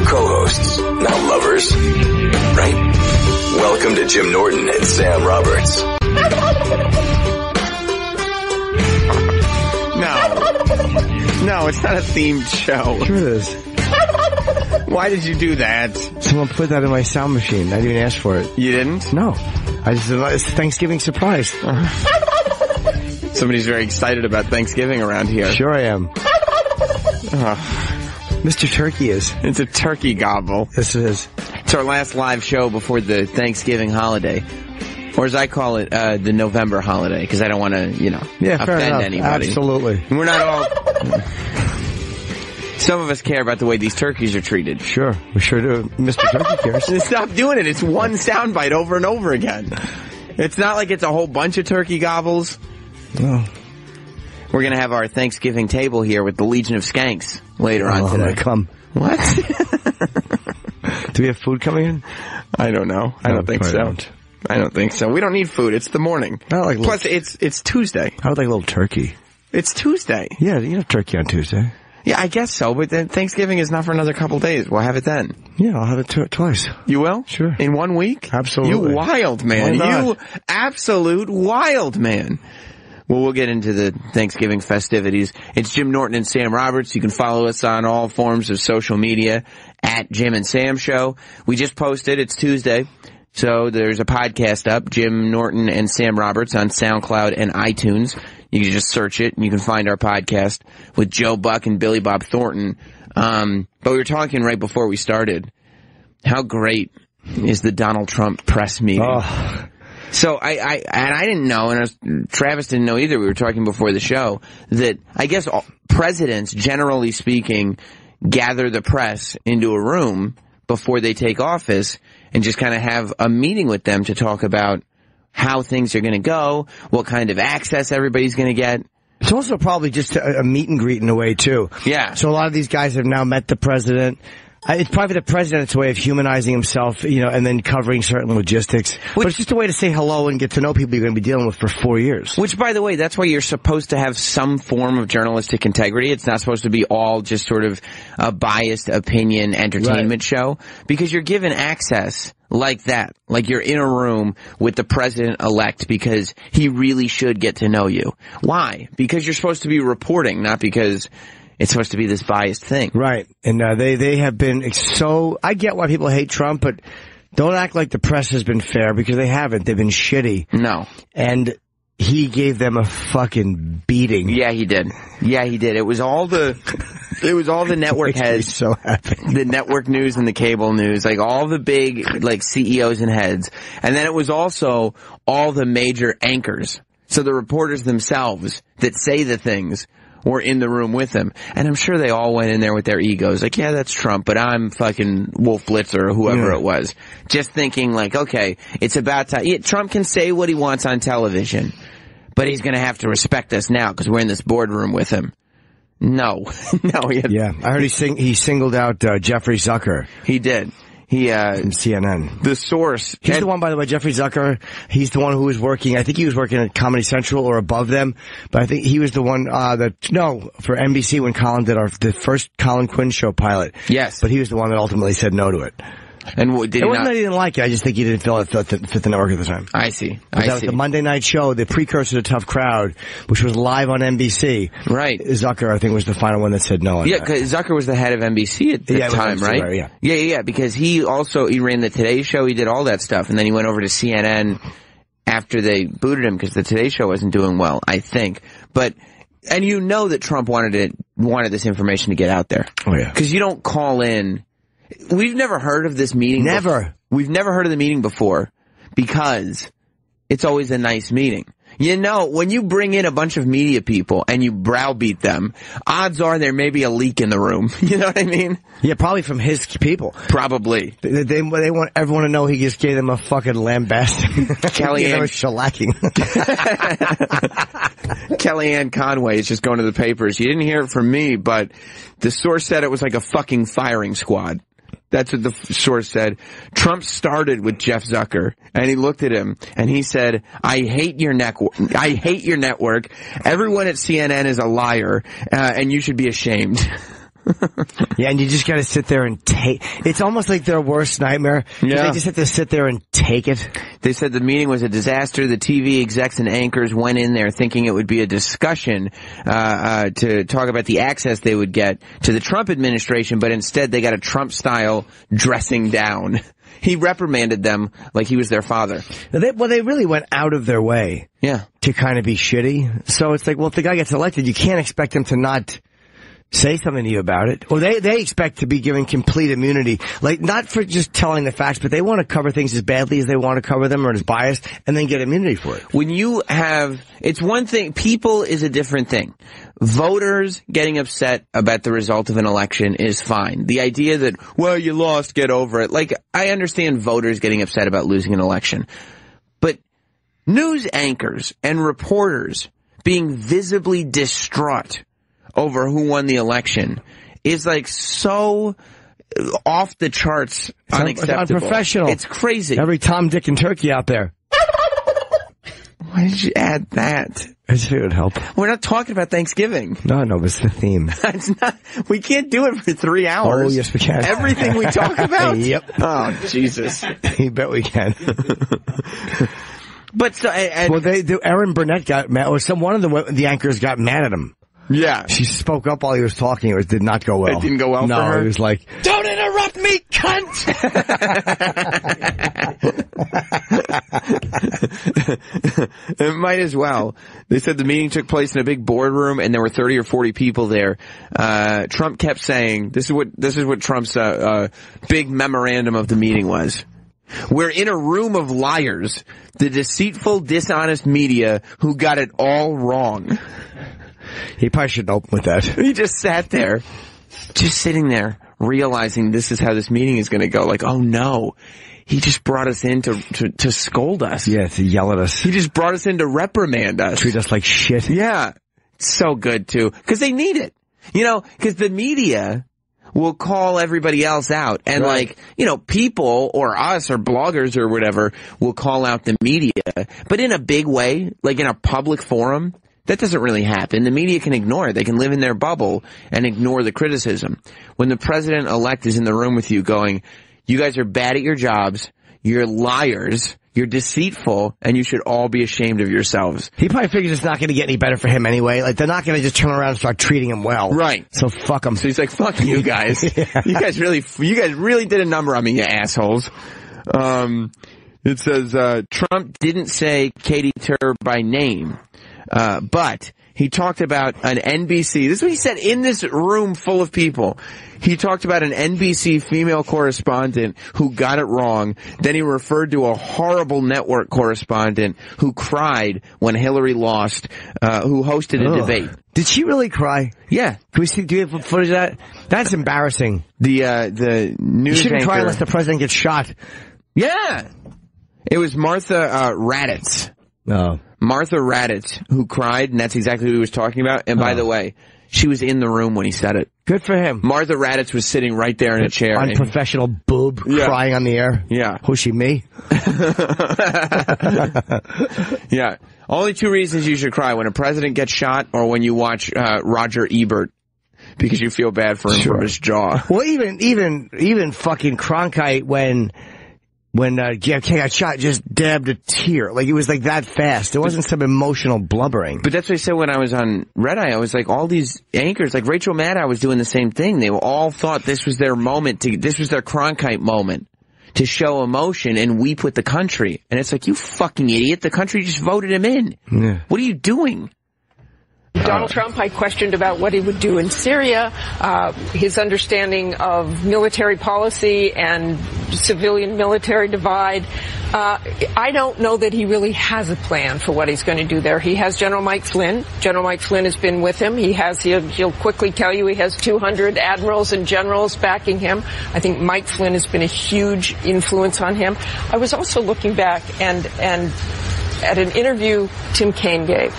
They're co-hosts, not lovers. Right? Welcome to Jim Norton and Sam Roberts. No, it's not a themed show. Sure it is. Why did you do that? Someone put that in my sound machine. I didn't even ask for it. You didn't? No. It's a Thanksgiving surprise. Somebody's very excited about Thanksgiving around here. Sure I am. Mr. Turkey is. It's a turkey gobble. This is. It's our last live show before the Thanksgiving holiday. Or as I call it, the November holiday, because I don't want to, offend anybody. Absolutely. We're not all... Some of us care about the way these turkeys are treated. Sure. We sure do. Mr. Turkey cares. Stop doing it. It's one soundbite over and over again. It's not like it's a whole bunch of turkey gobbles. No. We're going to have our Thanksgiving table here with the Legion of Skanks later on today. Come. What? Do we have food coming in? I don't know. I don't think so. I don't think so. We don't need food. It's the morning. Plus, it's Tuesday. I would like a little turkey. It's Tuesday. Yeah, you have turkey on Tuesday. Yeah, I guess so, but then Thanksgiving is not for another couple days. We'll have it then. Yeah, I'll have it twice. You will? Sure. In 1 week? Absolutely. You wild man. You absolute wild man. Well, we'll get into the Thanksgiving festivities. It's Jim Norton and Sam Roberts. You can follow us on all forms of social media at Jim and Sam Show. We just posted. It's Tuesday. So there's a podcast up, Jim Norton and Sam Roberts, on SoundCloud and iTunes. You can just search it, and you can find our podcast with Joe Buck and Billy Bob Thornton. But we were talking right before we started. How great is the Donald Trump press meeting? Oh. So I didn't know, and Travis didn't know either. We were talking before the show that I guess presidents, generally speaking, gather the press into a room before they take office and just kind of have a meeting with them to talk about how things are going to go, what kind of access everybody's going to get. It's also probably just a meet and greet in a way, too. Yeah. So a lot of these guys have now met the president. It's probably the president's way of humanizing himself, and then covering certain logistics. But it's just a way to say hello and get to know people you're going to be dealing with for 4 years. Which, by the way, that's why you're supposed to have some form of journalistic integrity. It's not supposed to be all just sort of a biased opinion entertainment show. Because you're given access like that. Like you're in a room with the president-elect because he really should get to know you. Why? Because you're supposed to be reporting, not because it's supposed to be this biased thing. Right. And they have been so... I get why people hate Trump, but don't act like the press has been fair, because they haven't. They've been shitty. No. And he gave them a fucking beating. Yeah, he did. Yeah, he did. It was all the network heads. So happy. The network news and the cable news, like all the big like CEOs and heads. And then it was also all the major anchors. So the reporters themselves that say the things were in the room with him. And I'm sure they all went in there with their egos. Like, yeah, that's Trump, but I'm fucking Wolf Blitzer or whoever it was. Just thinking like, okay, it's about time. Yeah, Trump can say what he wants on television, but he's going to have to respect us now because we're in this boardroom with him. No. Yeah, I heard he singled out Jeffrey Zucker. He did. From CNN. The source. He's the one, by the way, Jeffrey Zucker. He's the one who was working, I think he was working at Comedy Central or above them, but I think he was the one for NBC when Colin did the first Colin Quinn show pilot. Yes. But he was the one that ultimately said no to it. And it wasn't that he didn't like it, I just think he didn't feel it fit the network at the time. I see. That was the Monday night show, the precursor to Tough Crowd, which was live on NBC. Right. Zucker, I think, was the final one that said no on that. Because Zucker was the head of NBC at the time, right? Yeah, because he ran the Today Show, he did all that stuff, and then he went over to CNN after they booted him because the Today Show wasn't doing well, I think. And you know that Trump wanted this information to get out there. Oh, yeah. Because you don't call in. We've never heard of this meeting. Never. We've never heard of the meeting before because it's always a nice meeting. You know, when you bring in a bunch of media people and you browbeat them, odds are there may be a leak in the room. You know what I mean? Yeah, probably from his people. Probably. They want everyone to know he just gave them a fucking lambasting. Kellyanne was shellacking. Kellyanne Conway is just going to the papers. You didn't hear it from me, but the source said it was like a fucking firing squad. That's what the source said. Trump started with Jeff Zucker, and he looked at him, and he said, I hate your network. Everyone at CNN is a liar, and you should be ashamed. Yeah, and you just gotta sit there and take, it's almost like their worst nightmare. Yeah. They just have to sit there and take it. They said the meeting was a disaster. The TV execs and anchors went in there thinking it would be a discussion to talk about the access they would get to the Trump administration, but instead they got a Trump-style dressing down. He reprimanded them like he was their father. They really went out of their way. Yeah. To kind of be shitty. So it's like, well, if the guy gets elected, you can't expect him to not say something to you about it. Or they expect to be given complete immunity. Like, not for just telling the facts, but they want to cover things as badly as they want to cover them or as biased, and then get immunity for it. When you have, it's one thing, people is a different thing. Voters getting upset about the result of an election is fine. The idea that, well, you lost, get over it. Like, I understand voters getting upset about losing an election. But news anchors and reporters being visibly distraught over who won the election is like so off the charts, unacceptable. It's unprofessional. It's crazy. Every Tom, Dick, and Turkey out there. Why did you add that? I just figured it would help. We're not talking about Thanksgiving. No, it's the theme. It's not. We can't do it for 3 hours. Oh, yes, we can. Everything we talk about? Yep. Oh, Jesus. You bet we can. But so, Erin Burnett got mad, or one of the anchors got mad at him. Yeah. She spoke up while he was talking. It did not go well. It didn't go well for her? No, he was like, "Don't interrupt me, cunt!" It might as well. They said the meeting took place in a big boardroom and there were 30 or 40 people there. Trump kept saying, this is what Trump's big memorandum of the meeting was. We're in a room of liars, the deceitful, dishonest media who got it all wrong. He probably shouldn't open with that. He just sat there, just sitting there, realizing this is how this meeting is going to go. Like, oh no, he just brought us in to scold us. Yeah, to yell at us. He just brought us in to reprimand us. Treat us like shit. Yeah. So good too. Cause they need it. You know, cause the media will call everybody else out. And right. People or us or bloggers or whatever will call out the media. But in a big way, like in a public forum, that doesn't really happen. The media can ignore it. They can live in their bubble and ignore the criticism. When the president-elect is in the room with you going, you guys are bad at your jobs, you're liars, you're deceitful, and you should all be ashamed of yourselves. He probably figures it's not going to get any better for him anyway. Like, they're not going to just turn around and start treating him well. Right. So fuck him. So he's like, fuck you guys. Yeah. You guys really did a number on me, you assholes. It says, Trump didn't say Katie Tur by name. But he talked about an NBC, this is what he said in this room full of people. He talked about an NBC female correspondent who got it wrong. Then he referred to a horrible network correspondent who cried when Hillary lost, who hosted a debate. Did she really cry? Yeah. Can we see, do you have footage of that? That's embarrassing. The news You shouldn't anchor, cry unless the president gets shot. Yeah. It was Martha, Raddatz. Oh. Martha Raddatz, who cried, and that's exactly who he was talking about. And by the way, she was in the room when he said it. Good for him. Martha Raddatz was sitting right there in a chair. Unprofessional boob crying on the air. Yeah. Who's she, me? Yeah. Only 2 reasons you should cry: when a president gets shot or when you watch Roger Ebert, because you feel bad for him from his jaw. Well, even fucking Cronkite when JFK got shot, just dabbed a tear. Like, it was like that fast. It wasn't some emotional blubbering. But that's what I said when I was on Red Eye. I was like, all these anchors, like Rachel Maddow was doing the same thing. They all thought this was their moment, this was their Cronkite moment to show emotion and weep with the country. And it's like, you fucking idiot. The country just voted him in. Yeah. What are you doing? Donald Trump, I questioned about what he would do in Syria, his understanding of military policy and civilian-military divide. I don't know that he really has a plan for what he's going to do there. He has General Mike Flynn. General Mike Flynn has been with him. He'll quickly tell you he has 200 admirals and generals backing him. I think Mike Flynn has been a huge influence on him. I was also looking back and at an interview Tim Kaine gave.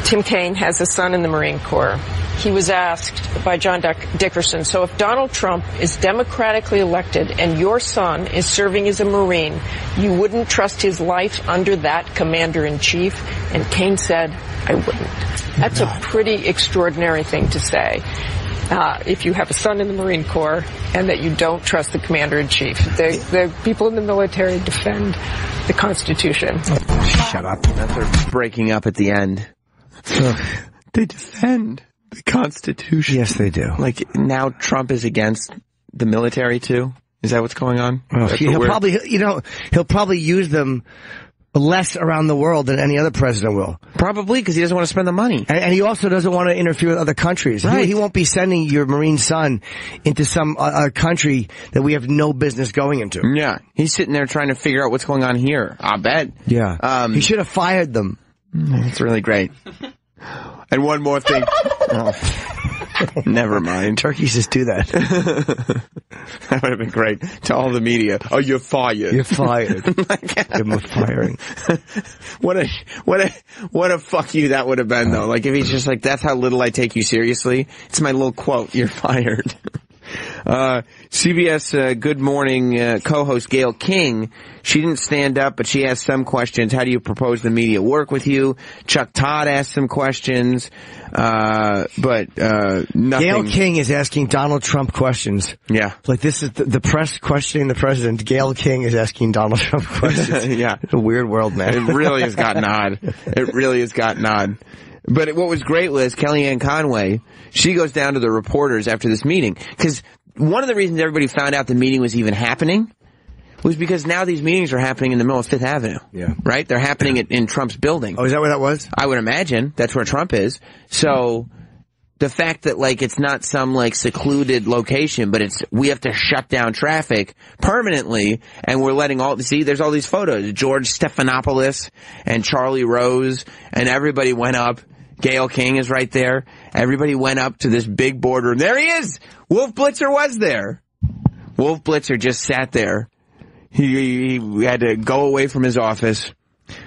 Tim Kaine has a son in the Marine Corps. He was asked by John Dickerson, so if Donald Trump is democratically elected and your son is serving as a Marine, you wouldn't trust his life under that commander-in-chief? And Kaine said, I wouldn't. That's a pretty extraordinary thing to say. if you have a son in the Marine Corps and that you don't trust the commander-in-chief. The people in the military defend the Constitution. Shut up. They're breaking up at the end. They defend the Constitution. Yes, they do. Like, now Trump is against the military, too? Is that what's going on? He'll probably use them less around the world than any other president will. Probably, because he doesn't want to spend the money. And he also doesn't want to interfere with other countries. Right. He won't be sending your Marine son into some country that we have no business going into. Yeah. He's sitting there trying to figure out what's going on here. I bet. Yeah. He should have fired them. It's really great. And one more thing. Never mind. Turkeys just do that. That would have been great to all the media. Oh, you're fired. You're fired. Give him a firing. What a fuck you that would have been, though. Like, if he's just like, that's how little I take you seriously. It's my little quote. You're fired. CBS Good Morning co-host Gayle King, she didn't stand up, but she asked some questions. How do you propose the media work with you? Chuck Todd asked some questions, but nothing. Gayle King is asking Donald Trump questions. Yeah. Like, this is the press questioning the president. Gayle King is asking Donald Trump questions. Yeah. It's a weird world, man. It really has gotten odd. It really has gotten odd. But what was great was Kellyanne Conway, she goes down to the reporters after this meeting. Because one of the reasons everybody found out the meeting was even happening was because now these meetings are happening in the middle of Fifth Avenue. Yeah. Right? They're happening in Trump's building. Oh, is that where that was? I would imagine. That's where Trump is. So the fact that, like, it's not some, like, secluded location, but we have to shut down traffic permanently, and we're letting there's all these photos. George Stephanopoulos and Charlie Rose, and everybody went up. Gayle King is right there. Everybody went up to this big boardroom. There he is! Wolf Blitzer was there. Wolf Blitzer just sat there. He had to go away from his office,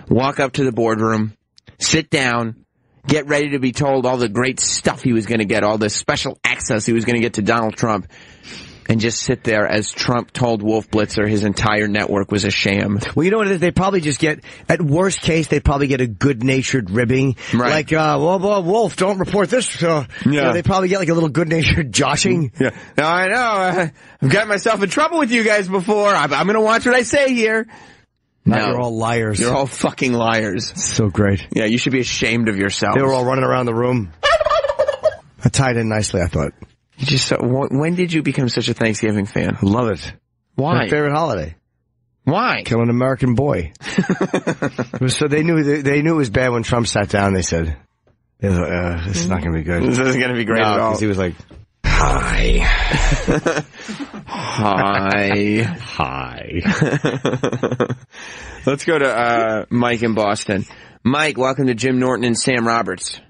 walk up to the boardroom, sit down, get ready to be told all the great stuff he was going to get, all the special access he was going to get to Donald Trump, and just sit there as Trump told Wolf Blitzer his entire network was a sham. Well, you know what it is? They probably just get, at worst case, they probably get a good-natured ribbing. Right. Like, Wolf, don't report this. Yeah. You know, they probably get like a little good-natured joshing. Yeah. No, I know. I've gotten myself in trouble with you guys before. I'm going to watch what I say here. Now you're all liars. You're all fucking liars. So great. Yeah, you should be ashamed of yourself. They were all running around the room. I tied in nicely, I thought. When did you become such a Thanksgiving fan? I love it. Why? My favorite holiday. Why? Kill an American boy. So they knew it was bad when Trump sat down. They said, this is not going to be good. This isn't going to be great at all. Because he was like, hi. Hi. hi. Let's go to Mike in Boston. Mike, welcome to Jim Norton and Sam Roberts.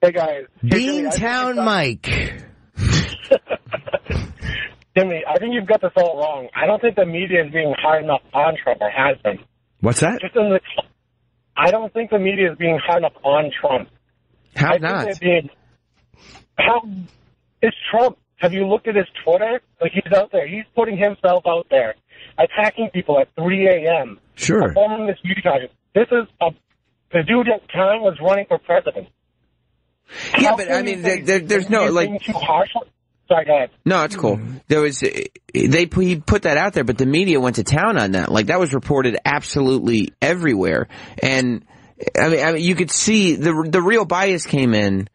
Hey, guys. Beantown Mike. Jimmy, I think you've got this all wrong. I don't think the media is being hard enough on Trump, or has been. What's that? I don't think the media is being hard enough on Trump. How not? How is Trump? Have you looked at his Twitter? Like, he's out there. He's putting himself out there, attacking people at 3 a.m. Sure. Performing this beauty pageant. The dude at the time was running for president. Yeah, but I mean, there's no, like... Too harsh? Sorry, go ahead. No, it's cool. He put that out there, but the media went to town on that. Like, that was reported absolutely everywhere. And, I mean, you could see the real bias came in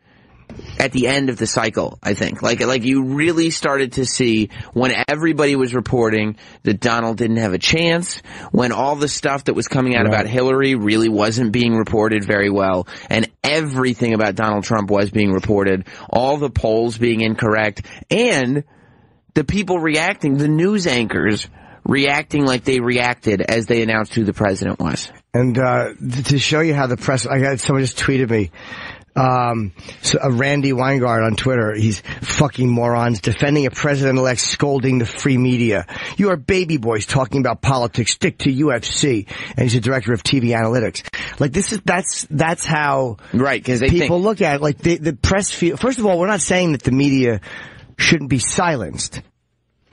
at the end of the cycle, I think. Like you really started to see when everybody was reporting that Donald didn't have a chance, when all the stuff that was coming out about Hillary really wasn't being reported very well, and everything about Donald Trump was being reported, all the polls being incorrect, and the people reacting, the news anchors reacting like they reacted as they announced who the president was. And to show you how the press, someone just tweeted me, Randy Weingart on Twitter, he's fucking morons defending a president-elect scolding the free media. You are baby boys talking about politics. Stick to UFC. And he's the director of TV analytics. Like, that's how people look at it. Like, the press feel, first of all, we're not saying that the media shouldn't be silenced.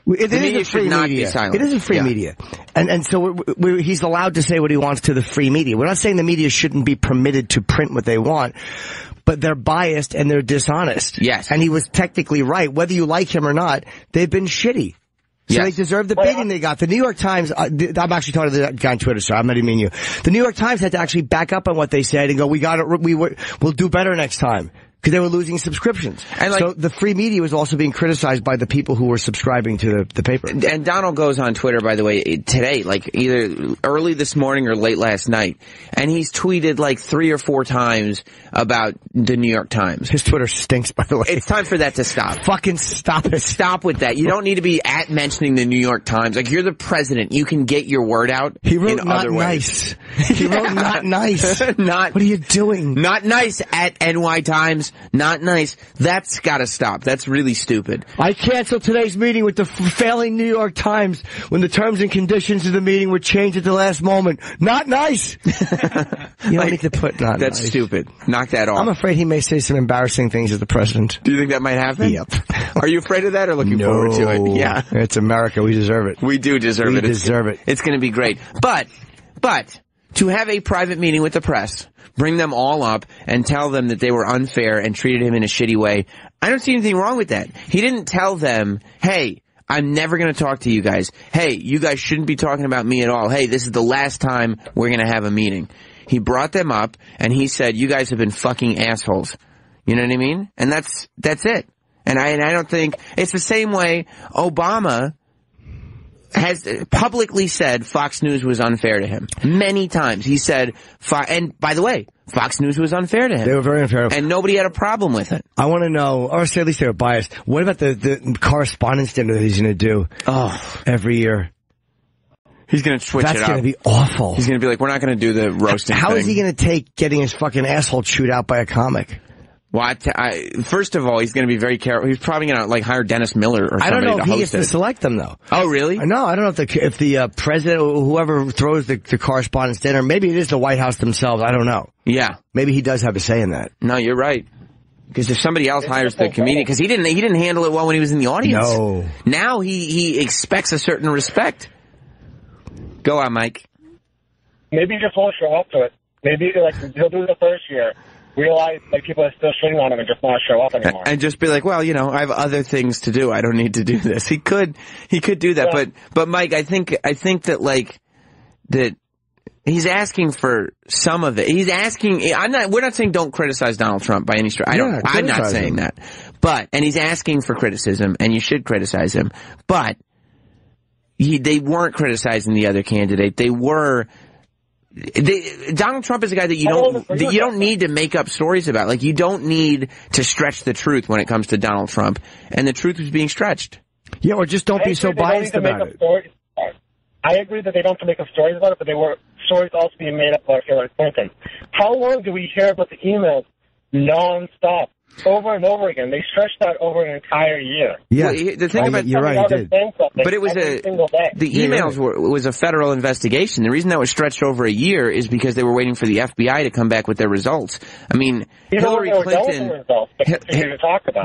It isn't free media. It isn't free media. And so he's allowed to say what he wants to the free media. We're not saying the media shouldn't be permitted to print what they want. but they're biased and they're dishonest. Yes. And he was technically right. Whether you like him or not, they've been shitty. So Yes. they deserve the beating they got. The New York Times, I'm actually talking to the guy on Twitter, so I'm not even mean you. The New York Times had to actually back up on what they said and go, we'll do better next time. Because they were losing subscriptions. And so the free media was also being criticized by the people who were subscribing to the paper. And Donald goes on Twitter, by the way, today, like either early this morning or late last night, and he's tweeted like 3 or 4 times about the New York Times. His Twitter stinks, by the way. It's time for that to stop. Fucking stop it. Stop with that. You don't need to be mentioning the New York Times. Like, you're the president. You can get your word out He wrote in not other ways. nice. He wrote not nice. Not. What are you doing? Not nice at NY Times. Not nice. That's gotta stop. That's really stupid. I canceled today's meeting with the failing New York Times when the terms and conditions of the meeting were changed at the last moment. Not nice. You don't need to put not That's nice. Stupid. Knock that off. I'm afraid he may say some embarrassing things as the president. Do you think that might happen? Yep. Are you afraid of that or looking forward to it? Yeah. It's America. We deserve it. We do deserve it. We deserve it. It's going to be great. But to have a private meeting with the press, bring them all up and tell them that they were unfair and treated him in a shitty way, I don't see anything wrong with that. He didn't tell them, hey, I'm never going to talk to you guys. Hey, you guys shouldn't be talking about me at all. Hey, this is the last time we're going to have a meeting. He brought them up and he said, you guys have been fucking assholes. You know what I mean? And that's it. And I don't think it's the same way Obama has publicly said Fox News was unfair to him. Many times he said, and by the way, Fox News was unfair to him. They were very unfair. And nobody had a problem with it. I want to know, or say at least they were biased, what about the correspondence dinner that he's going to do every year? He's going to switch it up. That's going to be awful. He's going to be like, we're not going to do the roasting How thing. is he going to take getting his fucking asshole chewed out by a comic? Well, first of all, he's going to be very careful. He's probably going to like hire Dennis Miller or somebody I don't know to if he host gets it. to select them though. Oh, really? No, I don't know if the president or whoever throws the correspondence dinner, maybe it is the White House themselves. I don't know. Yeah. Maybe he does have a say in that. No, you're right. Because if somebody else hires the comedian, because he didn't handle it well when he was in the audience. No. Now he expects a certain respect. Go on, Mike. Maybe he just won't show up to it. Maybe like he'll do it the first year, realize like people are still shitting on him and just not show up anymore. And just be like, well, you know, I have other things to do. I don't need to do this. He could do that. Yeah. But Mike, I think that like that he's asking for some of it. He's asking. We're not saying don't criticize Donald Trump by any stretch. I'm not saying that. And he's asking for criticism, and you should criticize him. But they weren't criticizing the other candidate. Donald Trump is a guy that you don't need to make up stories about. Like, you don't need to stretch the truth when it comes to Donald Trump, and the truth is being stretched. Yeah, or just don't be so biased about it. I agree that they don't have to make up stories about it, but they were stories also being made up about Hillary Clinton. How long do we hear about the emails non-stop? Over and over again. They stretched that over an entire year. Yeah, well, the thing about you're right, did. But it was the emails was a federal investigation. The reason that was stretched over a year is because they were waiting for the FBI to come back with their results. I mean, Hillary Clinton.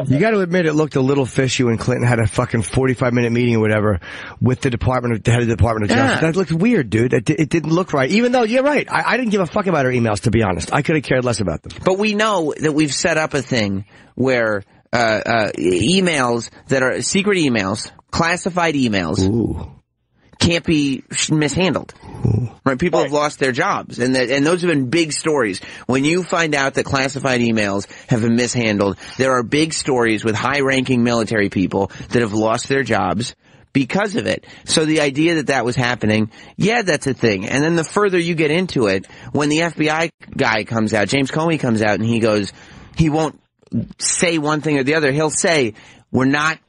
You got to admit, it looked a little fishy when Clinton had a fucking 45-minute meeting or whatever with the head of the Department of Justice. That looked weird, dude. It didn't look right. Even though, you're right, I didn't give a fuck about her emails, to be honest. I could have cared less about them. But we know that we've set up a thing where emails that are secret emails, classified emails, can't be mishandled. Right? People have lost their jobs, and those have been big stories. When you find out that classified emails have been mishandled, there are big stories with high-ranking military people that have lost their jobs because of it. So the idea that was happening, yeah, that's a thing. And then the further you get into it, when the FBI guy comes out, James Comey comes out, and he goes, he won't say one thing or the other. He'll say, we're not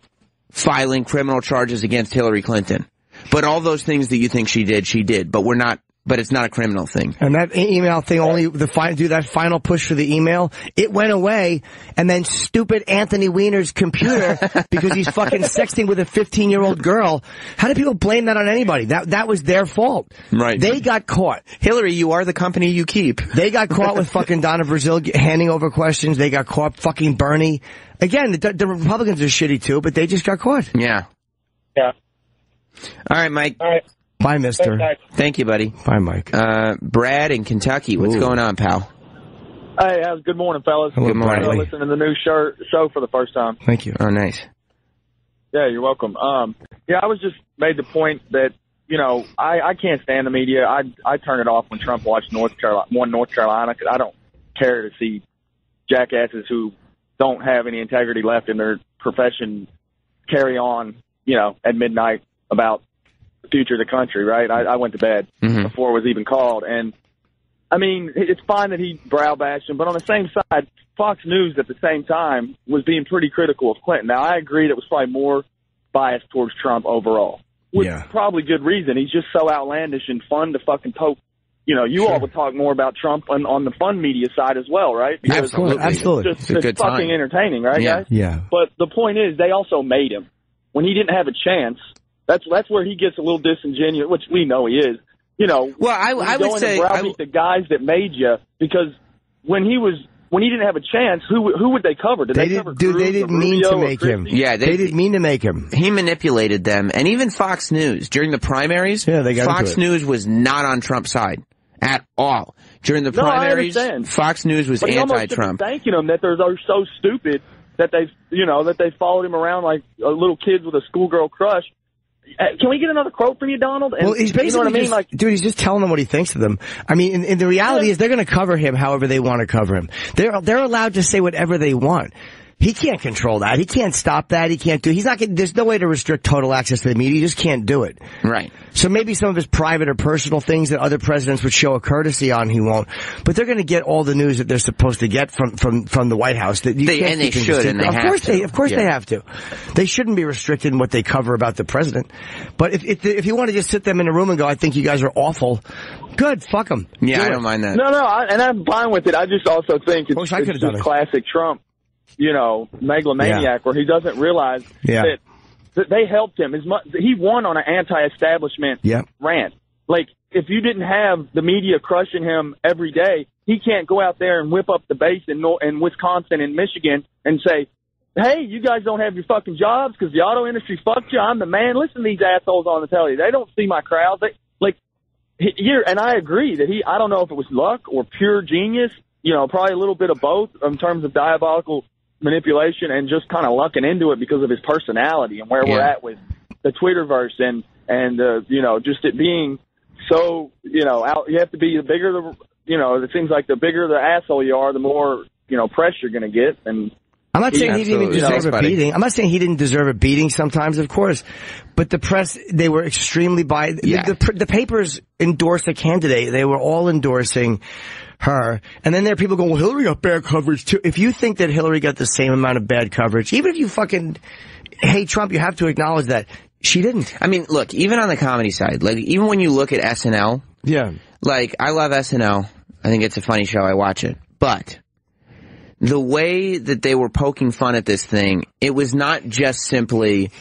filing criminal charges against Hillary Clinton. But all those things that you think she did. But it's not a criminal thing. And that email thing, do that final push for the email, it went away, and then stupid Anthony Weiner's computer, because he's fucking sexting with a 15-year-old girl. How do people blame that on anybody? That was their fault. Right. They got caught. Hillary, you are the company you keep. They got caught with fucking Donna Brazile handing over questions. They got caught fucking Bernie. Again, the Republicans are shitty too, but they just got caught. Yeah. Yeah. All right, Mike. All right. Bye, mister. Thank you, buddy. Bye, Mike. Brad in Kentucky. What's going on, pal? Hey, good morning, fellas. Good morning. I'm listening to the new show for the first time. Thank you. Oh, nice. Yeah, you're welcome. Yeah, I was just made the point that, you know, I can't stand the media. I turn it off when Trump won North Carolina, because I don't care to see jackasses who don't have any integrity left in their profession carry on, you know, at midnight about the future of the country, right? I went to bed before it was even called. And, I mean, it's fine that he brow bashed him, but on the same side, Fox News at the same time was being pretty critical of Clinton. Now, I agree that it was probably more biased towards Trump overall. With probably good reason. He's just so outlandish and fun to fucking poke. You know, you all would talk more about Trump on the fun media side as well, right? Because Absolutely. It's fucking time. entertaining, right, guys? Yeah. But the point is, they also made him. When he didn't have a chance, that's where he gets a little disingenuous, which we know he is. You know, well, I would say the guys that made you, because when he didn't have a chance, who would they cover? Did they cover Cruz, they didn't mean to make him. Yeah, they didn't mean to make him. He manipulated them, and even Fox News during the primaries. Yeah, they got Fox News was not on Trump's side at all during the primaries. Fox News was anti-Trump. Thanking them that they're so stupid that they followed him around like little kids with a schoolgirl crush. Can we get another quote from you, Donald? And, well, he's basically, you know what I mean? like, dude, he's just telling them what he thinks of them. I mean, and the reality is they're going to cover him however they want to cover him. They're allowed to say whatever they want. He can't control that. He can't stop that. He can't do. He's not. There's no way to restrict total access to the media. You just can't do it. Right. So maybe some of his private or personal things that other presidents would show a courtesy on, he won't. But they're going to get all the news that they're supposed to get from the White House. That you can't they should, and they have to. Of course, they have to. They shouldn't be restricted in what they cover about the president. But if you want to just sit them in a room and go, I think you guys are awful. Good, fuck them. Yeah, I don't mind that. No, and I'm fine with it. I just also think it's just classic Trump. You know, megalomaniac, where he doesn't realize that they helped him. He won on an anti-establishment rant. Like, if you didn't have the media crushing him every day, he can't go out there and whip up the base in Wisconsin and Michigan and say, hey, you guys don't have your fucking jobs because the auto industry fucked you. I'm the man. Listen to these assholes on the telly. They don't see my crowd. And I agree that I don't know if it was luck or pure genius, you know, probably a little bit of both in terms of diabolical manipulation and just kind of lucking into it because of his personality and where we're at with the Twitterverse and you know, just it being so, you know, you have to be the bigger the, you know, it seems like the bigger the asshole you are, the more, you know, press you're going to get. And I'm not saying he didn't even deserve a beating. I'm not saying he didn't deserve a beating sometimes, of course. But the press, they were extremely biased. The papers endorsed a candidate. They were all endorsing her. And then there are people going, well, Hillary got bad coverage too. If you think that Hillary got the same amount of bad coverage, even if you fucking hate Trump, you have to acknowledge that she didn't. I mean, look, even on the comedy side, like, even when you look at SNL, like, I love SNL. I think it's a funny show. I watch it. But the way that they were poking fun at this thing, it was not just simply,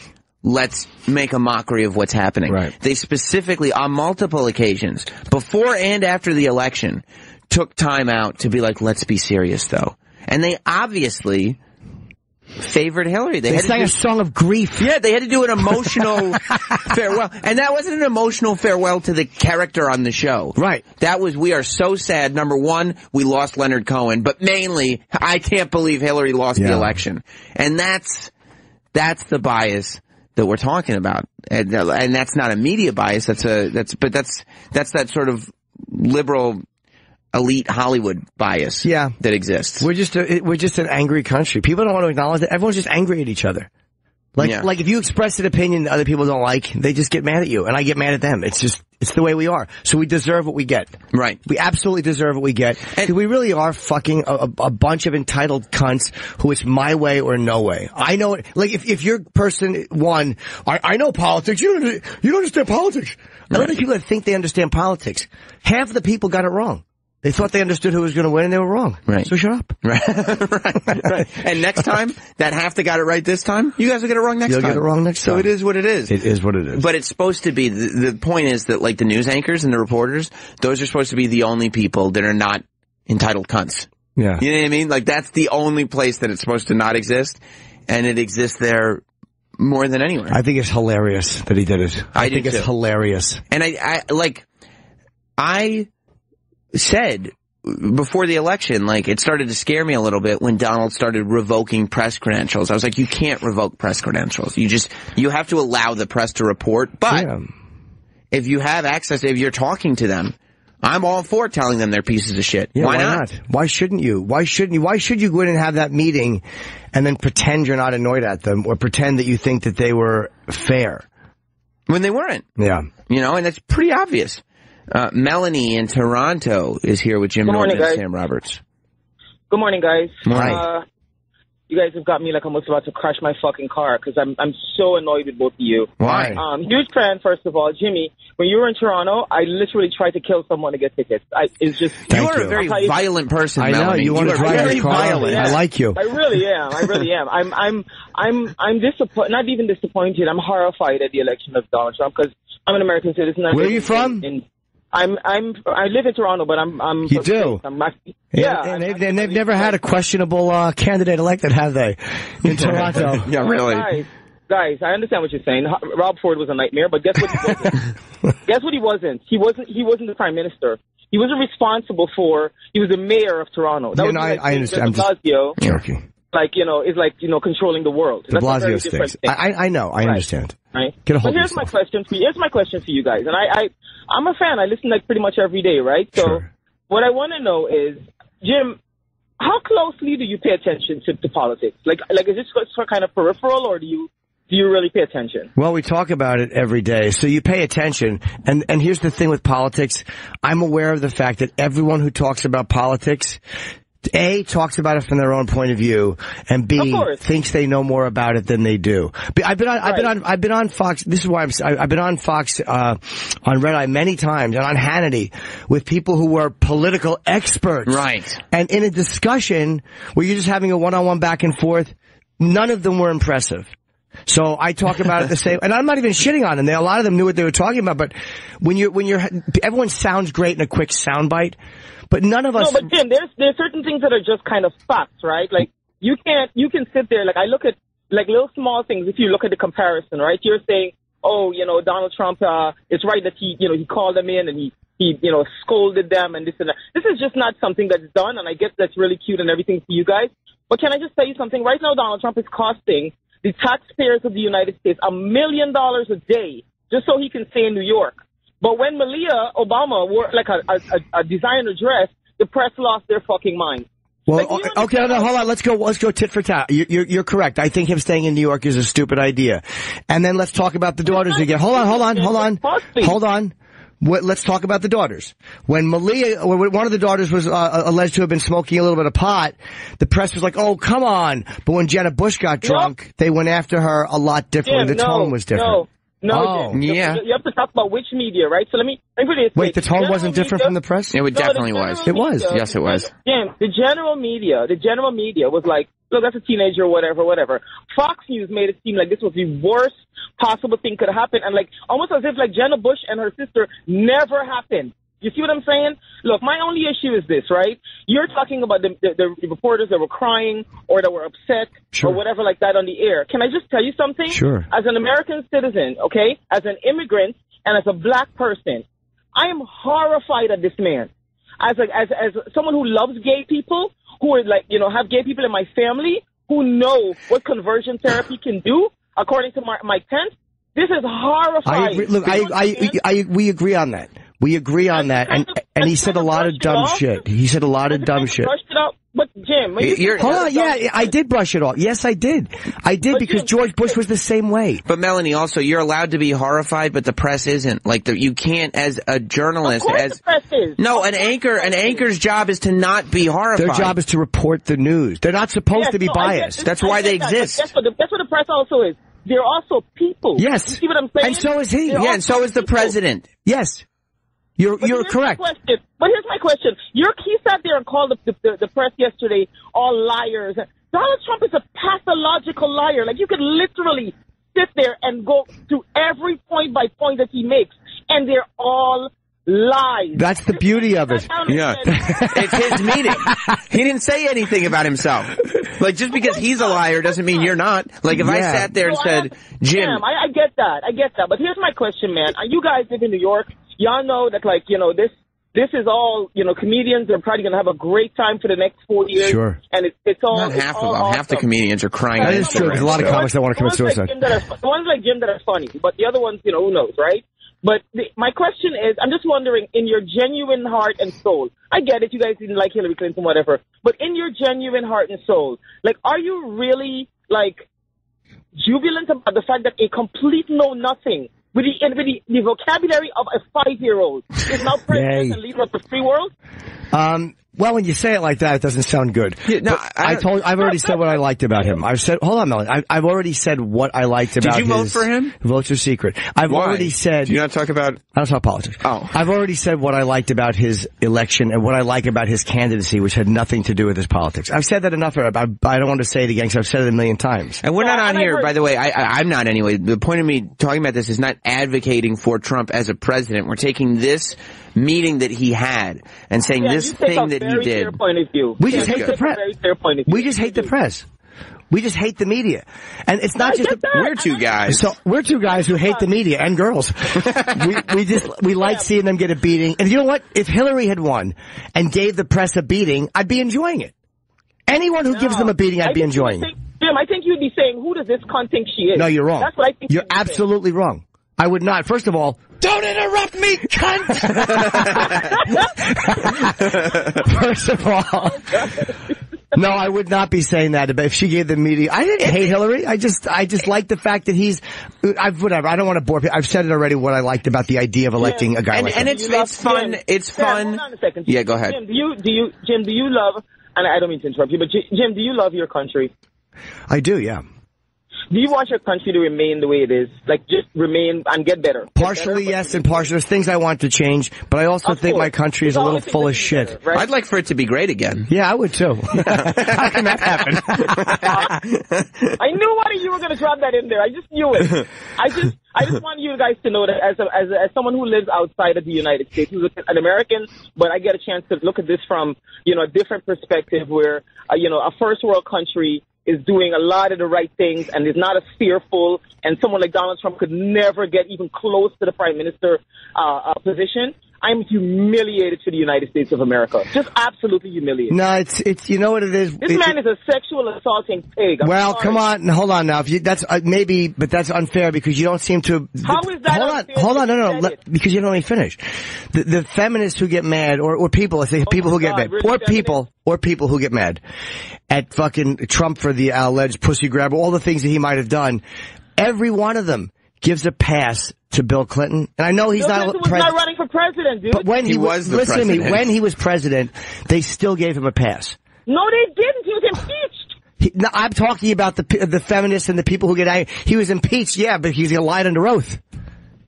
let's make a mockery of what's happening. Right. They specifically, on multiple occasions, before and after the election, took time out to be like, let's be serious, though. And they obviously favored Hillary. They sang a song of grief. Yeah, they had to do an emotional farewell. And that wasn't an emotional farewell to the character on the show. Right. That was, we are so sad. Number one, we lost Leonard Cohen. But mainly, I can't believe Hillary lost the election. And that's the bias that we're talking about. And that's not a media bias. That's that sort of liberal elite Hollywood bias that exists. We're just an angry country. People don't want to acknowledge that. Everyone's just angry at each other. Like if you express an opinion that other people don't like, they just get mad at you, and I get mad at them. It's the way we are. So we deserve what we get. Right. We absolutely deserve what we get. And we really are fucking a bunch of entitled cunts who it's my way or no way. I know it. Like if you're person one, I know politics. You don't understand politics. Right. Other people that think they understand politics, half the people got it wrong. They thought they understood who was going to win, and they were wrong. Right. So shut up. Right. Right. And next time, that half that got it right this time, you guys will get it wrong next time. You'll get it wrong next time. So it is what it is. It is what it is. But it's supposed to be, the point is that, like, the news anchors and the reporters, those are supposed to be the only people that are not entitled cunts. Yeah. You know what I mean? Like, that's the only place that it's supposed to not exist, and it exists there more than anywhere. I think it's hilarious that he did it. I think it's too. Hilarious. And I said before the election, like, it started to scare me a little bit when Donald started revoking press credentials. I was like, you can't revoke press credentials. You have to allow the press to report. But if you have access, if you're talking to them, I'm all for telling them they're pieces of shit. Yeah, why not? Why shouldn't you? Why should you go in and have that meeting and then pretend you're not annoyed at them or pretend that you think that they were fair? When they weren't. Yeah. You know, and that's pretty obvious. Melanie in Toronto is here with Jim Norton and Sam Roberts. Good morning, guys. Morning. You guys have got me like almost about to crash my fucking car because I'm so annoyed with both of you. Why? Huge fan, first of all. Jimmy, when you were in Toronto, I literally tried to kill someone to get tickets. It's just... You are a very violent person, I Melanie. know, you want to drive your car. Violent. Yeah. I like you. I really am. I'm disappointed, not even disappointed. I'm horrified at the election of Donald Trump because I'm an American citizen. Where are you from? I live in Toronto, but I'm You do? And they've never had a questionable candidate elected, have they? In Toronto. Yeah, really. Guys, I understand what you're saying. Rob Ford was a nightmare, but guess what he wasn't? Guess what he wasn't? He wasn't the prime minister. He wasn't responsible for. He was the mayor of Toronto. That I understand. I'm just joking. Controlling the world. De Blasio stinks. I know. I understand. Right. Get a hold of yourself. Here's my question for you guys, and I'm a fan. I listen like pretty much every day, right? So what I want to know is, Jim, how closely do you pay attention to politics? Like is this for kind of peripheral, or do you really pay attention? Well, we talk about it every day, so you pay attention. And here's the thing with politics. I'm aware of the fact that everyone who talks about politics, A, talks about it from their own point of view, and B, thinks they know more about it than they do. I've been on Fox. This is why I've been on Fox, on Red Eye many times, and on Hannity with people who were political experts. Right. And in a discussion where you're just having a one-on-one back and forth, none of them were impressive. So I talk about it the same, and I'm not even shitting on them. A lot of them knew what they were talking about, but everyone sounds great in a quick soundbite. But none of us... No, but Jim, there's certain things that are just kind of facts, right? Like, you can sit there, like, I look at, like, little small things, if you look at the comparison, right? You're saying, Donald Trump, it's right that he called them in and he scolded them and this and that. This is just not something that's done, and I guess that's really cute and everything for you guys. But can I just tell you something? Right now, Donald Trump is costing the taxpayers of the United States $1 million a day just so he can stay in New York. But when Malia Obama wore like a designer dress, the press lost their fucking mind. Well, okay, hold on. Let's go tit for tat. You're correct. I think him staying in New York is a stupid idea. And then let's talk about the daughters again. Hold on. Let's talk about the daughters. When one of the daughters was alleged to have been smoking a little bit of pot, the press was like, "Oh, come on!" But when Jenna Bush got drunk, they went after her a lot differently. The tone was different. No, yeah. You have to talk about which media, right? So let me put it this way. Wait, the tone wasn't different from the press? It definitely was. It was. Yes, it was. Jim, the general media was like, look, that's a teenager, whatever. Fox News made it seem like this was the worst possible thing could happen, and like almost as if like Jenna Bush and her sister never happened. You see what I'm saying? Look, my only issue is this, right? You're talking about the reporters that were crying or that were upset or whatever like that on the air. Can I just tell you something? Sure. As an American citizen, okay, as an immigrant and as a black person, I am horrified at this man. As someone who loves gay people, who are like, have gay people in my family, who know what conversion therapy can do, according to my tent, this is horrifying. We agree on that. We agree on that, and he said a lot of dumb shit. He said a lot of dumb shit. But Jim, hold on, yeah, I did brush it off. Yes, I did. Because George Bush was the same way. But Melanie, also, you're allowed to be horrified, but the press isn't. Like, you can't, as a journalist, of course the press is. No, an anchor's job is to not be horrified. Their job is to report the news. They're not supposed to be biased. That's why they exist. That's what the press also is. They're also people. Yes. You see what I'm saying? And so is he. And so is the president. Yes. You're correct. But here's my question. He sat there and called the press yesterday all liars. Donald Trump is a pathological liar. Like, you could literally sit there and go through every point by point that he makes, and they're all lies. That's the beauty of it. Yeah. It's his meeting. He didn't say anything about himself. Like, just because he's a liar doesn't mean you're not. Like, if I sat there and said, Jim. I get that. But here's my question, man. You guys live in New York. Y'all know that, like, this is all, comedians are probably going to have a great time for the next 4 years. Sure. And it's all Not half of them. Awesome. Half the comedians are crying. That is true. There's a lot of comics that want to commit suicide. The ones like Jim that are funny, but the other ones, who knows, right? But my question is, I'm just wondering, in your genuine heart and soul, I get it, you guys didn't like Hillary Clinton, whatever, but in your genuine heart and soul, like, are you really, like, jubilant about the fact that a complete know-nothing with the vocabulary of a 5-year-old is now president and leader of the free world? Well, when you say it like that, it doesn't sound good. Yeah, no, I've already said what I liked about him. I've said, hold on, Melanie. I've already said what I liked about him. Did you vote for him? Votes are secret. I've already said. Do you not talk about? I don't talk politics. Oh. I've already said what I liked about his election and what I like about his candidacy, which had nothing to do with his politics. I've said that enough. I don't want to say it again because I've said it a million times. And we're not on here, by the way. I'm not anyway. The point of me talking about this is not advocating for Trump as a president. We're taking this meeting that he had and saying this thing that he did. We just hate the press. We just hate the press. We just hate the media. And it's not just we're two guys. So we're two guys who hate the media and girls. we like seeing them get a beating. And you know what? If Hillary had won and gave the press a beating, I'd be enjoying it. Anyone who gives them a beating, I'd be enjoying it. Jim, I think you'd be saying, who does this cunt think she is? No, you're wrong. That's what I think. You're absolutely wrong. I would not. First of all, don't interrupt me, cunt! First of all, no, I would not be saying that. But if she gave the media, I didn't hate Hillary. I just like the fact that whatever. I don't want to bore people. I've said it already. What I liked about the idea of electing a guy like him. And it's fun. Jim, it's fun. Hold on a second. Yeah, go ahead. Jim, do you love? And I don't mean to interrupt you, but Jim, do you love your country? I do. Yeah. Do you want your country to remain the way it is? Like, just remain and get better? Partially, yes, and partially. There's things I want to change, but I also think my country is a little full of shit. Better, right? I'd like for it to be great again. Yeah, I would too. How can that happen? I knew one of you were going to drop that in there. I just knew it. I just want you guys to know that as someone who lives outside of the United States, who's an American, but I get a chance to look at this from, a different perspective where, a first world country is doing a lot of the right things and is not as fearful, and someone like Donald Trump could never get even close to the prime minister position. I'm humiliated for the United States of America. Just absolutely humiliated. No, it's you know what it is? This man is a sexual assaulting pig. Come on, hold on now. That's maybe, but that's unfair because you don't seem to. How is that unfair? Hold on, no, because you don't let me finish. The feminists who get mad, or people, let's say people who get mad, really or people who get mad at fucking Trump for the alleged pussy grab, all the things that he might have done. Every one of them gives a pass to Bill Clinton. And I know he's not running for president, dude. But when he was the president. Listen to me, when he was president, they still gave him a pass. No, they didn't. He was impeached. No, I'm talking about the feminists and the people who get angry. He was impeached, yeah, but he lied under oath.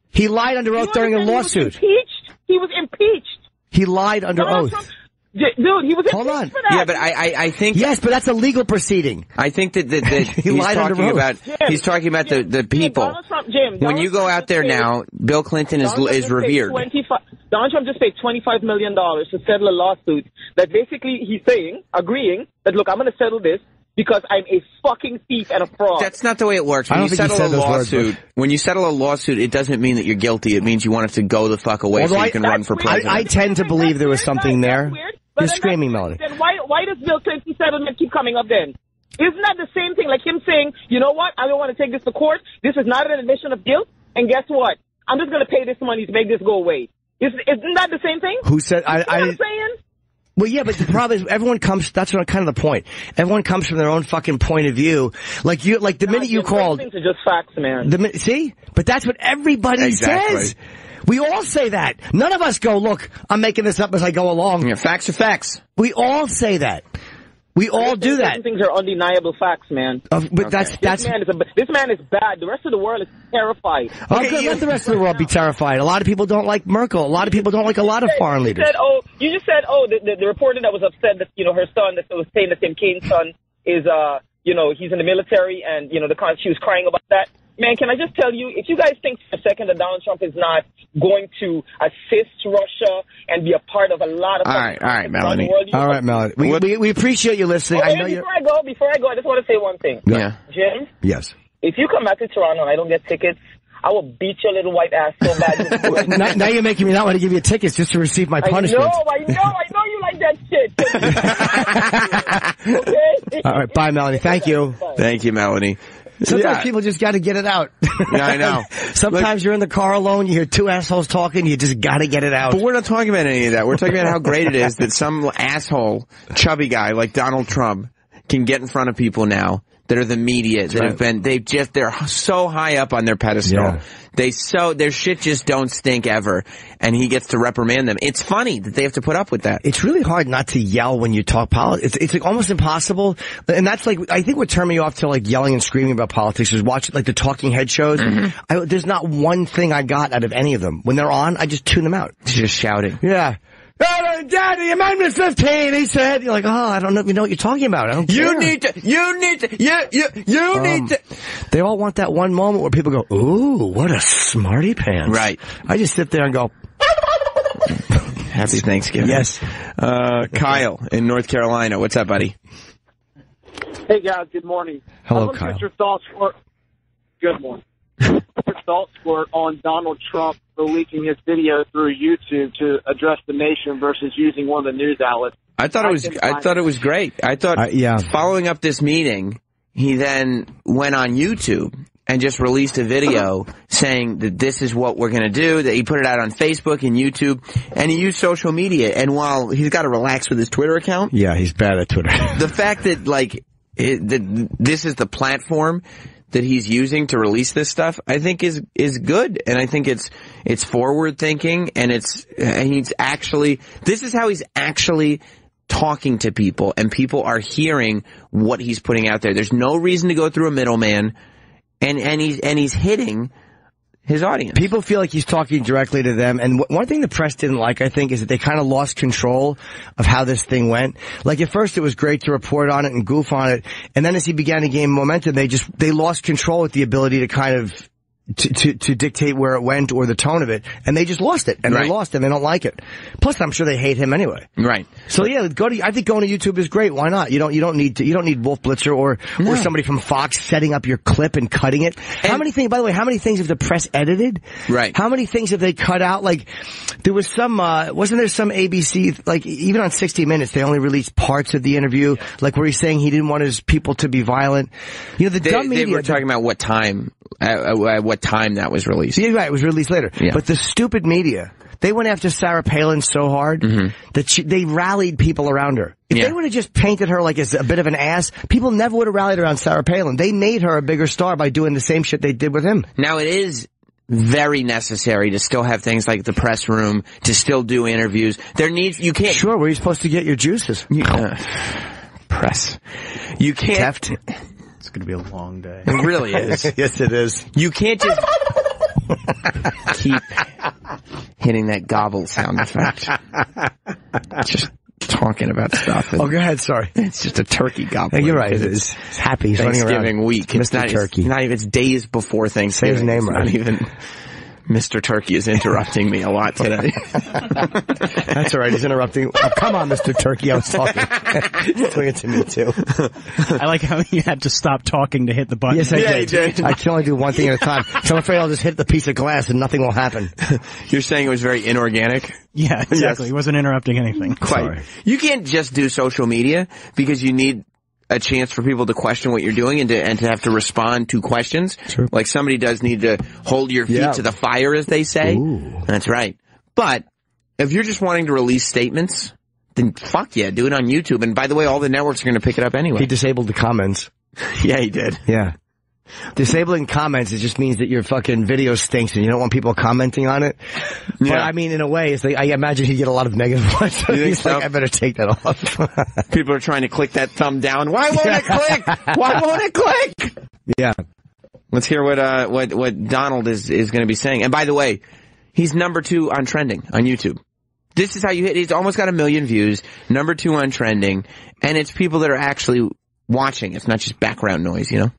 He lied under oath during a lawsuit. He was impeached. He lied under oath. Dude, he was Hold on. For that. Yeah, but I think... Yes, but that's a legal proceeding. I think that he's talking about the people. When you go out there now, Bill Clinton is revered. Donald Trump just paid $25 million to settle a lawsuit that basically he's agreeing that, look, I'm going to settle this because I'm a fucking thief and a fraud. That's not the way it works. When you settle a lawsuit, it doesn't mean that you're guilty. It means you want it to go the fuck away so you can run for president. I tend to believe there was something there. You're screaming, Melody. Then why does Bill Clinton's settlement keep coming up then? Isn't that the same thing? Like him saying, you know what? I don't want to take this to court. This is not an admission of guilt. And guess what? I'm just going to pay this money to make this go away. Isn't that the same thing? Who said? You know what I'm saying? Well, yeah, but the problem is everyone comes, that's kind of the point. Everyone comes from their own fucking point of view. The minute you called. Things are just facts, man. See? But that's what everybody says. We all say that. None of us go, look, I'm making this up as I go along. Yeah, facts are facts. We all say that. We all do that. Things are undeniable facts, man. But that's this man is bad. The rest of the world is terrified. Okay, let the rest of the world be terrified. A lot of people don't like Merkel. A lot of people don't like a lot of foreign leaders. You just said, the reporter that was upset that her son, that was saying that Tim Kaine's son is he's in the military, and she was crying about that. Man, can I just tell you, if you guys think for a second that Donald Trump is not going to assist Russia and be a part of a lot of... All right, Melanie. All right, Melanie. We appreciate you listening. Before I go, I just want to say one thing. Yeah. Jim? Yes. If you come back to Toronto and I don't get tickets, I will beat your little white ass so bad. Now you're making me not want to give you tickets just to receive my punishment. I know you like that shit. Okay? All right, bye, Melanie. Thank you. Thank you, Melanie. Sometimes people just got to get it out. Yeah, I know. Sometimes you're in the car alone, you hear two assholes talking, you just got to get it out. But we're not talking about any of that. We're talking about how great it is that some asshole, chubby guy like Donald Trump can get in front of people now that are the media, that have been, they're so high up on their pedestal. Yeah. Their shit just don't stink ever. And he gets to reprimand them. It's funny that they have to put up with that. It's really hard not to yell when you talk politics. It's like almost impossible. And that's like, I think what turned me off to like yelling and screaming about politics is watching like the talking head shows. Mm-hmm. There's not one thing I got out of any of them. When they're on, I just tune them out. Just shouting. Yeah. Daddy, Amendment 15, he said. You're like, I don't know what you're talking about. I don't care. You need to. They all want that one moment where people go, ooh, what a smarty pants. Right. I just sit there and go, Happy Thanksgiving. Yes. Kyle in North Carolina. What's up, buddy? Hey, guys. Good morning. Hello, Kyle. Your thoughts were... Good morning. Your thoughts were on Donald Trump leaking his video through YouTube to address the nation versus using one of the news outlets. I thought it was great. I thought following up this meeting, he then went on YouTube and just released a video saying that this is what we're going to do, that he put it out on Facebook and YouTube, and he used social media. And while he's got to relax with his Twitter account. Yeah, he's bad at Twitter. The fact that, this is the platform that he's using to release this stuff, I think is good. And I think it's forward thinking, and this is how he's actually talking to people, and people are hearing what he's putting out there. There's no reason to go through a middleman, and he's hitting his audience. People feel like he's talking directly to them, and one thing the press didn't like, I think, is that they kind of lost control of how this thing went. Like, at first it was great to report on it and goof on it, and then as he began to gain momentum, they lost control with the ability to kind of to dictate where it went or the tone of it, and they just lost it, and they lost it, and they don't like it. Plus, I'm sure they hate him anyway. Right. So yeah, I think going to YouTube is great. Why not? You don't need Wolf Blitzer or somebody from Fox setting up your clip and cutting it. And how many things have the press edited? Right. How many things have they cut out? Like, there was wasn't there some ABC, like, even on 60 Minutes, they only released parts of the interview, like where he's saying he didn't want his people to be violent. You know, dumb media. They were talking about what time, what time that was released. Yeah, right. It was released later. Yeah. But the stupid media, they went after Sarah Palin so hard that they rallied people around her. If they would have just painted her like as a bit of an ass, people never would have rallied around Sarah Palin. They made her a bigger star by doing the same shit they did with him. Now, it is very necessary to still have things like the press room, to still do interviews. You can't... Sure, where are you supposed to get your juices? Press. You can't... It's going to be a long day. It really is. Yes, it is. You can't just keep hitting that gobble sound effect. Just talking about stuff. Oh, go ahead. Sorry. It's just a turkey gobbling. You're right. It's happy. He's Thanksgiving week. It's Mr. Turkey. It's days before Thanksgiving. Say his name right. Not even... Mr. Turkey is interrupting me a lot today. That's all right. He's interrupting. Oh, come on, Mr. Turkey. I was talking. He's doing it to me, too. I like how you had to stop talking to hit the button. Yes, I did. I can only do one thing at a time. So I'm afraid I'll just hit the piece of glass and nothing will happen. You're saying it was very inorganic? Yeah, exactly. Yes. He wasn't interrupting anything. Quite. Sorry. You can't just do social media because you need a chance for people to question what you're doing and to have to respond to questions. Sure. Like, somebody does need to hold your feet to the fire, as they say. Ooh. That's right. But if you're just wanting to release statements, then fuck yeah, do it on YouTube. And by the way, all the networks are going to pick it up anyway. He disabled the comments. Yeah, he did. Yeah. Disabling comments, it just means that your fucking video stinks and you don't want people commenting on it. Yeah. But I mean, in a way, it's like, I imagine he'd get a lot of negative ones. So he's like, I better take that off. People are trying to click that thumb down. Why won't it click? Why won't it click? Yeah. Let's hear what Donald is going to be saying. And by the way, he's number 2 on trending on YouTube. This is how you hit. He's almost got 1 million views, number 2 on trending, and it's people that are actually watching. It's not just background noise, you know?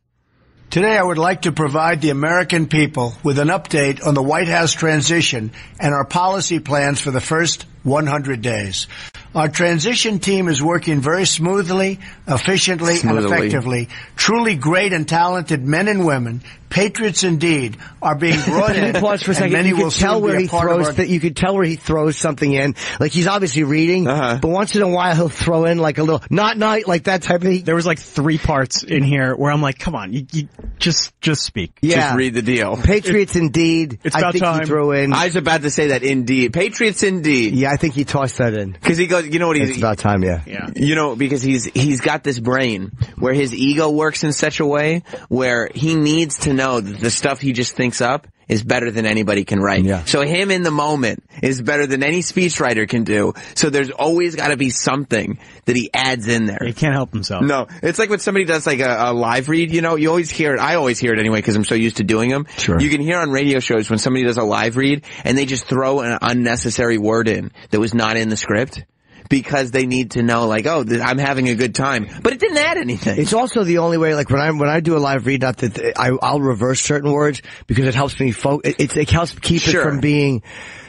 Today, I would like to provide the American people with an update on the White House transition and our policy plans for the first 100 days. Our transition team is working very smoothly, efficiently, and effectively. Truly great and talented men and women, patriots indeed, are being brought in. Can you pause for a second? You can tell where he throws that. You can tell where he throws something in. Like he's obviously reading, but once in a while he'll throw in like a little not like that type of. There was like 3 parts in here where I'm like, come on, you just speak. Yeah. Just read the deal. Patriots indeed. It's about time. He threw in. I was about to say that indeed. Patriots indeed. Yeah, I think he tossed that in. Because he goes, you know what he's... It's about time, yeah. You know, because he's got this brain where his ego works in such a way where he needs to know that the stuff he just thinks up is better than anybody can write. Yeah. So him in the moment is better than any speechwriter can do. So there's always got to be something that he adds in there. He can't help himself. No. It's like when somebody does like a live read, you know, you always hear it. I always hear it anyway because I'm so used to doing them. Sure. You can hear on radio shows when somebody does a live read and they just throw an unnecessary word in that was not in the script. Because they need to know, like, oh, I'm having a good time, but it didn't add anything. It's also the only way, like when I do a live read, not that I'll reverse certain words because it helps me it helps keep it from being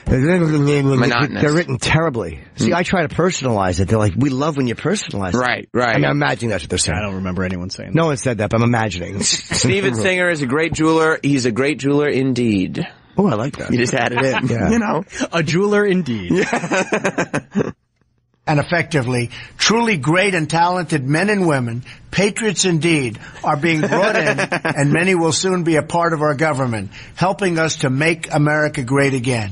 monotonous. They're written terribly. See, I try to personalize it. They're like, we love when you personalize it. Right. I mean, I'm imagining that's what they're saying. I don't remember anyone saying that. No one said that, but I'm imagining. Steven Singer is a great jeweler. He's a great jeweler indeed. Oh, I like that. You just added it. Yeah. You know, a jeweler indeed. Yeah. And effectively, truly great and talented men and women, patriots indeed, are being brought in, and many will soon be a part of our government, helping us to make America great again.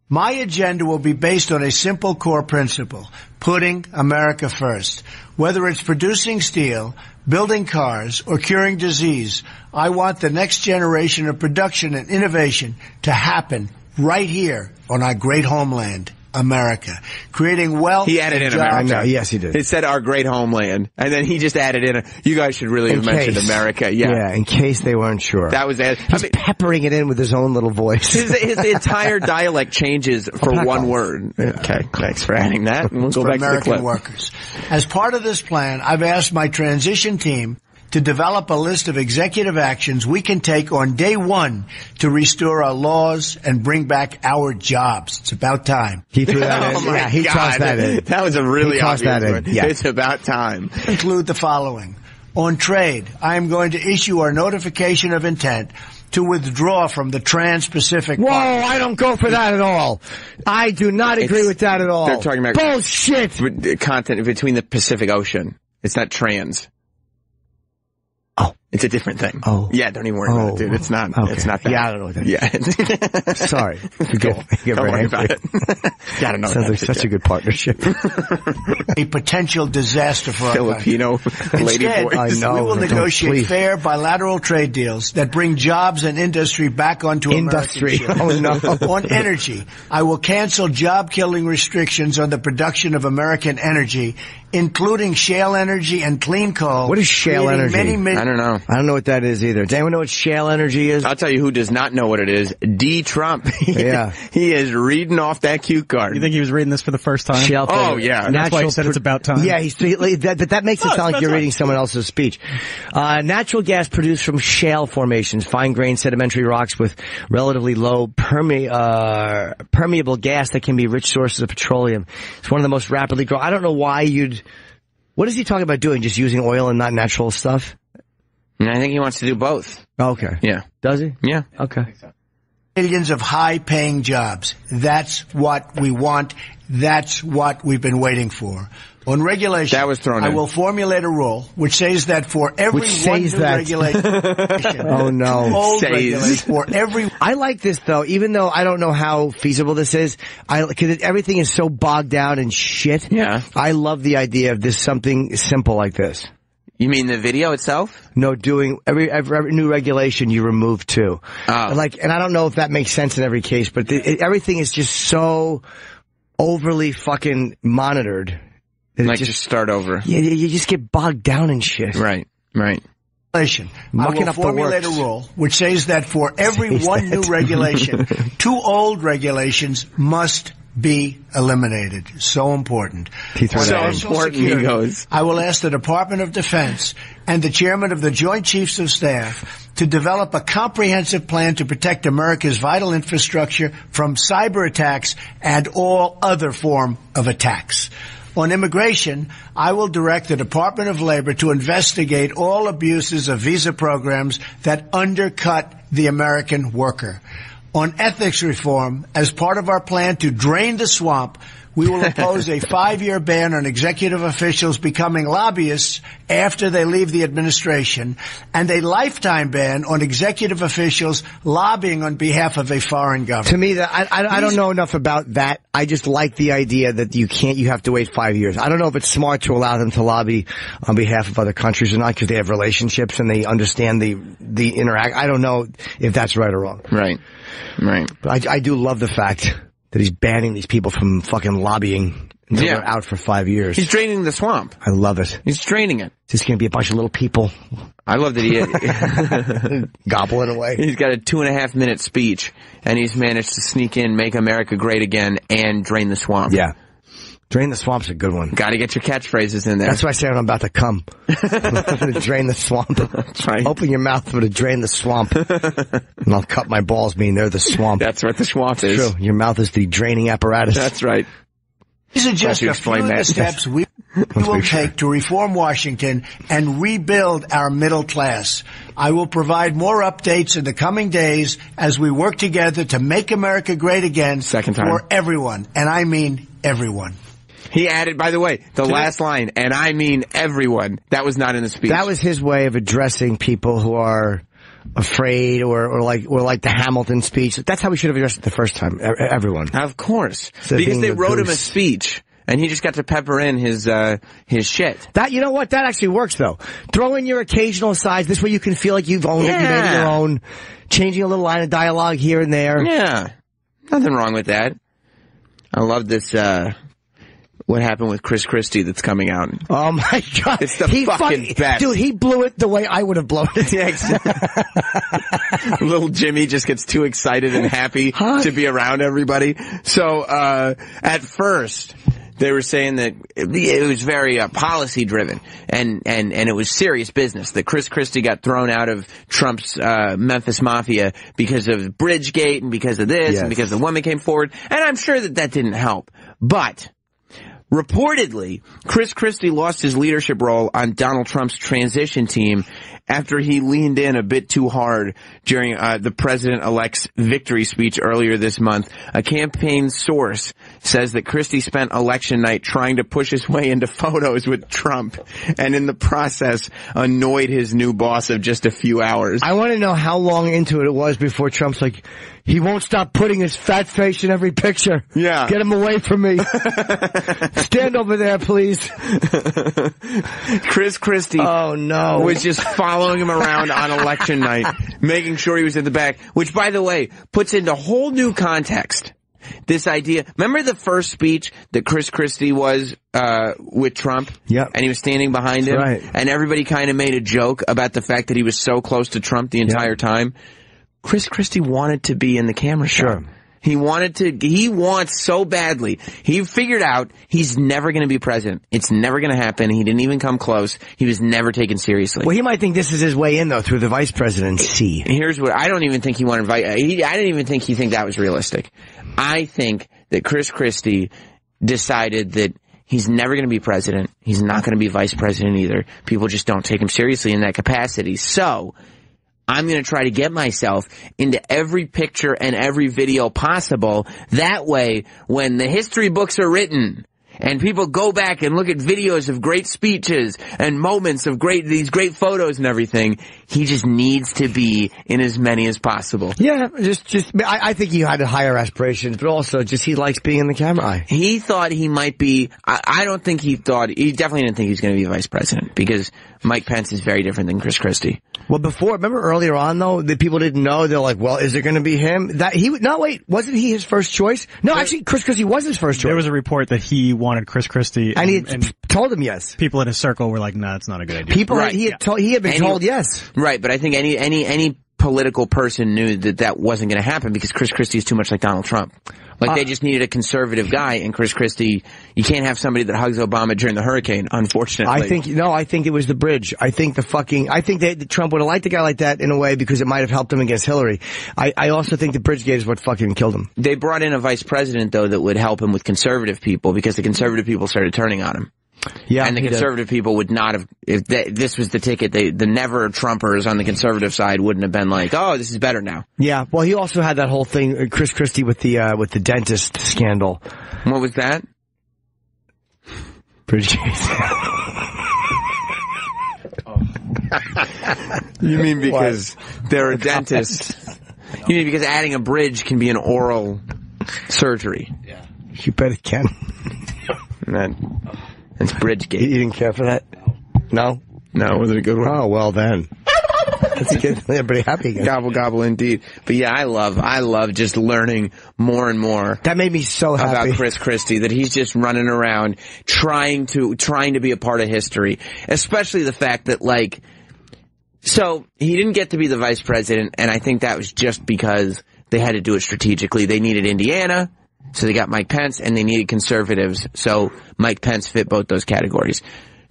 My agenda will be based on a simple core principle, putting America first. Whether it's producing steel, building cars, or curing disease, I want the next generation of production and innovation to happen right here on our great homeland, America, creating wealth. He added in jobs. America. I know, yes, he did. It said our great homeland, and then he just added in. You guys should really have mentioned America. Yeah, in case they weren't sure. That was it. He's peppering it in with his own little voice. His entire dialect changes for one word. Yeah. Okay, thanks for adding that. We'll go back American to the clip. workers. As part of this plan, I've asked my transition team to develop a list of executive actions we can take on day one to restore our laws and bring back our jobs. It's about time. He threw that in. Yeah, he tossed that in. That was a really obvious one. Yeah. It's about time. Include the following. On trade, I am going to issue our notification of intent to withdraw from the Trans-Pacific Partnership. I don't go for that at all. I do not agree with that at all. They're talking about bullshit. Continent between the Pacific Ocean. It's not trans. Oh. It's a different thing. Oh. Yeah, don't even worry about it, dude. It's not, it's not that. Yeah, I don't know what that is. Yeah. Sorry. Don't worry about it. Gotta know. Sounds like such a good partnership. A potential disaster for Filipino our country. lady Instead, voice. we will negotiate fair bilateral trade deals that bring jobs and industry back onto industry. American Oh no. On energy, I will cancel job-killing restrictions on the production of American energy, including shale energy and clean coal. What is shale energy? I don't know. I don't know what that is either. Does anyone know what shale energy is? I'll tell you who does not know what it is. D. Trump. Yeah. He is reading off that cue card. You think he was reading this for the first time? Shale oh, yeah. That's why he said it's about time. Yeah, that makes it sound like you're reading someone else's speech. Natural gas produced from shale formations, fine-grained sedimentary rocks with relatively low permeable gas that can be rich sources of petroleum. It's one of the most rapidly growing. I don't know why you'd... What is he talking about doing? Just using oil and not natural stuff? I think he wants to do both. Okay. Yeah. Does he? Yeah. Okay. Millions of high-paying jobs. That's what we want. That's what we've been waiting for. On regulation, that was thrown in. I will formulate a rule which says that for every one new regulation, oh no, old regulation, for every. I like this though, even though I don't know how feasible this is. Because everything is so bogged down and shit. Yeah. I love the idea of this something simple like this. You mean the video itself? No, doing every new regulation you remove two. And I don't know if that makes sense in every case, but everything is just so overly fucking monitored. Like just start over. Yeah, you just get bogged down in shit. Right. I will formulate a rule which says that for every one new regulation, 2 old regulations must be eliminated. So important. So important, he goes. I will ask the Department of Defense and the chairman of the Joint Chiefs of Staff to develop a comprehensive plan to protect America's vital infrastructure from cyber attacks and all other form of attacks. On immigration, I will direct the Department of Labor to investigate all abuses of visa programs that undercut the American worker. On ethics reform, as part of our plan to drain the swamp, we will impose a 5-year ban on executive officials becoming lobbyists after they leave the administration, and a lifetime ban on executive officials lobbying on behalf of a foreign government. To me, I don't know enough about that. I just like the idea that you have to wait 5 years. I don't know if it's smart to allow them to lobby on behalf of other countries or not, because they have relationships and they understand the interact. I don't know if that's right or wrong. Right. But I do love the fact that he's banning these people from fucking lobbying until they're out for 5 years. He's draining the swamp. I love it. He's draining it. It's just going to be a bunch of little people. I love that he gobbling away. He's got a 2.5-minute speech, and he's managed to sneak in, make America great again, and drain the swamp. Yeah. Drain the swamp's a good one. Got to get your catchphrases in there. That's why I say I'm about to come. I'm going to drain the swamp. That's right. Open your mouth for to drain the swamp. And I'll cut my balls, meaning they're the swamp. That's what the swamp is. True. Your mouth is the draining apparatus. That's right. These are just a few of the steps we will take to reform Washington and rebuild our middle class. I will provide more updates in the coming days as we work together to make America great again for everyone. And I mean everyone. He added, by the way, the last line, and I mean everyone. That was not in the speech. That was his way of addressing people who are afraid or like the Hamilton speech. That's how we should have addressed it the first time. Everyone. Of course. Because they wrote him a speech. And he just got to pepper in his shit. That, you know what? That actually works, though. Throw in your occasional sides. This way you can feel like you've owned it. You made it your own. Changing a little line of dialogue here and there. Yeah. Nothing wrong with that. I love this, what happened with Chris Christie that's coming out. Oh my God. It's the fucking best. Dude, he blew it the way I would have blown it. Yeah, exactly. Little Jimmy just gets too excited and happy to be around everybody. So, at first, they were saying that it was very policy driven and it was serious business, that Chris Christie got thrown out of Trump's Memphis Mafia because of Bridgegate and because of this and because the woman came forward. And I'm sure that didn't help. But reportedly, Chris Christie lost his leadership role on Donald Trump's transition team after he leaned in a bit too hard during the president-elect's victory speech earlier this month. A campaign source says that Christie spent election night trying to push his way into photos with Trump, and in the process annoyed his new boss of just a few hours. I want to know how long into it was before Trump's like, he won't stop putting his fat face in every picture. Yeah. Get him away from me. Stand over there, please. Chris Christie was just following him around on election night, making sure he was in the back, which, by the way, puts into whole new context this idea. Remember the first speech that Chris Christie was with Trump? Yeah. And he was standing behind him? Right. And everybody kind of made a joke about the fact that he was so close to Trump the entire time. Chris Christie wanted to be in the camera shot. Sure. He wants so badly. He figured out he's never going to be president. It's never going to happen. He didn't even come close. He was never taken seriously. Well, he might think this is his way in, though, through the vice presidency. Here's what, I don't even think he wanted, I didn't even think he think that was realistic. I think that Chris Christie decided that he's never going to be president. He's not going to be vice president either. People just don't take him seriously in that capacity. So, I'm going to try to get myself into every picture and every video possible. That way, when the history books are written and people go back and look at videos of great speeches and moments of these great photos and everything, he just needs to be in as many as possible. Yeah, I think he had higher aspirations, but also just he likes being in the camera eye. He thought he might be, I don't think he definitely didn't think he was going to be vice president, because Mike Pence is very different than Chris Christie. Well, remember earlier on, though, that people didn't know? They're like, well, is it going to be him? Wasn't he his first choice? No, actually, Chris Christie was his first choice. There was a report that he wanted Chris Christie. And he told him yes. People in his circle were like, nah, it's not a good idea. He had been told yes. Right, but I think any political person knew that wasn't going to happen because Chris Christie is too much like Donald Trump. Like, they just needed a conservative guy, and Chris Christie, you can't have somebody that hugs Obama during the hurricane, unfortunately. I think it was the bridge. I think that Trump would have liked a guy like that in a way because it might have helped him against Hillary. I also think the bridge gate is what fucking killed him. They brought in a vice president, though, that would help him with conservative people because the conservative people started turning on him. Yeah, and the conservative people would not have, if this was the ticket, the never Trumpers on the conservative side wouldn't have been like, oh, this is better now. Yeah, well, he also had that whole thing, Chris Christie with the dentist scandal. What was that? Bridge You mean because they're a dentist? You mean because adding a bridge can be an oral surgery? Yeah. You bet it can. It's Bridgegate. You didn't care for that? No? No, was it a good one? Oh, well then. That's a good, everybody happy again. Gobble, gobble, indeed. But yeah, I love just learning more and more. That made me so happy. About Chris Christie, that he's just running around trying to be a part of history. Especially the fact that, like, so he didn't get to be the vice president, and I think that was just because they had to do it strategically. They needed Indiana, so they got Mike Pence, and they needed conservatives, so Mike Pence fit both those categories.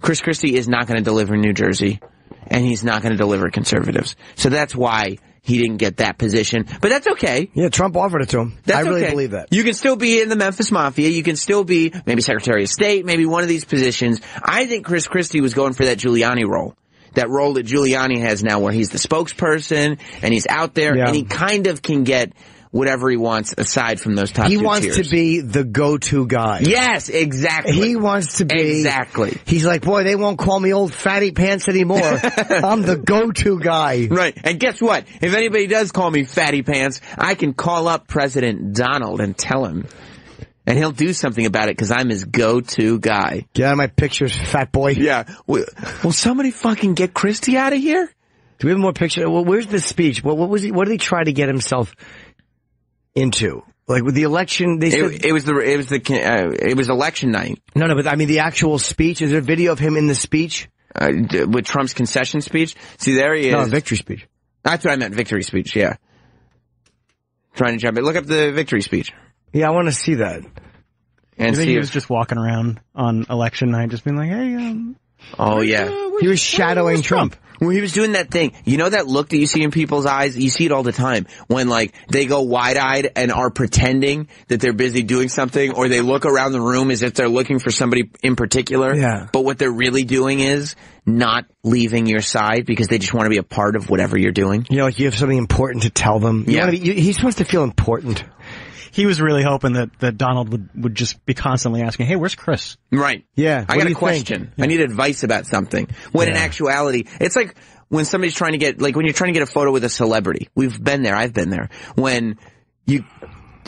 Chris Christie is not going to deliver New Jersey, and he's not going to deliver conservatives. So that's why he didn't get that position. But that's okay. Yeah, Trump offered it to him. I really believe that. You can still be in the Memphis Mafia. You can still be maybe Secretary of State, maybe one of these positions. I think Chris Christie was going for that Giuliani role. That role that Giuliani has now where he's the spokesperson, and he's out there, and he kind of can get whatever he wants aside from those top two tiers. He wants to be the go-to guy. Yes, exactly. He wants to be... Exactly. He's like, boy, they won't call me old fatty pants anymore. I'm the go-to guy. Right. And guess what? If anybody does call me fatty pants, I can call up President Donald and tell him. And he'll do something about it because I'm his go-to guy. Get out of my pictures, fat boy. Yeah. Will somebody fucking get Christie out of here? Do we have more pictures? Well, where's the speech? What did he try to get himself into? Like with the election, they said it was election night. No, but I mean the actual speech. Is there a video of him in the speech with Trump's concession speech? See, there he is. No, victory speech. That's what I meant. Victory speech. Yeah. Trying to jump in. Look up the victory speech. Yeah, I want to see that. And you think he was just walking around on election night, just being like, "Hey, oh yeah." He was shadowing Trump. Well, he was doing that thing. You know that look that you see in people's eyes? You see it all the time. When, like, they go wide-eyed and are pretending that they're busy doing something, or they look around the room as if they're looking for somebody in particular. Yeah. But what they're really doing is not leaving your side because they just want to be a part of whatever you're doing. You know, like you have something important to tell them. He's supposed to feel important. He was really hoping that Donald would just be constantly asking, hey, where's Chris? Right. Yeah. I got a question. I need advice about something. When in actuality, it's like when somebody's trying to get, like when you're trying to get a photo with a celebrity. We've been there. I've been there. When you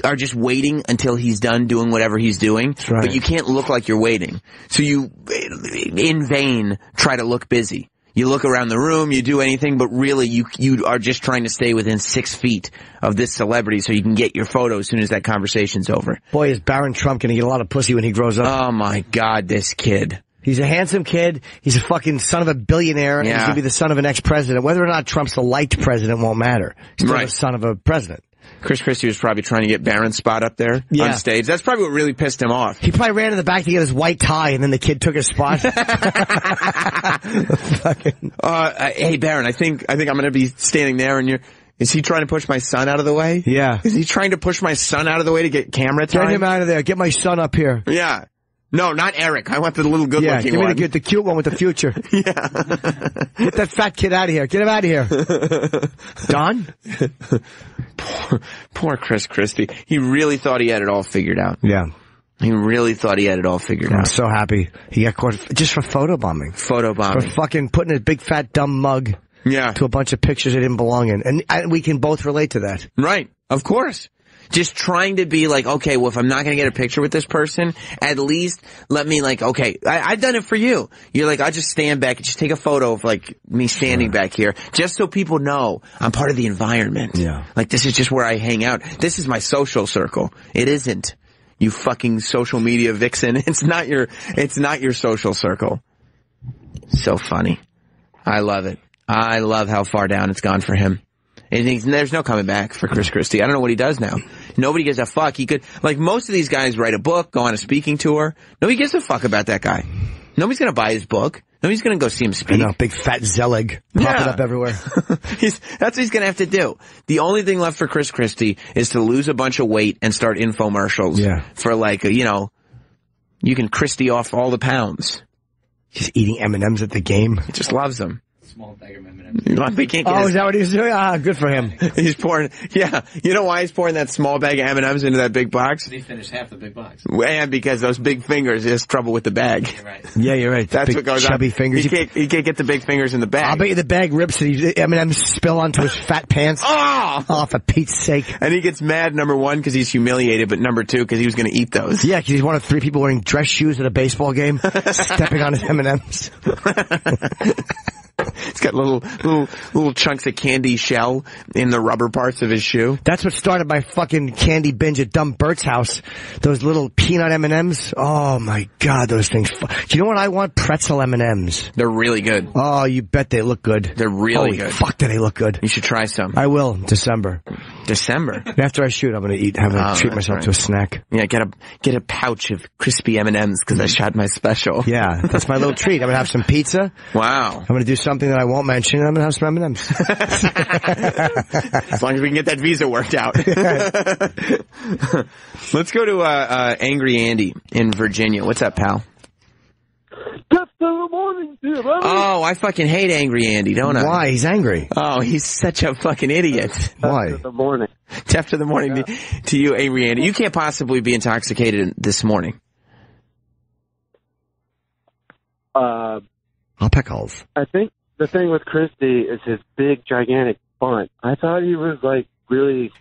are just waiting until he's done doing whatever he's doing, right. But you can't look like you're waiting. So you, in vain, try to look busy. You look around the room, you do anything, but really you are just trying to stay within 6 feet of this celebrity so you can get your photo as soon as that conversation's over. Boy, is Barron Trump going to get a lot of pussy when he grows up. Oh my God, this kid. He's a handsome kid. He's a fucking son of a billionaire. And he's going to be the son of an ex-president. Whether or not Trump's the liked president won't matter. He's still the son of a president. Chris Christie was probably trying to get Barron's spot up there on stage. That's probably what really pissed him off. He probably ran in the back to get his white tie, and then the kid took his spot. Hey, Barron, I think I'm going to be standing there, and is he trying to push my son out of the way? Yeah. Is he trying to push my son out of the way to get camera time? Get him out of there. Get my son up here. Yeah. No, not Eric. I want the little good-looking one. Give me the cute one with the future. Yeah. Get that fat kid out of here. Get him out of here. Don? Poor Chris Christie. He really thought he had it all figured out. Yeah. He really thought he had it all figured out. I'm so happy. He got caught just for photobombing. For fucking putting a big fat dumb mug to a bunch of pictures it didn't belong in. And we can both relate to that. Right. Of course. Just trying to be like, okay, well, if I'm not going to get a picture with this person, at least let me okay, I've done it for you. You're like, I'll just stand back and just take a photo of me standing back here just so people know I'm part of the environment. Yeah. Like, this is just where I hang out. This is my social circle. It isn't, you fucking social media vixen. It's not your social circle. So funny. I love it. I love how far down it's gone for him. And there's no coming back for Chris Christie. I don't know what he does now. Nobody gives a fuck. He could, like, most of these guys write a book, go on a speaking tour. Nobody gives a fuck about that guy. Nobody's gonna buy his book. Nobody's gonna go see him speak. I know, big fat Zelig popping up everywhere. That's what he's gonna have to do. The only thing left for Chris Christie is to lose a bunch of weight and start infomercials. Yeah. For like, you can Christie off all the pounds. He's eating M&Ms at the game. He just loves them. Small bag of M&Ms. Is that what he's doing? Ah, good for him. He's pouring, yeah. You know why he's pouring that small bag of M&Ms into that big box? He finished half the big box. And because those big fingers, he has trouble with the bag. You're right. Yeah, you're right. That's big, what goes chubby on. Fingers. He can't get the big fingers in the bag. I'll bet you the bag rips and M&Ms spill onto his fat pants. Oh, for Pete's sake. And he gets mad, number one, because he's humiliated, but number two, because he was going to eat those. Yeah, because he's one of 3 people wearing dress shoes at a baseball game, stepping on his M&Ms. It's got little chunks of candy shell in the rubber parts of his shoe. That's what started my fucking candy binge at Dumb Bert's house. Those little peanut M&Ms. Oh my God, those things. Do you know what I want? Pretzel M&Ms. They're really good. Oh, you bet they look good. They're really good. Fuck, do they look good. You should try some. I will, December. After I shoot, I'm going to treat myself to a snack. Yeah, get a pouch of crispy M&Ms because I shot my special. Yeah, that's my little treat. I'm going to have some pizza. Wow. I'm going to do something that I won't mention. I'm going to have some M&Ms. As long as we can get that visa worked out. Let's go to Angry Andy in Virginia. What's up, pal? Just in the morning, dear. Oh, I fucking hate Angry Andy, don't I? Why? He's angry. Oh, he's such a fucking idiot. Why? After the morning. After the morning to you, Angry Andy. You can't possibly be intoxicated this morning. Pickles. I think the thing with Christie is his big, gigantic font. I thought he was, like, really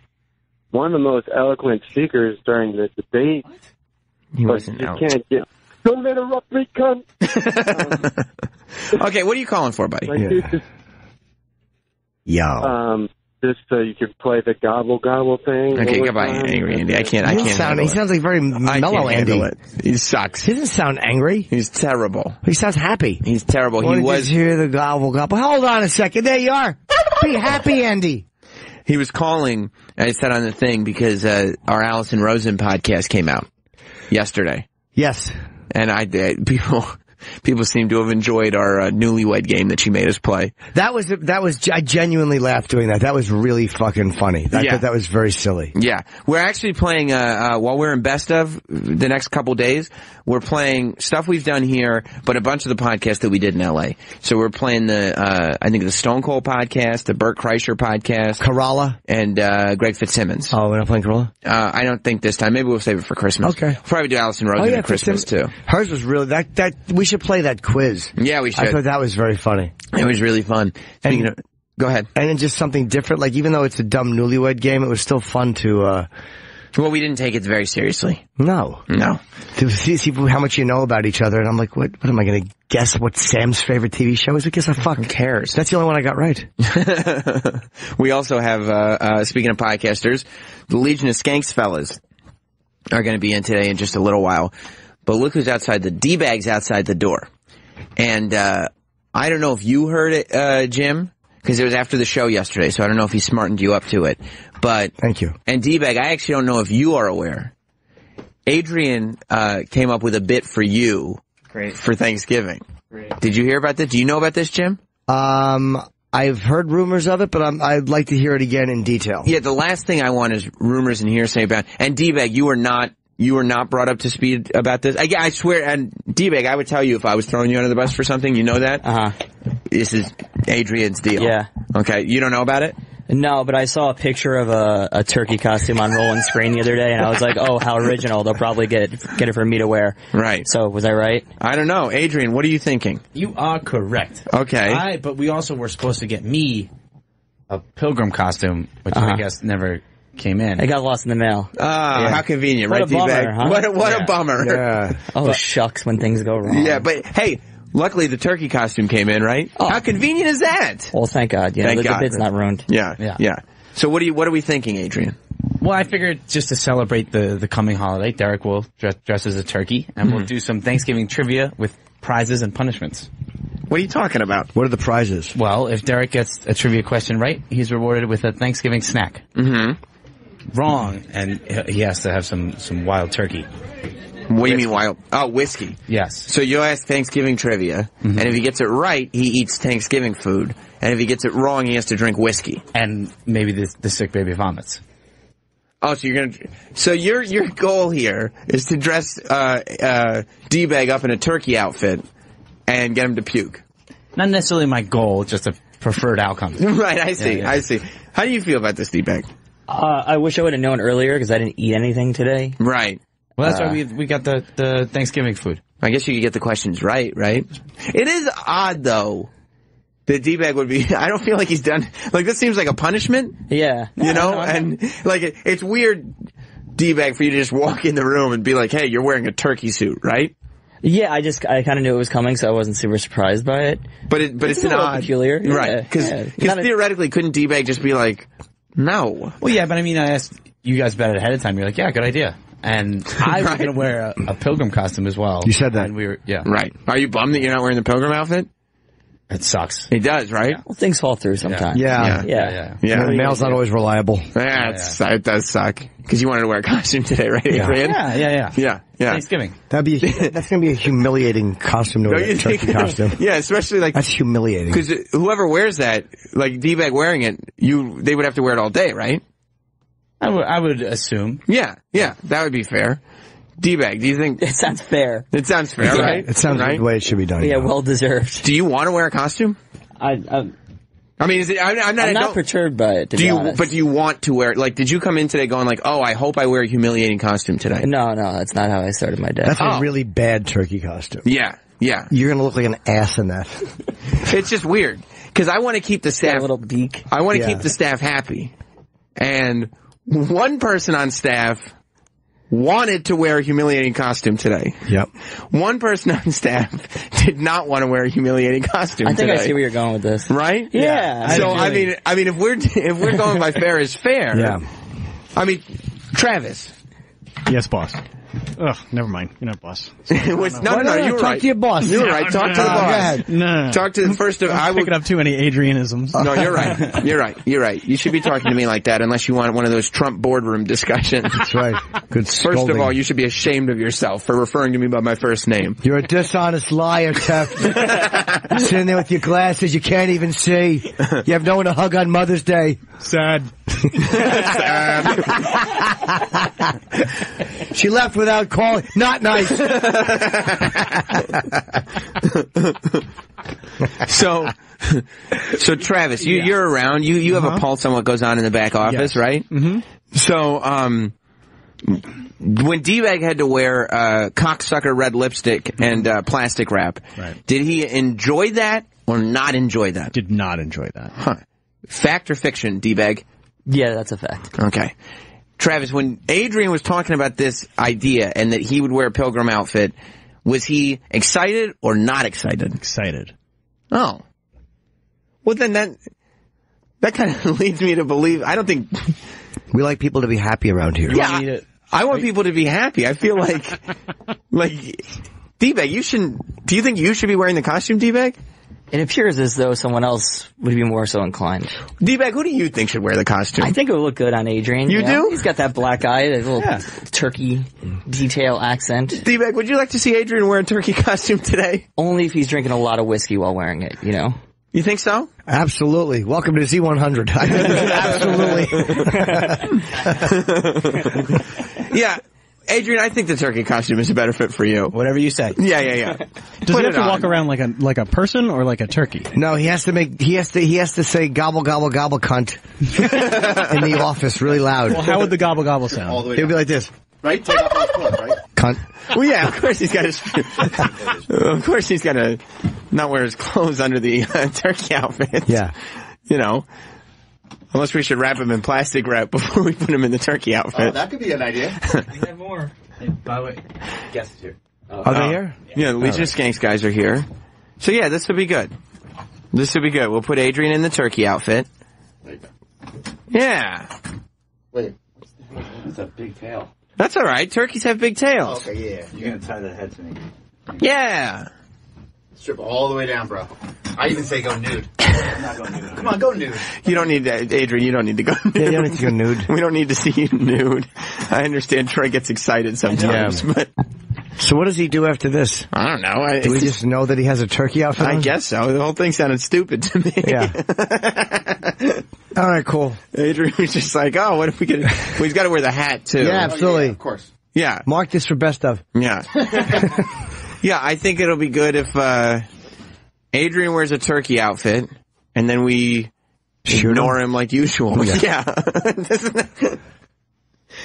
one of the most eloquent speakers during the debate. What? He wasn't out. You can't get... Don't interrupt me, cunt! Okay, what are you calling for, buddy? Like, just so you could play the gobble gobble thing. Okay, goodbye, Angry Andy. I can't. He sounds like very mellow Andy. He sucks. He doesn't sound angry. He's terrible. He sounds happy. He's terrible. He was hear the gobble gobble. Hold on a second. There you are. Be happy, Andy. He was calling. I said on the thing because our Allison Rosen podcast came out yesterday. Yes, and people seem to have enjoyed our newlywed game that she made us play. I genuinely laughed doing that. That was really fucking funny. I thought that was very silly. Yeah. We're actually playing, while we're in Best of the next couple days, we're playing stuff we've done here, but a bunch of the podcasts that we did in LA. So we're playing I think the Stone Cold podcast, the Bert Kreischer podcast. Corolla. And, Greg Fitzsimmons. Oh, we're not playing Corolla? I don't think this time. Maybe we'll save it for Christmas. Okay. We'll probably do Allison Rosen at Christmas too. Hers was really, we should play that quiz. Yeah, we should. I thought that was very funny. It was really fun. Go ahead. And then just something different, like even though it's a dumb newlywed game, it was still fun to, well, we didn't take it very seriously. No. To see how much you know about each other, and I'm like, what am I going to guess what Sam's favorite TV show is? Who gives a fuck? Who cares? That's the only one I got right. We also have, speaking of podcasters, the Legion of Skanks fellas are going to be in today in just a little while. But look who's outside. The D-bag's outside the door. And I don't know if you heard it, Jim, because it was after the show yesterday, so I don't know if he smartened you up to it. But thank you. And D-bag, I actually don't know if you are aware. Adrian came up with a bit for you for Thanksgiving. Great. Did you hear about this? Do you know about this, Jim? I've heard rumors of it, but I'd like to hear it again in detail. Yeah, the last thing I want is rumors and hearsay about. And D-bag, you were not brought up to speed about this. I swear, and D-bag, I would tell you if I was throwing you under the bus for something. You know that? Uh-huh. This is Adrian's deal. Yeah. Okay, you don't know about it? No, but I saw a picture of a turkey costume on rolling screen the other day, and I was like, oh, how original. They'll probably get it for me to wear. Right. So, was I right? I don't know. Adrian, what are you thinking? You are correct. Okay. But we also were supposed to get me a pilgrim costume, which I guess never came in. It got lost in the mail. How convenient, what right, a bummer, D-bag? huh? What a bummer. Yeah. Oh, shucks, when things go wrong. Yeah, but hey, luckily the turkey costume came in, right? Oh. How convenient is that? Well, thank God. Yeah, thank God. The bid's not ruined. Yeah. So what are we thinking, Adrian? Well, I figured just to celebrate the coming holiday, Derek will dress as a turkey, and we'll do some Thanksgiving trivia with prizes and punishments. What are you talking about? What are the prizes? Well, if Derek gets a trivia question right, he's rewarded with a Thanksgiving snack. Mm-hmm. Wrong, and he has to have some wild turkey. What do you mean wild? Oh, whiskey. Yes. So you'll ask Thanksgiving trivia, and if he gets it right, he eats Thanksgiving food, and if he gets it wrong, he has to drink whiskey. And maybe the sick baby vomits. Oh, so your goal here is to dress D-Bag up in a turkey outfit and get him to puke. Not necessarily my goal, just a preferred outcome. Right, I see. I see. How do you feel about this, D-Bag? I wish I would have known earlier because I didn't eat anything today. Right. Well, that's why we got the Thanksgiving food. I guess you could get the questions right? It is odd, though, that D-Bag would be... I don't feel like he's done... Like, this seems like a punishment. Yeah. You know? And, like, it's weird, D-Bag, for you to just walk in the room and be like, hey, you're wearing a turkey suit, right? Yeah, I kind of knew it was coming, so I wasn't super surprised by it. But it's an odd... peculiar. Right. Because theoretically, couldn't D-Bag just be like, no? Well, yeah, but I mean, I asked you guys about it ahead of time. You're like, yeah, good idea. And I was going to wear a pilgrim costume as well. You said that. And we were, yeah. Right. Are you bummed that you're not wearing the pilgrim outfit? It sucks. It does, right? Well, things fall through sometimes. Yeah. The mail's not always reliable. It does suck. Because you wanted to wear a costume today, right, Adrian? Yeah. Thanksgiving. That's going to be a humiliating costume to wear, a turkey costume. Yeah, especially like... That's humiliating. Because whoever wears that, like D-Bag wearing it, they would have to wear it all day, right? I would assume. Yeah, that would be fair. D-Bag, do you think... It sounds fair. It sounds fair, right? It sounds like the way it should be done. Yeah, well deserved. Do you want to wear a costume? I mean, is it, I'm not perturbed by it, to be honest. But do you want to wear... Like, did you come in today going like, oh, I hope I wear a humiliating costume today? No, that's not how I started my day. That's a really bad turkey costume. Yeah. You're going to look like an ass in that. It's just weird. Because I want to keep the staff... a little beak. I want to keep the staff happy. And one person on staff wanted to wear a humiliating costume today. Yep. One person on staff did not want to wear a humiliating costume today. I think I see where you're going with this. Right? Yeah. So I mean if we're going by fair is fair. Yeah. I mean, Travis. Yes, boss. Ugh, never mind. You're not boss. No, you were right. Talk to your boss. You were right. Talk to the boss. Go ahead. No. Talk to the first of... I'm picking up too many Adrianisms. No, you're right. You're right. You should be talking to me like that unless you want one of those Trump boardroom discussions. That's right. Good scolding. First of all, you should be ashamed of yourself for referring to me by my first name. You're a dishonest liar, Tuff. Sitting there with your glasses you can't even see. You have no one to hug on Mother's Day. Sad. She left without calling. Not nice. So Travis, you're around. You have a pulse on what goes on in the back office, right? Mm-hmm. So, when D-Bag had to wear cocksucker red lipstick and plastic wrap, did he enjoy that or not enjoy that? Did not enjoy that. Huh. Fact or fiction, D-Bag? Yeah, that's a fact. Okay. Travis, when Adrian was talking about this idea and that he would wear a pilgrim outfit, was he excited or not excited? Excited. Oh. Well, then that kind of leads me to believe, I don't think... We like people to be happy around here. Yeah, I want people to be happy. I feel like D-Bag, do you think you should be wearing the costume, D-Bag? It appears as though someone else would be more so inclined. D-Bag, who do you think should wear the costume? I think it would look good on Adrian. You do? He's got that black eye, that little turkey detail accent. D-Bag, would you like to see Adrian wear a turkey costume today? Only if he's drinking a lot of whiskey while wearing it, you know? You think so? Absolutely. Welcome to Z100. Absolutely. Yeah. Adrian, I think the turkey costume is a better fit for you. Whatever you say. Yeah. Does he have to walk around like a person or like a turkey? No, he has to say gobble gobble gobble cunt in the office really loud. Well, how would the gobble gobble sound? All the way down. He'll be like this. Right? Take off his clothes, right? Cunt. Well, yeah, of course he's got to not wear his clothes under the turkey outfit. Yeah. You know. Unless we should wrap him in plastic wrap before we put him in the turkey outfit. Oh, that could be an idea. We have more. Hey, by the way, guest is here. Are they here? Yeah, the Legion of Skanks guys are here. So yeah, this would be good. We'll put Adrian in the turkey outfit. Yeah. Wait. That's a big tail. That's alright. Turkeys have big tails. Okay, yeah. You're going to tie the head to me. Yeah. Strip all the way down, bro. I even say go nude. I'm not going nude. Come on, go nude. You don't need to, Adrian, you don't need to go nude. Yeah, you don't need to go nude. We don't need to see you nude. I understand Troy gets excited sometimes, but... So what does he do after this? I don't know. Do we just know that he has a turkey outfit on? I guess so. The whole thing sounded stupid to me. Yeah. All right, cool. Adrian was just like, oh, what if we could... Well, he's got to wear the hat, too. Yeah, absolutely. Yeah, of course. Yeah. Mark this for best of. Yeah. Yeah, I think it'll be good if Adrian wears a turkey outfit, and then we ignore him like usual. Yeah.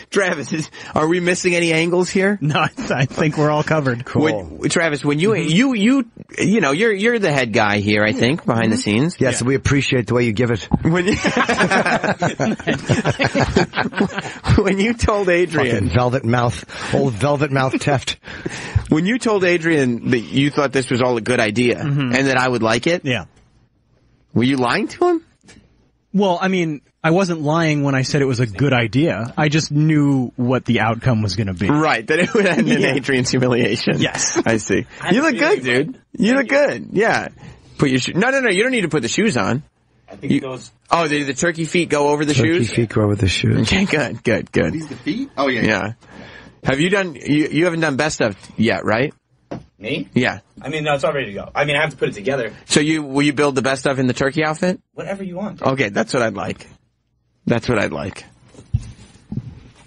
Travis, are we missing any angles here? No, I think we're all covered. Cool. Travis, when you're the head guy here, I think, behind the scenes. Yes, so we appreciate the way you give it. When you told Adrian, old velvet mouth Teft. When you told Adrian that you thought this was all a good idea and that I would like it, yeah, were you lying to him? Well, I mean, I wasn't lying when I said it was a good idea. I just knew what the outcome was going to be. Right, that it would end in Adrian's humiliation. Yes. I see. You look good, dude. You look good. Yeah. Put your No, you don't need to put the shoes on. I think it goes... Oh, the turkey feet go over the shoes? Turkey feet go over the shoes. Okay, good. These the feet? Oh, yeah. Yeah. Have you done... You haven't done best of yet, right? Me? Yeah. I mean, no, it's all ready to go. I mean, I have to put it together. So will you build the best of in the turkey outfit? Whatever you want. Okay, that's what I'd like. That's what I'd like.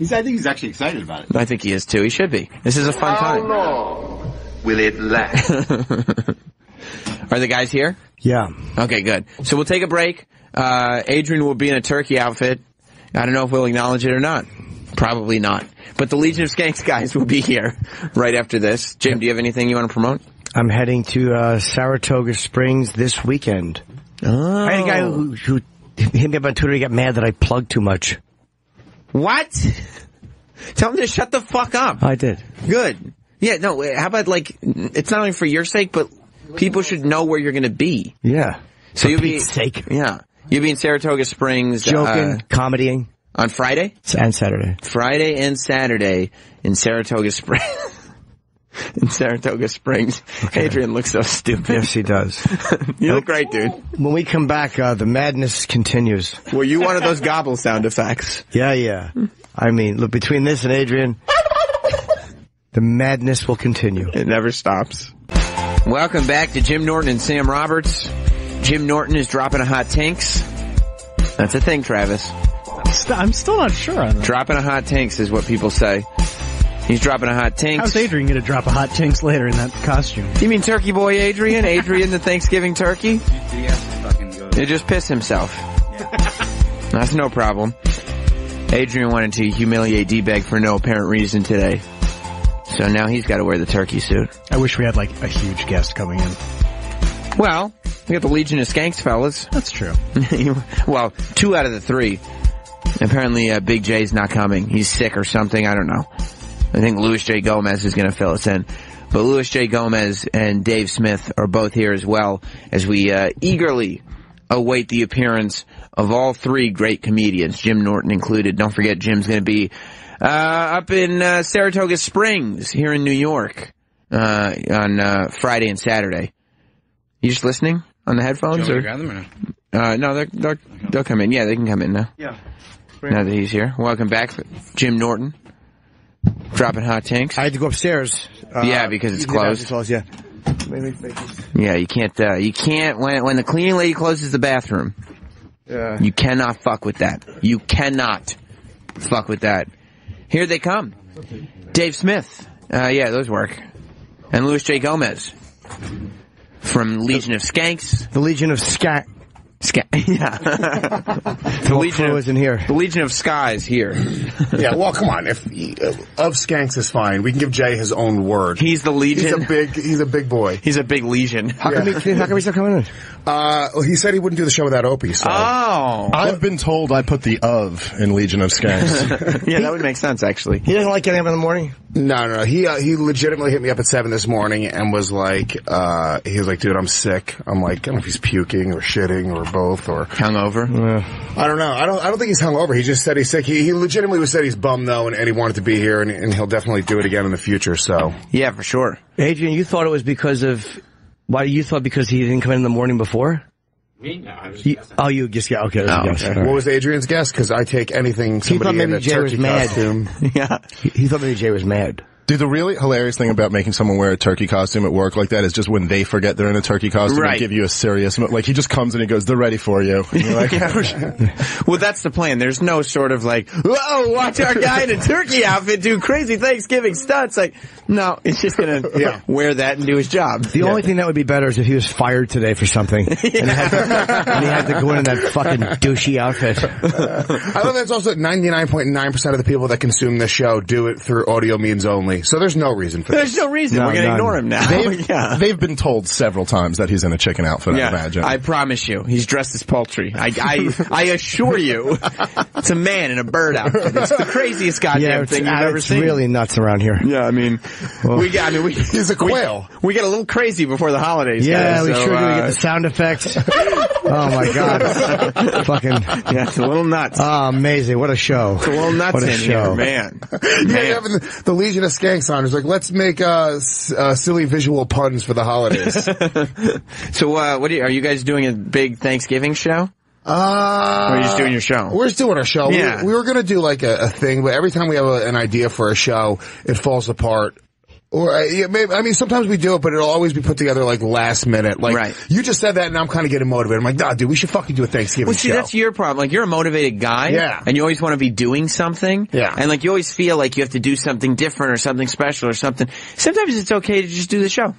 I think he's actually excited about it. I think he is too. He should be. This is a fun time. How long will it last? Are the guys here? Yeah. Okay, good. So we'll take a break. Adrian will be in a turkey outfit. I don't know if we'll acknowledge it or not. Probably not. But the Legion of Skanks guys will be here right after this. Jim, do you have anything you want to promote? I'm heading to Saratoga Springs this weekend. Oh. I had a guy who hit me up on Twitter. He got mad that I plugged too much. What? Tell him to shut the fuck up. I did. Good. Yeah, no, how about, it's not only for your sake, but people should know where you're going to be. Yeah. So you'll Pete's sake. Yeah. You'll be in Saratoga Springs. Joking, comedying. On Friday? And Saturday. Friday and Saturday in Saratoga Springs. In Saratoga Springs. Okay. Adrian looks so stupid. Yes, he does. You look great, dude. When we come back, the madness continues. Were you one of those gobble sound effects? Yeah. I mean, look, between this and Adrian, the madness will continue. It never stops. Welcome back to Jim Norton and Sam Roberts. Jim Norton is dropping a hot tanks. That's a thing, Travis. I'm still not sure on that. Dropping a hot tanks is what people say. He's dropping a hot tanks. How's Adrian going to drop a hot tanks later in that costume? You mean Turkey Boy Adrian? Adrian the Thanksgiving turkey? He'll just piss himself. That's no problem. Adrian wanted to humiliate D-Bag for no apparent reason today. So now he's got to wear the turkey suit. I wish we had a huge guest coming in. Well, we got the Legion of Skanks fellas. That's true. Well, 2 out of the 3. Apparently, Big J's not coming. He's sick or something. I don't know. I think Louis J. Gomez is going to fill us in. But Louis J. Gomez and Dave Smith are both here as well as we eagerly await the appearance of all 3 great comedians, Jim Norton included. Don't forget, Jim's going to be up in Saratoga Springs here in New York on Friday and Saturday. You just listening on the headphones? Do you want me to grab them or no? No, they'll come in. Yeah, they can come in now. Yeah. Now that he's here. Welcome back, Jim Norton. Dropping hot tanks. I had to go upstairs. Yeah, because it's closed. Yeah. Yeah, you can't, when the cleaning lady closes the bathroom, you cannot fuck with that. You cannot fuck with that. Here they come. Dave Smith. Yeah, those work. And Louis J. Gomez. From Legion of Skanks. The Legion of Skank. Yeah. The Legion isn't here. The Legion of Skies here. Yeah, well, come on. If of Skanks is fine. We can give Jay his own word. He's the Legion. He's a big boy. He's a big Legion. How come he's still coming in? Well, he said he wouldn't do the show without Opie. So. Oh. I've been told I put the of in Legion of Skanks. Yeah, that would make sense, actually. He doesn't like getting up in the morning? No. He legitimately hit me up at 7 this morning and was like, he was like, dude, I'm sick. I'm like, I don't know if he's puking or shitting or both or hungover. I don't know. I don't think he's hungover. He just said he's sick. He legitimately said he's bummed though, and he wanted to be here, and he'll definitely do it again in the future. So yeah, for sure. Adrian, you thought it was because of Why you thought because he didn't come in the morning before? Me? No, I was you just got okay. Okay. What was Adrian's guess? Because I take anything somebody in a turkey costume. Yeah, he thought maybe Jay was mad. Dude, the really hilarious thing about making someone wear a turkey costume at work like that is just when they forget they're in a turkey costume and give you a serious, like he just comes and he goes, they're ready for you. And you're like, well, that's the plan. There's no sort of like, whoa, watch our guy in a turkey outfit do crazy Thanksgiving stunts. Like, no, he's just gonna wear that and do his job. The only thing that would be better is if he was fired today for something and he had to go in that fucking douchey outfit. I love that it's also 99.9% of the people that consume this show do it through audio means only. So there's no reson for this. There's no reason. We're going to ignore him now. They've been told several times that he's in a chicken outfit, I imagine. I promise you. He's dressed as poultry. I assure you, it's a man in a bird outfit. It's the craziest goddamn thing you've ever seen. It's really nuts around here. Yeah, I mean, he's a quail. We get a little crazy before the holidays. Yeah, guys, we sure do. We get the sound effects. Oh my God. Fucking. Yeah, it's a little nuts. Oh, amazing. What a show. It's a little nuts in here, man. The Legion of Skanks on is like, let's make silly visual puns for the holidays. So, are you guys doing a big Thanksgiving show? Or are you just doing your show? We're just doing our show. Yeah. We were going to do like a thing, but every time we have an idea for a show, it falls apart. Or, sometimes we do it, but it'll always be put together like last minute. Like, you just said that and I'm kind of getting motivated. I'm like, nah, dude, we should fucking do a Thanksgiving show. That's your problem. Like, you're a motivated guy. Yeah. And you always want to be doing something. Yeah. And like, you always feel like you have to do something different or something special or something. Sometimes it's okay to just do the show.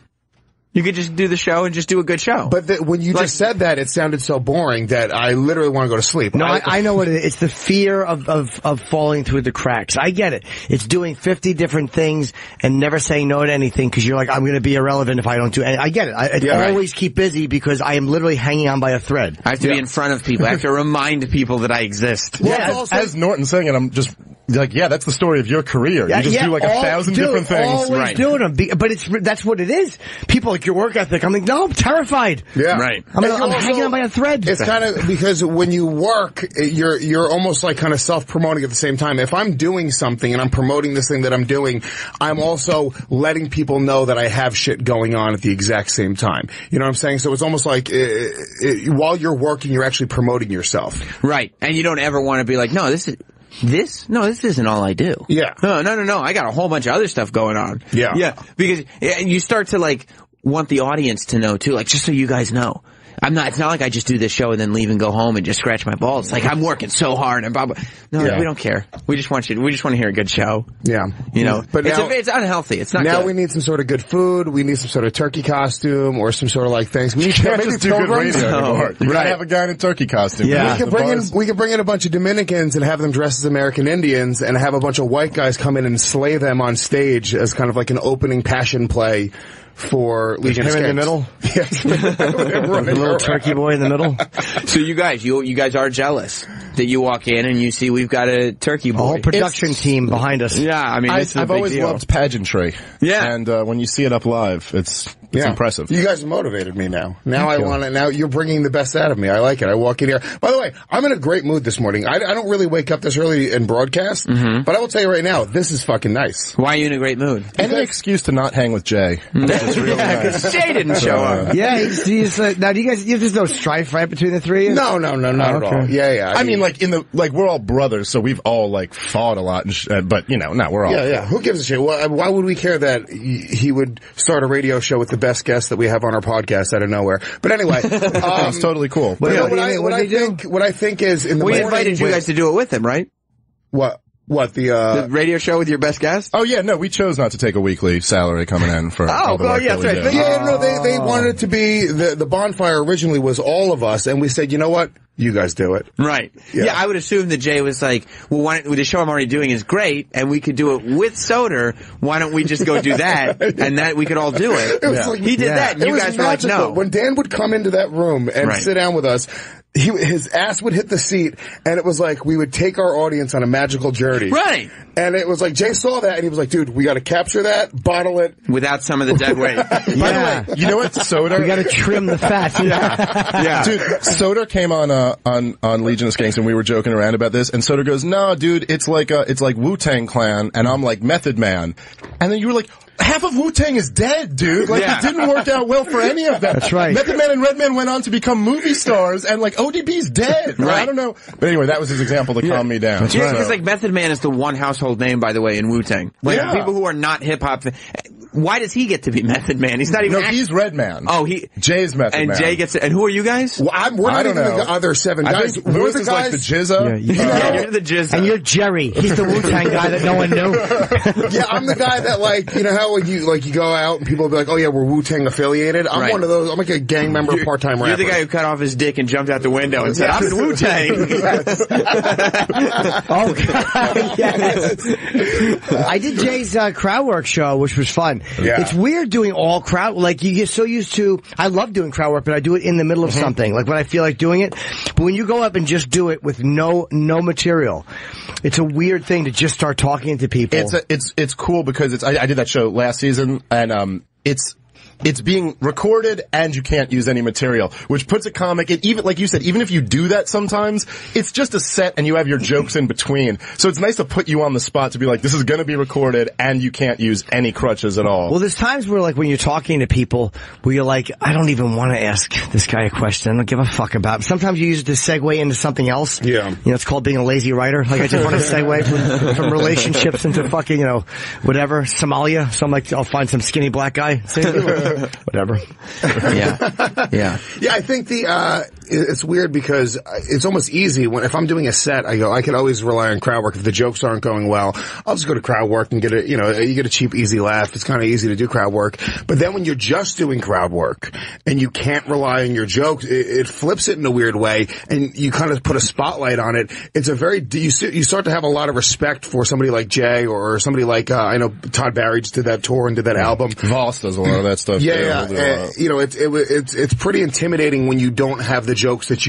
You could just do the show and just do a good show. But when you just said that, it sounded so boring that I literally want to go to sleep. No, I know what it is. It's the fear of falling through the cracks. I get it. It's doing 50 different things and never saying no to anything because you're like, I'm going to be irrelevant if I don't do anything. I get it. I always keep busy because I am literally hanging on by a thread. I have to be in front of people. I have to remind people that I exist. Well, as Norton saying it, I'm just like, that's the story of your career. You just do like 1,000 different things. Always doing them. But that's what it is. People like your work ethic. I'm like, no, I'm terrified. Yeah. Right. I'm hanging on by a thread. It's kind of because when you work, you're almost like kind of self-promoting at the same time. If I'm doing something and I'm promoting this thing that I'm doing, I'm also letting people know that I have shit going on at the exact same time. You know what I'm saying? So it's almost like while you're working, you're actually promoting yourself. Right. And you don't ever want to be like, no, this isn't all I do. Yeah. No. I got a whole bunch of other stuff going on. Yeah. Yeah. Because you start to like want the audience to know too, like just so you guys know. It's not like I just do this show and then leave and go home and just scratch my balls. It's like I'm working so hard and blah, blah. No, we don't care. We just want to hear a good show. Yeah. You know, but it's unhealthy. It's not now good. We need some sort of good food. We need some sort of turkey costume or some sort of like things. We need can't just do good radio anymore. You gotta have a guy in a turkey costume. Yeah. We can bring in a bunch of Dominicans and have them dress as American Indians and have a bunch of white guys come in and slay them on stage as kind of like an opening passion play for Legion of Skanks. In the middle? The little turkey boy in the middle? So you guys are jealous that you walk in and you see we've got a turkey boy. A whole production team behind us. Yeah, I mean, I've always loved pageantry. Yeah. And when you see it up live, it's impressive. You guys motivated me now. Now you're bringing the best out of me. I like it. I walk in here. By the way, I'm in a great mood this morning. I don't really wake up this early and broadcast, but I will tell you right now, this is fucking nice. Why are you in a great mood? Any excuse to not hang with Jay. It's really nice. Because Jay didn't show up. Yeah, he's now do you guys, there's no strife right between the three of you? No, not at all. Yeah. I mean, like, we're all brothers, so we've all, like, fought a lot, but, we're all. Yeah. Who gives a shit? Why would we care that he would start a radio show with the best guest that we have on our podcast out of nowhere? But anyway. It's totally cool. What I think is in the morning. We invited you guys to do it with him, right? What, the radio show with your best guest? Oh, yeah, no, we chose not to take a weekly salary coming in for all the work that we do. Yeah, they wanted it to be, the bonfire originally was all of us, and we said, you know what? You guys do it. Right. Yeah, I would assume that Jay was like, well, the show I'm already doing is great, and we could do it with Soder. Why don't we just go do that, and that we could all do it? He did that, and you guys were like, no. When Dan would come into that room and sit down with us, his ass would hit the seat, and it was like we would take our audience on a magical journey. Right. And it was like, Jay saw that, and he was like, dude, we gotta capture that, bottle it. Without some of the dead weight. By the way, you know what, Soder? We gotta trim the fat. Yeah. Dude, Soder came on Legion of Skanks, and we were joking around about this, and Soder goes, no, dude, it's like Wu-Tang Clan, and I'm like Method Man. And then you were like, half of Wu-Tang is dead, dude. Like, it didn't work out well for any of them. That's right. Method Man and Redman went on to become movie stars, and like ODB's dead. Right. I don't know. But anyway, that was his example to calm me down. Yeah, because like Method Man is the one household name, by the way, in Wu-Tang. Like people who are not hip hop. Why does he get to be Method Man? He's not even. No, he's Redman. Oh, Jay's Method Man. And Jay gets. And who are you guys? Well, we're not even the other 7 guys. Lewis is like the Jizza. You're the Jizza. And you're Jerry. He's the Wu-Tang guy that no one knew. Yeah, I'm the guy that like, you know how when you go out and people will be like, oh yeah, we're Wu-Tang affiliated. I'm one of those. I'm like a gang member, part-time rapper. You're the guy who cut off his dick and jumped out the window and said, I'm in Wu-Tang. Oh, God. Yes. I did Jay's crowd work show, which was fun. Yeah. It's weird doing all crowd, like you get so used to, I love doing crowd work, but I do it in the middle of something, like when I feel like doing it. But when you go up and just do it with no material, it's a weird thing to just start talking to people. It's cool because I did that show last season, and it's being recorded and you can't use any material, which puts a comic in, even like you said, even if you do that sometimes, it's just a set and you have your jokes in between. So it's nice to put you on the spot to be like, this is going to be recorded and you can't use any crutches at all. Well, there's times where like when you're talking to people where you're like, I don't even want to ask this guy a question. I don't give a fuck about him. Sometimes you use it to segue into something else. Yeah. You know, it's called being a lazy writer. Like I just want to segue from relationships into fucking, whatever, Somalia. So I'm like, I'll find some skinny black guy. Whatever. Yeah. I think it's weird because it's almost easy if I'm doing a set, I can always rely on crowd work. If the jokes aren't going well, I'll just go to crowd work and you get a cheap, easy laugh. It's kind of easy to do crowd work. But then when you're just doing crowd work and you can't rely on your jokes, it flips it in a weird way and you kind of put a spotlight on it. It's you start to have a lot of respect for somebody like Jay or somebody like, I know Todd Barry just did that tour and did that album. Voss does a lot of that stuff. Yeah. It's pretty intimidating when you don't have the jokes that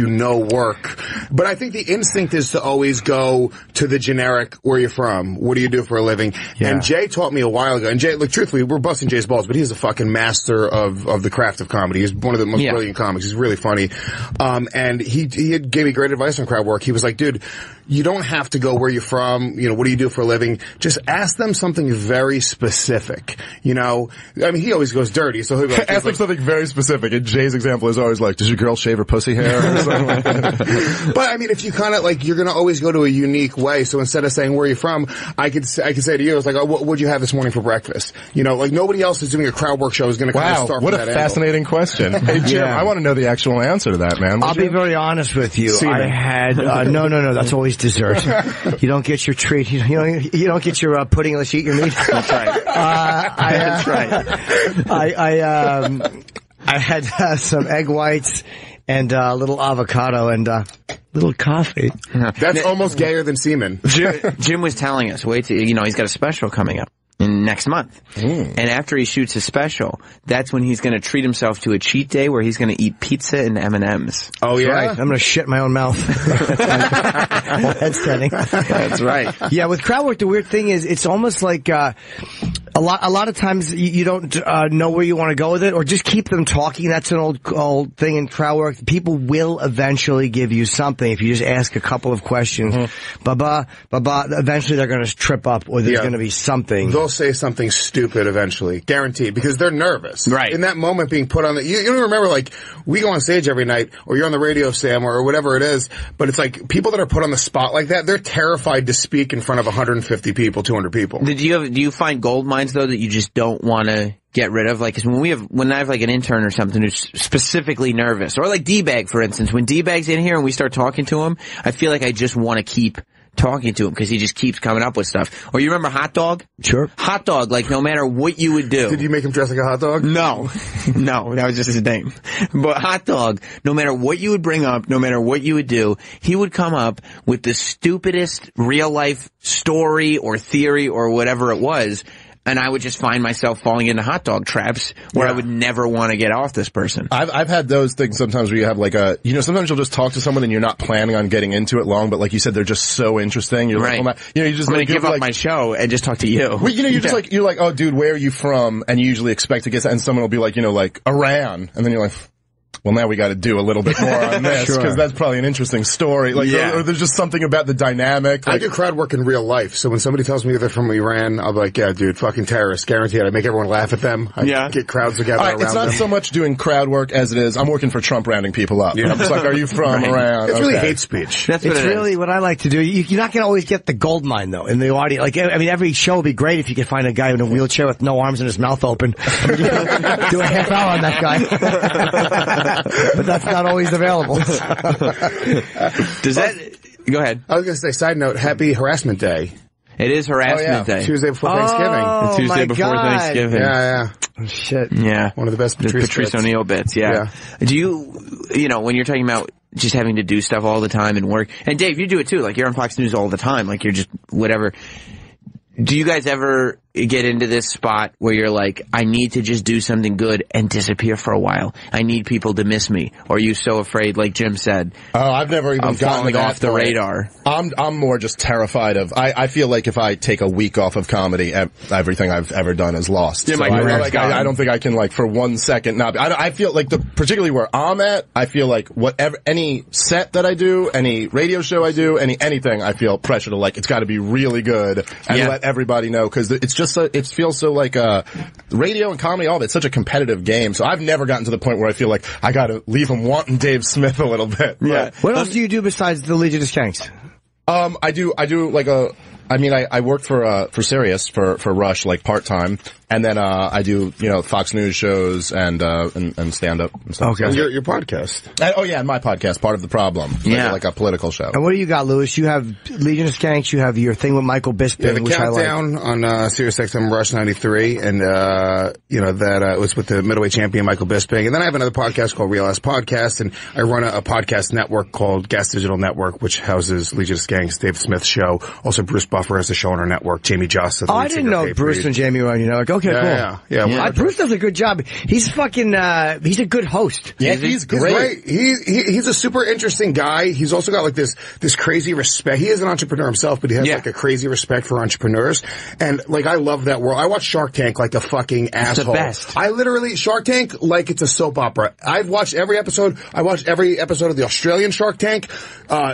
work. But I think the instinct is to always go to the generic, where you're from, what do you do for a living? Yeah. And Jay taught me a while ago, and Jay, like, truthfully, we're busting Jay's balls, but he's a fucking master of the craft of comedy. He's one of the most brilliant comics. He's really funny. And he gave me great advice on crowd work. He was like, dude, you don't have to go where you're from, what do you do for a living? Just ask them something very specific, I mean, he always goes dirty, so he'll be like, ask them something very specific. And Jay's example is always like, does your girl shave her pussy hair or something like that? But I mean, if you kind of like, you're going to always go to a unique way. So instead of saying where you're from, I could say to you, I was like, oh, what would you have this morning for breakfast? Like nobody else is doing a crowd work show is going to kind of start what from a that fascinating angle. Question. Hey, Jim, I want to know the actual answer to that, man. I'll be very honest with you. I had, no, that's always dessert. You don't get your treat. You don't get your pudding unless you eat your meat. That's right. That's right. I had some egg whites and a little avocado and little coffee. That's almost gayer than semen. Jim was telling us, he's got a special coming up in next month. And after he shoots his special, that's when he's going to treat himself to a cheat day where he's going to eat pizza and M&Ms. Oh, yeah? Right. I'm going to shit my own mouth. That's standing. That's right. Yeah, with crowd work, the weird thing is it's almost like a lot of times you don't know where you want to go with it, or just keep them talking. That's an old thing in crowd work. People will eventually give you something if you just ask a couple of questions. Eventually they're going to trip up, or there's going to be something. They'll say something stupid eventually, guaranteed, because they're nervous. Right. In that moment being put on you don't remember, like, we go on stage every night, or you're on the radio, Sam, or whatever it is, but it's like, people that are put on the spot like that, they're terrified to speak in front of 150 people, 200 people. Do you find gold mines, though, that you just don't want to get rid of? Like, 'cause when I have like an intern or something who's specifically nervous, or like D-Bag, for instance, when D-Bag's in here and we start talking to him, I feel like I just want to keep talking to him because he just keeps coming up with stuff. Or you remember Hot Dog? Sure. Hot Dog, like, no matter what you would do. Did you make him dress like a hot dog? No. No, that was just his name. But Hot Dog, no matter what you would bring up, no matter what you would do, he would come up with the stupidest real life story or theory or whatever it was. And I would just find myself falling into hot dog traps where I would never want to get off this person. I've had those things sometimes where you have like sometimes you'll just talk to someone and you're not planning on getting into it long, but like you said, they're just so interesting. You're like, you just I'm going to give up my show and just talk to you. Well, you're just you're like, oh dude, where are you from? And you usually expect to get, and someone will be like, like Iran. And then you're like, well, now we got to do a little bit more on this because that's probably an interesting story. Like, or there's just something about the dynamic. Like, I do crowd work in real life, so when somebody tells me they're from Iran, I'll be like, yeah, dude, fucking terrorists, guaranteed. I make everyone laugh at them. I get crowds together around it's not them. so much doing crowd work as it is, I'm working for Trump rounding people up. Yeah. I'm just like, are you from Iran? It's really hate speech. It's really what I like to do. You're not going to always get the gold mine, though, in the audience. Like, I mean, every show would be great if you could find a guy in a wheelchair with no arms and his mouth open. Do a half hour on that guy. But that's not always available. Does that... Go ahead. I was going to say, side note, happy Harassment Day. It is Harassment Day. Tuesday before Thanksgiving. The Tuesday before Thanksgiving. Yeah. Oh, shit. Yeah. One of the best Patrice O'Neill bits, Do you know, when you're talking about just having to do stuff all the time and work, and Dave, you do it too, like you're on Fox News all the time, like you're just whatever. Do you guys ever get into this spot where you're like, I need to just do something good and disappear for a while? I need people to miss me. Or are you so afraid, like Jim said? Oh, I've never even gotten off the radar. I'm more just terrified of, I feel like if I take a week off of comedy, everything I've ever done is lost. Yeah, so I don't think I can, like, for 1 second not be, I feel like particularly where I'm at, I feel like whatever, any set that I do, any radio show I do, anything, I feel pressure to, like, it's gotta be really good and let everybody know, because it's just it feels so like radio and comedy, all of it's such a competitive game. So I've never gotten to the point where I feel like I got to leave them wanting Dave Smith a little bit. Yeah. What else do you do besides the Legion of Skanks? I do like I worked for Sirius for Rush, like part-time. And then, I do, Fox News shows and stand-up and stuff. Okay. Your podcast. And my podcast, Part of the Problem. Like a political show. And what do you got, Lewis? You have Legion of Skanks, you have your thing with Michael Bisping, which I like. Countdown on Sirius XM Rush 93, and, that was with the middleweight champion Michael Bisping. And then I have another podcast called Real Ass Podcast, and I run a podcast network called Gas Digital Network, which houses Legion of Skanks, Dave Smith's show. Also, Bruce Buffer has a show on our network. Jamie Joss. I didn't know Bruce and Jamie were on your network. Okay, cool. Yeah. Bruce does a good job. He's fucking, he's a good host. Yeah, he's great. He's a super interesting guy. He's also got like this crazy respect. He is an entrepreneur himself, but he has like a crazy respect for entrepreneurs. And like, I love that world. I watch Shark Tank like a fucking asshole. It's the best. I literally, Shark Tank like it's a soap opera. I've watched every episode. I watched every episode of the Australian Shark Tank,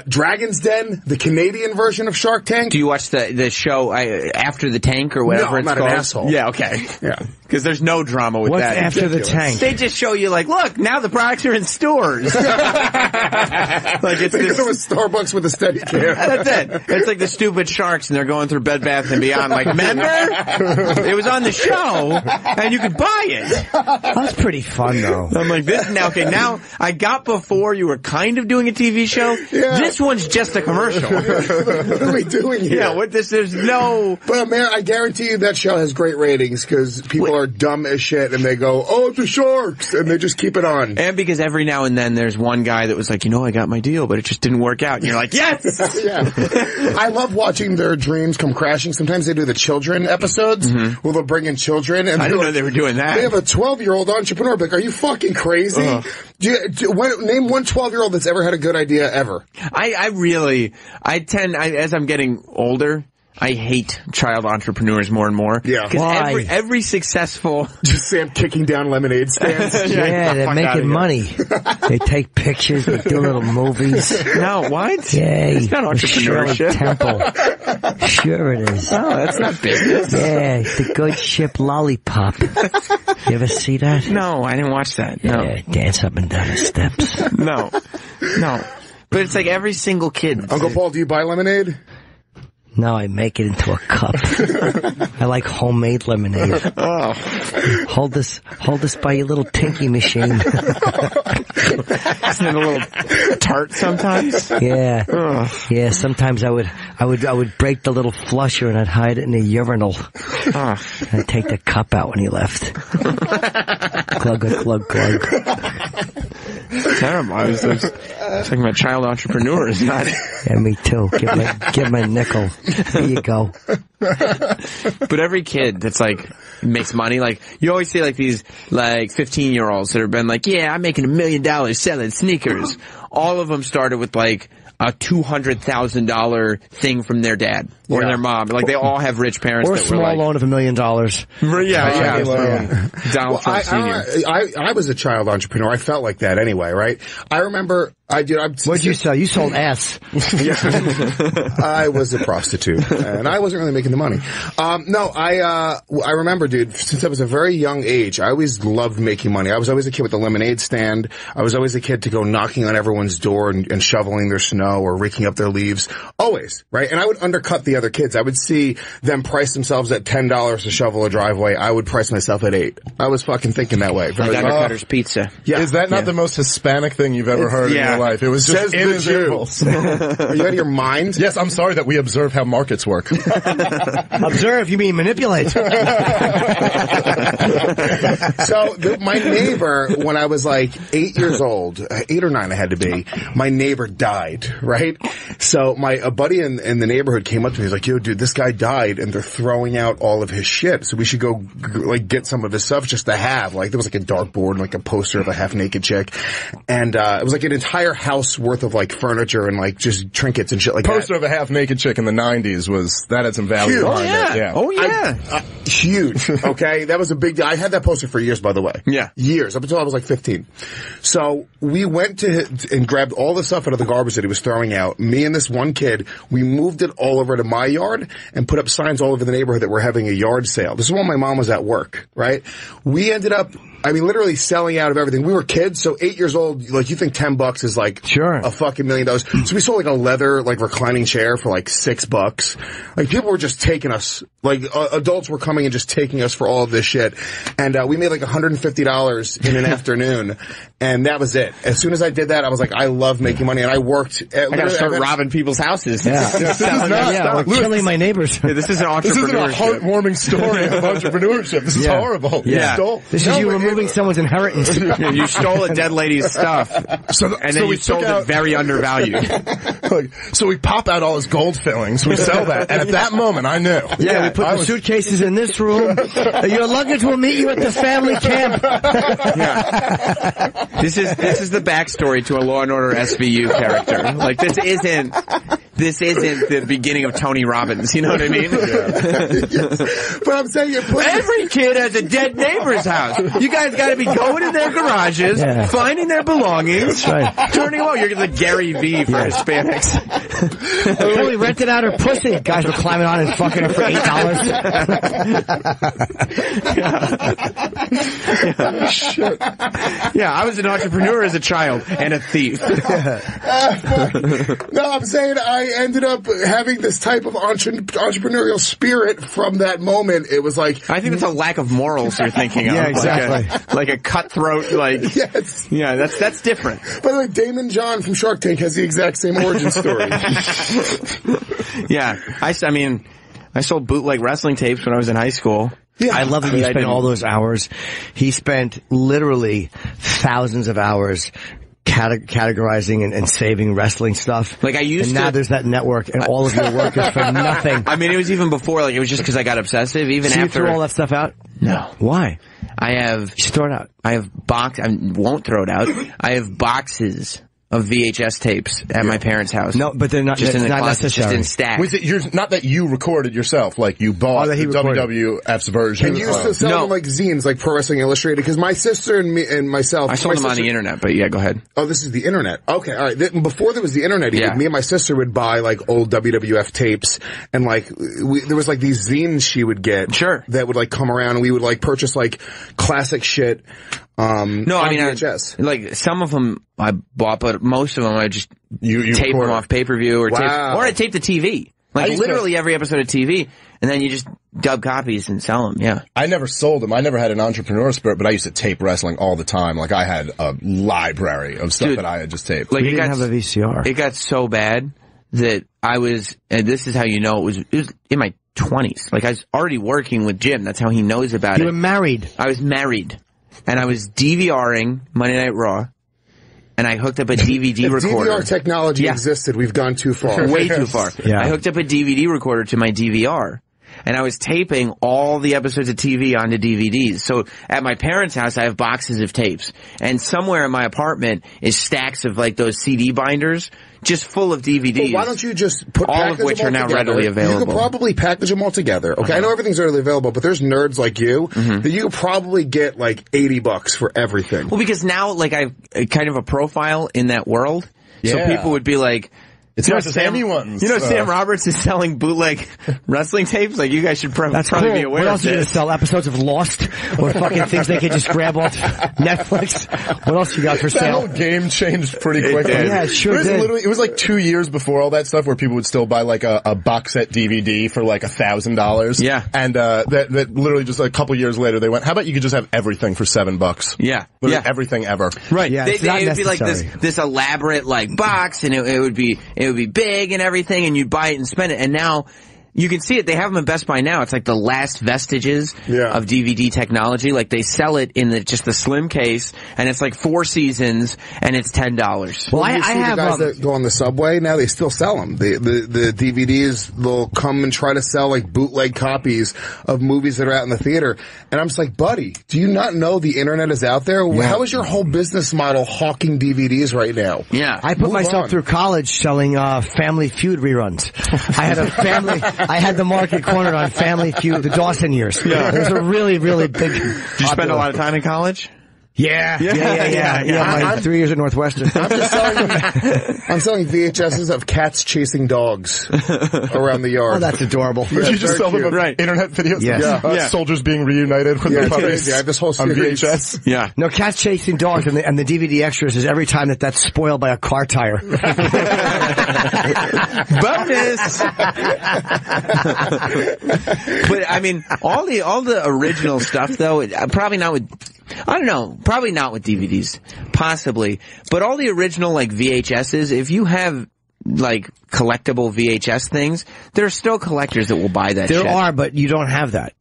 Dragon's Den, the Canadian version of Shark Tank. Do you watch the show After the Tank or whatever it's called? No, I'm not an asshole. Yeah, okay. Yeah. Because there's no drama with What's that. After the Tank? They just show you like, look, now the products are in stores. Like it's this was Starbucks with a steady cam. That's it. It's like the stupid sharks and they're going through Bed Bath & Beyond. Like, remember? It was on the show and you could buy it. That's pretty fun though. I'm like, this now, okay, now I got before you were kind of doing a TV show. Yeah. This one's just a commercial. What are we doing here? Yeah, what this is no. But Mayor, I guarantee you that show has great ratings because people are dumb as shit and they go, oh, the sharks, and they just keep it on. And because every now and then there's one guy that was like, I got my deal, but it just didn't work out. And you're like, yes! Yeah. I love watching their dreams come crashing. Sometimes they do the children episodes where they'll bring in children. And I didn't know they were doing that. They have a 12-year-old entrepreneur. Like, are you fucking crazy? Name one 12-year-old that's ever had a good idea ever. As I'm getting older, I hate child entrepreneurs more and more. Yeah. Because every successful... Just Sam kicking down lemonade stands. Yeah, they're making money. They take pictures, they do little movies. No, what? Yeah. It's not entrepreneurship. Temple. Sure it is. No, that's not business. Yeah, the Good Ship Lollipop. You ever see that? No, I didn't watch that. No. Yeah, dance up and down the steps. No. But it's like every single kid. Uncle Paul, do you buy lemonade? No, I make it into a cup. I like homemade lemonade. Oh. Hold this by your little pinky machine. Isn't it a little tart sometimes? Yeah. Yeah, sometimes I would break the little flusher and I'd hide it in the urinal. I'd take the cup out when he left. Glug. Terrible. I was talking about child entrepreneurs, not... Yeah, me too. Give my nickel. There you go. But every kid that's like makes money, like you always see like these like 15-year-olds that have been like, yeah, I'm making $1 million selling sneakers. All of them started with like a $200,000 thing from their dad. or their mom. Like they all have rich parents. Or a that small were like, loan of $1 million. Yeah. Donald Trump Sr. I was a child entrepreneur. I felt like that anyway, right? I remember what'd you sell? You sold ass. I was a prostitute, and I wasn't really making the money. I remember, dude, since I was a very young age, I always loved making money. I was always a kid with the lemonade stand. I was always a kid to go knocking on everyone's door and shoveling their snow or raking up their leaves. Always, right? And I would undercut the other kids. I would see them price themselves at $10 to shovel a driveway. I would price myself at $8. I was fucking thinking that way. Like Undercutter's Pizza. Yeah. Is that not the most Hispanic thing you've ever heard in your life? It was just in his impulse. Are you out of your mind? Yes, I'm sorry that we observe how markets work. Observe, you mean manipulate. My neighbor, when I was like 8 years old, 8 or 9 I had to be, my neighbor died, right? So a buddy in the neighborhood came up to me. He's like, yo, dude, this guy died and they're throwing out all of his shit. So we should go like get some of his stuff just to have. Like there was like a dartboard and like a poster of a half naked chick. And it was like an entire house worth of like furniture and like just trinkets and shit like that. Poster of a half naked chick in the 90s that had some value behind it. Yeah. Oh yeah. Huge. Okay. That was a big deal. I had that poster for years, by the way. Yeah. Years, up until I was like 15. So we went and grabbed all the stuff out of the garbage that he was throwing out. Me and this one kid, we moved it all over to my yard and put up signs all over the neighborhood that we're having a yard sale. This is when my mom was at work, right? We ended up, literally selling out of everything. We were kids, so 8 years old, like, you think $10 is like a fucking $1 million. So we sold like a leather, like, reclining chair for like $6. Like, people were just taking us, like, adults were coming and just taking us for all of this shit. And, we made like $150 in an afternoon. And that was it. As soon as I did that, I was like, I love making money. And I worked. I gotta start robbing people's houses. Yeah. Killing my neighbors. Yeah, this is an entrepreneurship. This isn't a heartwarming story of entrepreneurship. This is horrible. Yeah. This is you removing someone's inheritance. You stole a dead lady's stuff. And then you sold it very undervalued. So we pop out all his gold fillings. We sell that. And at that moment, I knew. Yeah, we put the suitcases in this room. Your luggage will meet you at the family camp. Yeah. This is the backstory to a Law and Order SVU character. Like this isn't the beginning of Tony Robbins. You know what I mean? Yes. But I'm saying every kid has a dead neighbor's house. You guys got to be going in their garages, finding their belongings, turning them over. You're the Gary V for Hispanics. We rented out her pussy. Guys were climbing on and fucking her for $8. Shit. Yeah, I was an entrepreneur as a child and a thief. No, I'm saying I ended up having this type of entrepreneurial spirit from that moment. It was like, I think it's a lack of morals you're thinking of. Yeah, exactly. Like a cutthroat, like, yes. Yeah, that's different. By the way, Damon John from Shark Tank has the exact same origin story. Yeah, I sold bootleg wrestling tapes when I was in high school. Yeah. I love that he spent all those hours. He spent literally thousands of hours categorizing and saving wrestling stuff. Like I used and now there's that network and all of your work is for nothing. I mean, it was even before, like it was just because I got obsessive. Even so after you threw all that stuff out? No. Why? I just throw it out. I won't throw it out. I have boxes of VHS tapes at my parents' house. No, but they're not just in the closet, necessary. just in stacks. Was it not that you recorded yourself? Like you bought the WWF's version? And you used to sell them like zines, like Pro Wrestling Illustrated. Because my sister and me and myself, I sold them on the internet. But yeah, go ahead. Oh, this is the internet. Okay, all right. Before there was the internet, me and my sister would buy like old WWF tapes, and like there was like these zines she would get, that would like come around, and we would like purchase like classic shit. No, I mean, like some of them I bought, but most of them I just tape them off pay-per-view or I tape the TV. Like literally every episode of TV, and then you just dub copies and sell them. Yeah, I never sold them. I never had an entrepreneur spirit, but I used to tape wrestling all the time. Like I had a library of stuff that I had just taped. Like you didn't have a VCR. It got so bad that I was, and this is how you know it was in my 20s. Like I was already working with Jim. That's how he knows about it. You were married. I was married. And I was DVRing Monday Night Raw, and I hooked up a DVD recorder. DVR technology existed. We've gone too far. Way too far. Yeah. I hooked up a DVD recorder to my DVR, and I was taping all the episodes of TV onto DVDs. So at my parents' house, I have boxes of tapes, and somewhere in my apartment is stacks of like those CD binders, just full of DVDs. Well, why don't you just put all of which are now readily available? You could probably package them all together. Okay, I know everything's readily available, but there's nerds like you that you could probably get like $80 for everything. Well, because now like I've kind of a profile in that world, so people would be like, it's not just anyone's. You know, Sam Roberts is selling bootleg wrestling tapes. Like, you guys should probably be aware What else of are you going this. to sell? Episodes of Lost or fucking things they could just grab off Netflix? What else you got for That sale? whole game changed pretty quickly. Yeah, it sure did. It was like 2 years before all that stuff where people would still buy like a box set DVD for like $1,000. Yeah. And that literally just a couple years later they went, how about you could just have everything for $7? Yeah. Literally everything ever. Right. Yeah, It would be like this elaborate like box, and it would be big and everything, and you'd buy it and spend it. And now you can see it. They have them in Best Buy now. It's like the last vestiges of DVD technology. Like, they sell it in just the slim case, and it's like 4 seasons, and it's $10. Well, I have the guys that go on the subway now. They still sell them. The DVDs. They'll come and try to sell like bootleg copies of movies that are out in the theater. And I'm just like, buddy, do you not know the internet is out there? Yeah. How is your whole business model hawking DVDs right now? Yeah, I put myself through college selling Family Feud reruns. I had a family. I had the market cornered on Family Feud, the Dawson years. Yeah. It was a really, really big... Did you spend a lot of time in college? Yeah. My 3 years at Northwestern. I'm selling VHSs of cats chasing dogs around the yard. Oh, that's adorable. Would you just sell them internet videos? Yes. Soldiers being reunited with their puppies. Yeah, this whole on series. VHS. Yeah. No, cats chasing dogs, and the DVD extras is every time that's spoiled by a car tire. Bonus. But I mean, all the original stuff though, probably not with. I don't know. Probably not with DVDs. Possibly. But all the original, like, VHSs, if you have, like, collectible VHS things, there are still collectors that will buy that shit. There are, but you don't have that.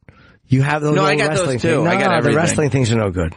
You have those I old got wrestling those too. things. No, I got everything. The wrestling things are no good.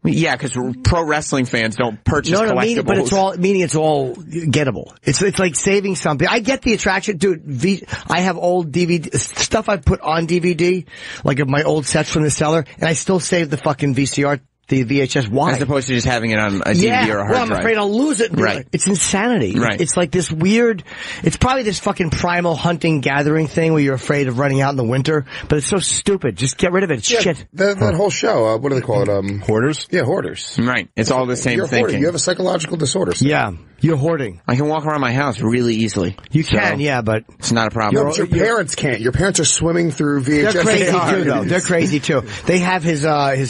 Yeah, because pro wrestling fans don't purchase collectibles. But it's all gettable. It's like saving something. I get the attraction, dude. I have old DVD stuff I put on DVD, like of my old sets from the cellar, and I still save the fucking VCR. The VHS. Why? As opposed to just having it on a DVD or a hard drive. Well, I'm afraid I'll lose it. Right. It's insanity. Right. It's like this weird, it's probably this fucking primal hunting gathering thing where you're afraid of running out in the winter, but it's so stupid. Just get rid of it. It's shit. That whole show, what do they call it? Hoarders? Yeah, hoarders. Right. It's all the same You're thinking. hoarding. You have a psychological disorder. So. Yeah. You're hoarding. I can walk around my house really easily. You can, yeah, but it's not a problem. No, but your parents can't. Your parents are swimming through VHS. They're crazy too, though. They're crazy too. They have his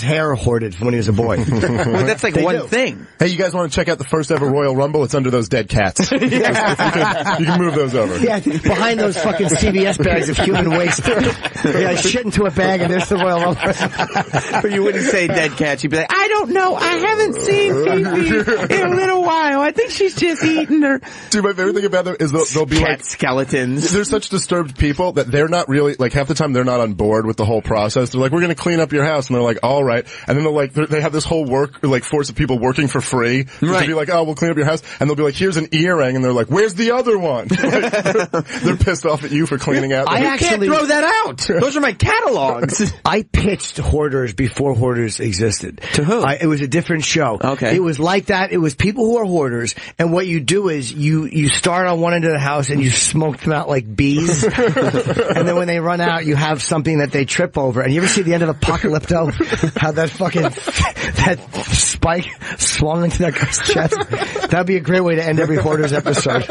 hair hoarded from when he was a boy. Well, that's like one thing. Hey, you guys want to check out the first ever Royal Rumble? It's under those dead cats. You can move those over. Yeah, behind those fucking CVS bags of human waste. Yeah, shit into a bag and there's the Royal Rumble. But you wouldn't say dead cats. You'd be like, I don't know. I haven't seen Fifi in a little while. I think she's just eating her. Dude, my favorite thing about them is they'll be cat skeletons. They're such disturbed people that they're not really, like, half the time they're not on board with the whole process. They're like, we're going to clean up your house. And they're like, all right. And then they have this whole force of people working for free. Right. To be like, oh, we'll clean up your house. And they'll be like, here's an earring. And they're like, where's the other one? They're pissed off at you for cleaning out. I can't throw that out. Those are my catalogs. I pitched Hoarders before Hoarders existed. To who? It was a different show. Okay. It was like that. It was people who are hoarders. And what you do is you start on one end of the house and you smoke them out like bees. And then when they run out, you have something that they trip over. And you ever see the end of Apocalypto? How that fucking, that spike swung into that guy's chest? That'd be a great way to end every Hoarders episode.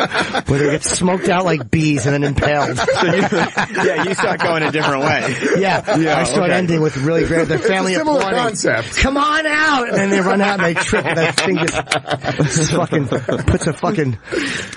Where they get smoked out like bees and then impaled. So you start going a different way. Yeah, I start ending with really great, their family similar applauding. concept. Come on out! And then they run out and they trip and that thing just fucking puts a fucking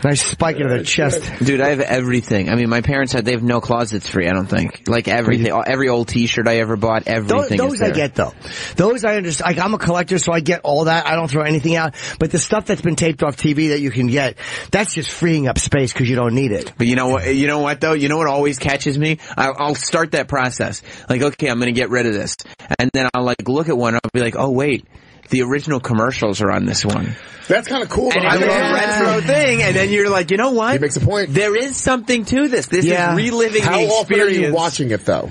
nice spike into their chest. Dude, I have everything. I mean, my parents they have no closets free, I don't think. Like everything, every old t-shirt I ever bought, everything Those is there. I get though. Those I understand. Like, I'm a collector, so I get all that. I don't throw anything out. But the stuff that's been taped off TV that you can get, that's just freeing up space because you don't need it. But you know what though? You know what always catches me? I'll start that process. Like, okay, I'm gonna get rid of this. And then I'll like look at one and I'll be like, oh wait, the original commercials are on this one. That's kind of cool. And it's a retro thing, and then you're like, you know what? He makes a point. There is something to this. This is reliving the experience. How often are you watching it, though?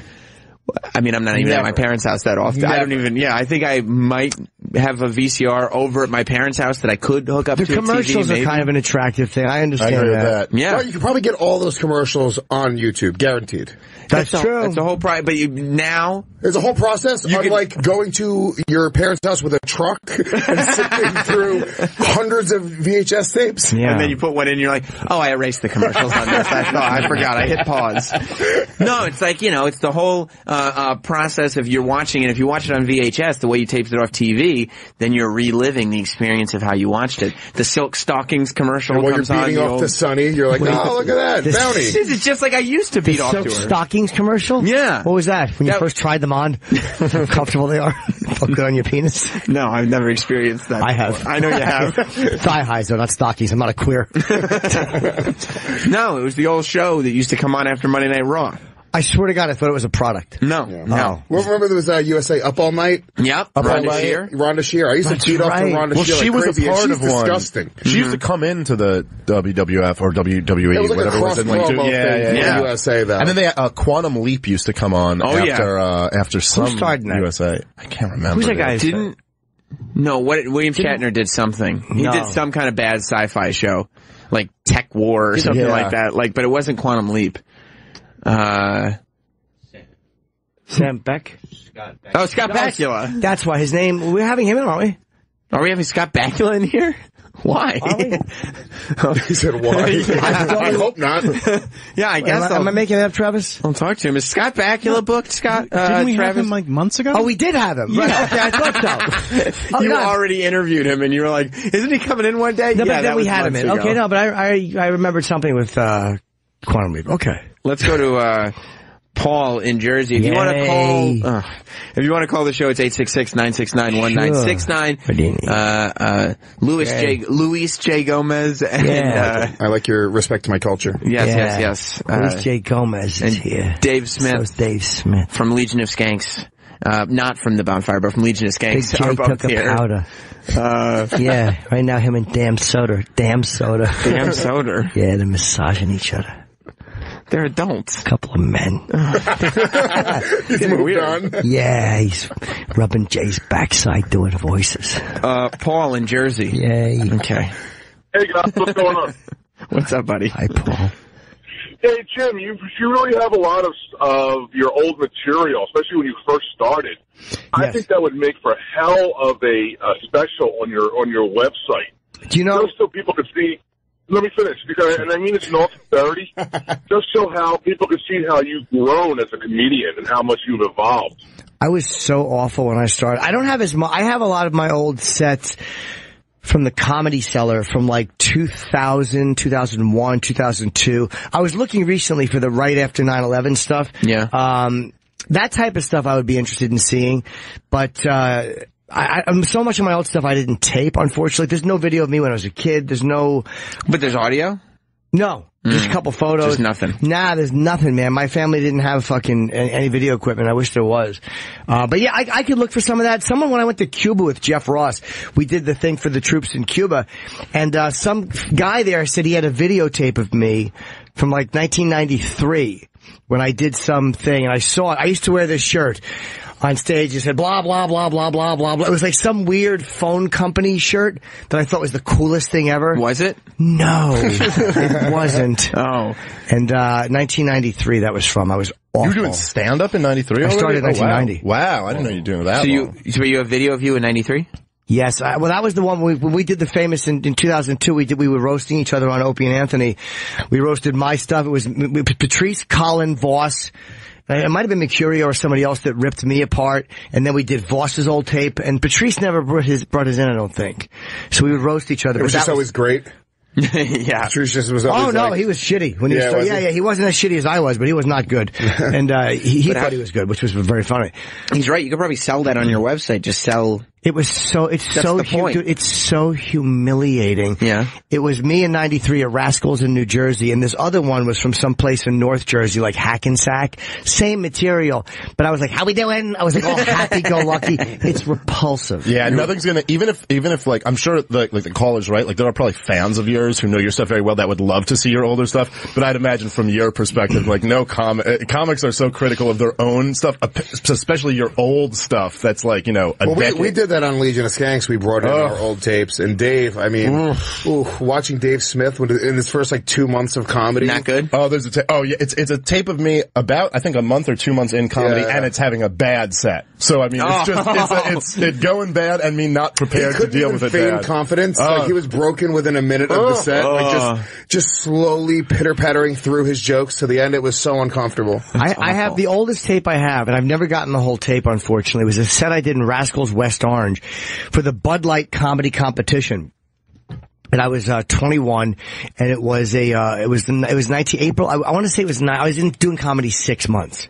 I mean, I'm not even at my parents' house that often. Never. I don't even, I think I might have a VCR over at my parents' house that I could hook up to a TV. The commercials are kind of an attractive thing. I understand that. Yeah. Well, you can probably get all those commercials on YouTube, guaranteed. That's true. That's the whole but now... There's a whole process, unlike going to your parents' house with a truck and sifting through hundreds of VHS tapes. Yeah. And then you put one in and you're like, oh, I erased the commercials on this. I forgot. I hit pause. No, it's like, it's the whole process of you're watching it. If you watch it on VHS, the way you taped it off TV, then you're reliving the experience of how you watched it. The Silk Stockings commercial comes on. While you're beating off to Sunny, you're like, oh, look at that, Bounty. This is just like I used to beat off to her. Silk Stockings commercial? Yeah. What was that? When you first tried them on? How comfortable they are? Felt good on your penis? No, I've never experienced that. I have. I know you have. Thigh highs, though, not stockings. I'm not a queer. No, it was the old show that used to come on after Monday Night Raw. I swear to God, I thought it was a product. No. Well, remember there was USA Up All Night? Yep. Rhonda Shear. I used to beat off to Rhonda Shear. Well, she was a part of one. Disgusting. She used to come into the WWF or WWE, it was like whatever a it was. thing for USA, though. And then Quantum Leap used to come on after some USA. I can't remember. Who's that guy? William Shatner did something. He did some kind of bad sci-fi show, like Tech War or something like that. But it wasn't Quantum Leap. Sam Beck? Scott Bakula. That's why his name, we're having him in, aren't we? Are we having Scott Bakula in here? Why? He said why? I hope not. Yeah, I guess Am I making that up, Travis? I'll talk to him. Is Scott Bakula booked, Scott? Didn't we have him like months ago? Oh, we did have him. Right. Okay, I thought so. You already interviewed him, and you were like, isn't he coming in one day? No, but then we had him in. Okay, no, but I remembered something with Quantum Leap. Okay. Let's go to Paul in Jersey. If you want to call the show, it's 866-969-1969. Luis J. Gomez and I like your respect to my culture. Yes. Luis J. Gomez is here. Dave Smith. So is Dave Smith. From Legion of Skanks. Not from the Bonfire, but from Legion of Skanks. Big J took a powder. Right now him and Damn Soda. Damn Soda. Yeah, they're massaging each other. They're adults. A couple of men. He's moved on. Yeah, he's rubbing Jay's backside doing voices. Paul in Jersey. Yay. Okay. Hey guys, what's going on? What's up, buddy? Hi, Paul. Hey, Jim, you really have a lot of your old material, especially when you first started. Yes. I think that would make for hell of a special on your website. Do you know? Just so people could see. Let me finish, and I mean this in all sincerity, just so how people can see how you've grown as a comedian and how much you've evolved. I was so awful when I started. I don't have as much. I have a lot of my old sets from the Comedy Cellar from like 2000, 2001, 2002. I was looking recently for the right after 9/11 stuff. Yeah. That type of stuff I would be interested in seeing, but I'm so much of my old stuff I didn't tape, unfortunately. There's no video of me when I was a kid. But there's audio? No. Just a couple photos. Just nothing. Nah, there's nothing, man. My family didn't have fucking any video equipment. I wish there was. But yeah, I could look for some of that. When I went to Cuba with Jeff Ross, we did the thing for the troops in Cuba, and some guy there said he had a videotape of me from like 1993 when I did something, and I saw it. I used to wear this shirt on stage. It said blah, blah, blah, blah, blah, blah, blah. It was like some weird phone company shirt that I thought was the coolest thing ever. Was it? No, it wasn't. Oh. And 1993 that was from. I was awful. You were doing stand-up in 93 I started in 1990. Wow, I didn't know you were doing that long. So you have video of you in 93? Yes. Well, that was the one when we did the famous in 2002. We were roasting each other on Opie and Anthony. We roasted my stuff. It was Patrice, Colin, Voss. It might have been Mercurio or somebody else that ripped me apart, and then we did Voss's old tape, and Patrice never brought his in, I don't think. So we would roast each other. It was just always great. Yeah. Patrice just was always he was shitty. When he he wasn't as shitty as I was, but he was not good. And he thought he was good, which was very funny. He's right. You could probably sell that on your website. Just sell It was so, dude, it's so humiliating. Yeah. It was me in 93 at Rascals in New Jersey, and this other one was from some place in North Jersey, like Hackensack. Same material. But I was like, how we doing? I was like, all happy-go-lucky. It's repulsive. Yeah, nothing's gonna, even if like, I'm sure the callers, right? Like, there are probably fans of yours who know your stuff very well that would love to see your older stuff. But I'd imagine from your perspective, like, no comics are so critical of their own stuff, especially your old stuff that's like, you know, we did that on Legion of Skanks. We brought in our old tapes, and Dave, I mean, watching Dave Smith in his first like 2 months of comedy. Not good? Oh, there's a tape. Oh, yeah, it's a tape of me about, I think, a month or 2 months in comedy, and it's having a bad set. So, I mean, it's just, going bad and me not prepared to deal with it bad. Confidence. Like, he was broken within a minute of the set. Like, just slowly pitter-pattering through his jokes to the end. It was so uncomfortable. I have the oldest tape I have, and I've never gotten the whole tape, unfortunately. It was a set I did in Rascals West Orange for the Bud Light comedy competition. And I was 21, and it was it was 19 April. I want to say it was I was doing comedy 6 months,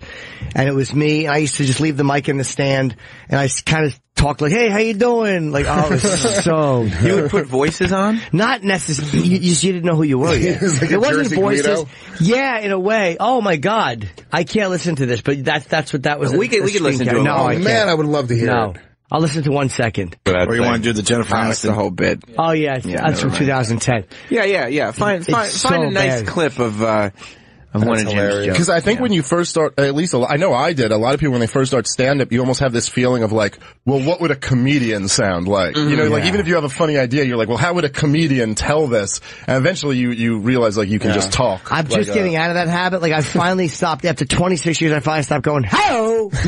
and it was me. I used to just leave the mic in the stand, and I kind of talk like, "Hey, how you doing?" Like, oh, it was so. You would put voices on? Not necessarily. You didn't know who you were yet. It wasn't voices. Guido? Yeah, in a way. Oh my God, I can't listen to this, but that's what that was. We could listen to it. No, I would love to hear it. I'll listen to 1 second. Or you want to do the Jennifer Aniston the whole bit? Oh yeah, that's from 2010. Yeah. Find a nice clip of one of Jim's jokes. Because I think when you first start, at least I know I did, a lot of people when they first start stand-up, you almost have this feeling of like, well, what would a comedian sound like? You know, like even if you have a funny idea, you're like, well, how would a comedian tell this? And eventually you realize like you can just talk. I'm just getting out of that habit. Like I finally stopped, after 26 years, I finally stopped going, "Hello!" But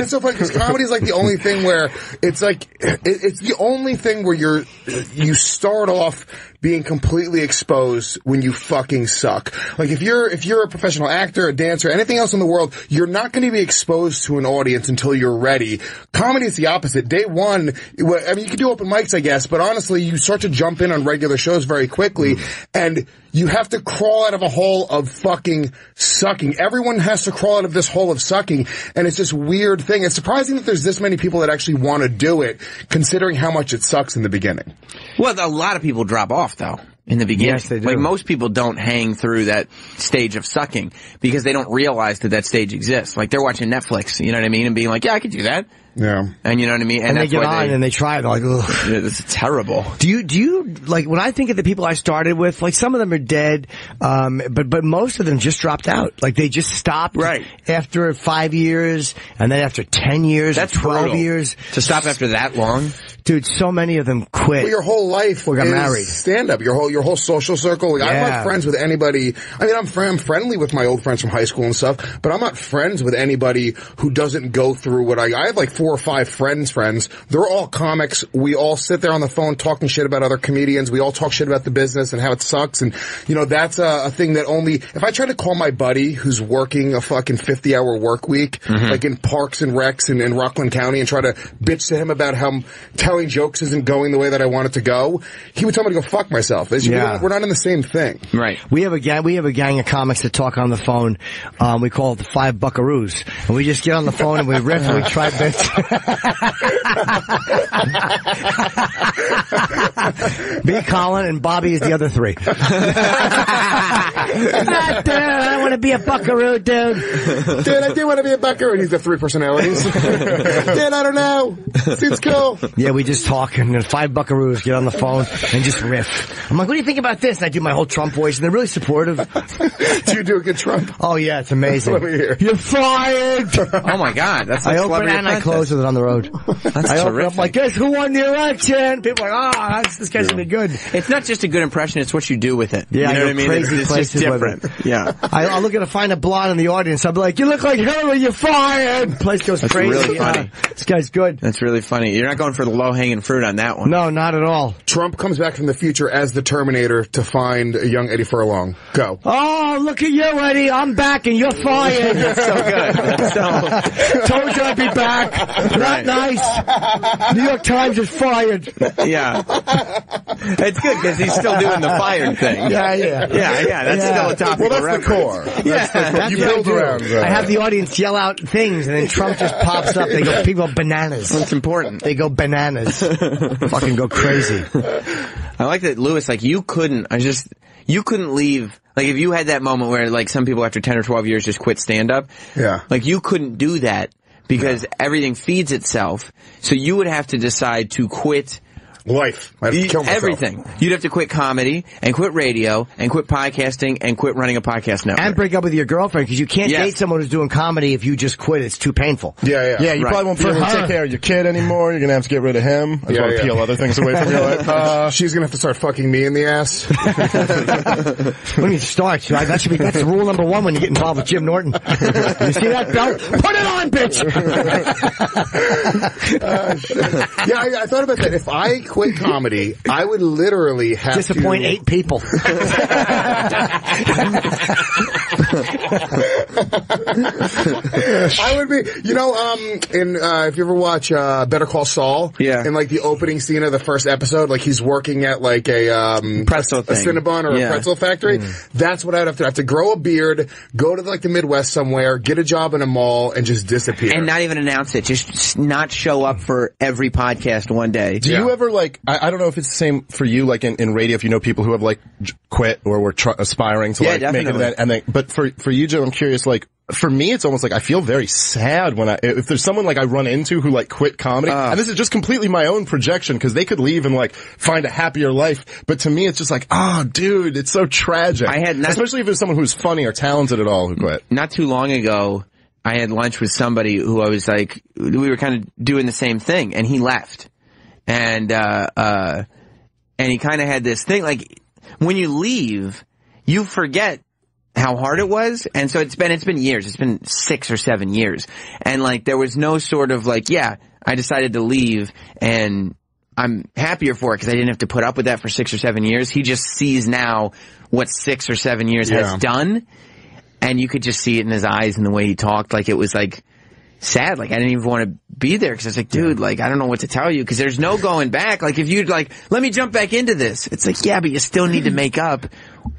it's so funny because comedy is like the only thing where it's like, it's the only thing where you start off being completely exposed when you fucking suck. Like if you're a professional actor, a dancer, anything else in the world, you're not going to be exposed to an audience until you're ready. Comedy is the opposite. Day one, I mean, you can do open mics, I guess, but honestly, you start to jump in on regular shows very quickly, and you have to crawl out of a hole of fucking sucking. Everyone has to crawl out of this hole of sucking, and it's this weird thing. It's surprising that there's this many people that actually want to do it, considering how much it sucks in the beginning. Well, a lot of people drop off, though, in the beginning. Yes, they do. Like, most people don't hang through that stage of sucking because they don't realize that stage exists. Like, they're watching Netflix, you know what I mean, and being like, yeah, I could do that. Yeah. And you know what I mean? And they get on and they try it, they're like, ugh. Yeah, this is terrible. Do you, like, when I think of the people I started with, like, some of them are dead, but most of them just dropped out. Like, they just stopped. Right. After 5 years, and then after 10 years, that's 12 brutal. years. To stop after that long? Dude, so many of them quit. Well, your whole life or got married. Stand-up. Your whole social circle. Like, I'm not friends with anybody. I mean, I'm friendly with my old friends from high school and stuff, but I'm not friends with anybody who doesn't go through what I have like 4 or 5 friends. They're all comics. We all sit there on the phone talking shit about other comedians. We all talk shit about the business and how it sucks. And, you know, that's a thing that only, if I try to call my buddy who's working a fucking 50-hour work week, like in Parks and Recs in Rockland County, and try to bitch to him about how telling jokes isn't going the way that I want it to go, he would tell me to go fuck myself. We're not in the same thing. Right. We have a gang of comics that talk on the phone. We call it the 5 Buckaroos. And we just get on the phone and we riff and we try bits. Me, Colin, and Bobby is the other 3. Dude, I want to be a buckaroo, dude. Dude, I do want to be a buckaroo. And he's the 3 personalities. Dude, I don't know. Seems cool. Yeah, we just talk, and then 5 buckaroos get on the phone and just riff. I'm like, what do you think about this? And I do my whole Trump voice, and they're really supportive. Do you do a good Trump? Oh, yeah, it's amazing. Let me hear. You're fired! Oh, my God. That's like I open and I close with it on the road. That's I terrific. I'm like, guess who won the election? People are like, this guy's gonna be good. It's not just a good impression, it's what you do with it. Yeah, you know what I mean? Crazy it's places just different. with it. Yeah. I'll look at find a blonde in the audience. I'll be like, you look like Hillary, you're fired. Place goes That's crazy. really funny. This guy's good. That's really funny. You're not going for the low-hanging fruit on that one. No, not at all. Trump comes back from the future as the Terminator to find a young Eddie Furlong. Go. Oh, look at you, Eddie. I'm back and you're fired. That's so good. Told you I'd be back. Not nice. New York Times is fired. Yeah. It's good because he's still doing the fired thing. Yeah. That's still a topical Well, that's the core. That's you build around. I have the audience yell out things, and then Trump just pops up. They go, people go bananas. That's important. They go bananas. Fucking go crazy. I like that, Lewis. Like you couldn't leave. Like if you had that moment where like some people after 10 or 12 years just quit stand up. Yeah. Like you couldn't do that because everything feeds itself. So you would have to decide to quit life. I'd kill myself. Everything. You'd have to quit comedy and quit radio and quit podcasting and quit running a podcast network. And break up with your girlfriend because you can't date someone who's doing comedy if you just quit. It's too painful. Yeah. You probably won't be able to take care of your kid anymore. You're going to have to get rid of him. I just want to peel other things away from your life. She's going to have to start fucking me in the ass. When you start, that's rule number one when you get involved with Jim Norton. You see that belt? Put it on, bitch! I thought about that. If I quit comedy, I would literally have disappoint to 8 people. I would be, if you ever watch Better Call Saul, in like the opening scene of the first episode, like he's working at like a pretzel a Cinnabon or a pretzel factory. That's what I'd have to grow a beard, go to like the Midwest somewhere, get a job in a mall, and just disappear. And not even announce it. Just not show up for every podcast one day. Do you ever like, I don't know if it's the same for you, like in radio, if you know people who have like quit or were aspiring to like make it, and but for you, Joe, I'm curious, like, for me, it's almost like I feel very sad if there's someone like I run into who like quit comedy, and this is just completely my own projection because they could leave and like find a happier life, but to me it's just like, oh dude, it's so tragic. Especially if it's someone who's funny or talented at all who quit. Not too long ago, I had lunch with somebody who I was like, we were kind of doing the same thing, and he left. And he kind of had this thing, like, when you leave, you forget how hard it was. And so it's been years. It's been 6 or 7 years. And like, there was no sort of like, I decided to leave and I'm happier for it because I didn't have to put up with that for 6 or 7 years. He just sees now what 6 or 7 years has done. And you could just see it in his eyes and the way he talked. Like, it was like sad. Like, I didn't even want to be there because I was like, dude, like, I don't know what to tell you because there's no going back. Like, if you'd like, let me jump back into this. It's like, yeah, but you still need to make up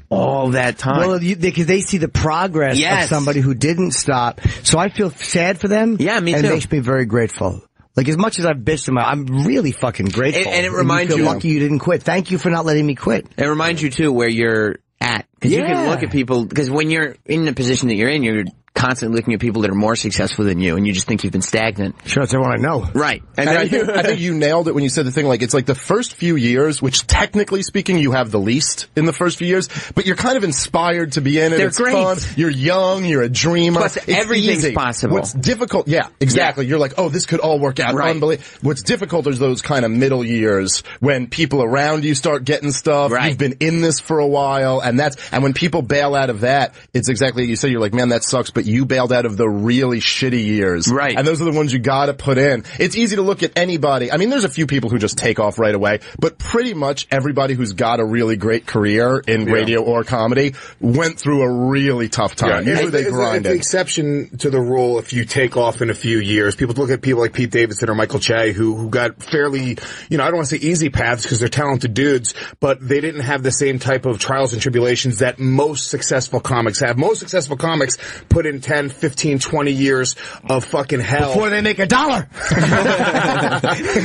all that time. Well, because they see the progress of somebody who didn't stop. So I feel sad for them. Yeah, me too. And it makes me very grateful. Like, as much as I've bitched them, I'm really fucking grateful. And it reminds you. Lucky you didn't quit. Thank you for not letting me quit. It reminds you, too, where you're at. Because you can look at people, because when you're in the position that you're in, you're constantly looking at people that are more successful than you, and you just think you've been stagnant. Sure, that's everyone I know. Right. And I think you nailed it when you said the thing, like, it's like the first few years, which technically speaking, you have the least in the first few years, but you're kind of inspired to be in it. They're it's great. Fun. You're young, you're a dreamer. Plus, everything's possible. What's difficult, exactly. You're like, oh, this could all work out. Right. Unbelievable. What's difficult is those kind of middle years when people around you start getting stuff. Right. You've been in this for a while, and when people bail out of that, it's exactly what you said. You're like, man, that sucks, but you bailed out of the really shitty years. Right. And those are the ones you gotta put in. It's easy to look at anybody. I mean, there's a few people who just take off right away, but pretty much everybody who's got a really great career in radio or comedy went through a really tough time. Usually they grind it's it. the exception to the rule if you take off in a few years. People look at people like Pete Davidson or Michael Che who got fairly, I don't want to say easy paths because they're talented dudes, but they didn't have the same type of trials and tribulations that most successful comics have. Most successful comics put in 10, 15, 20 years of fucking hell before they make $1.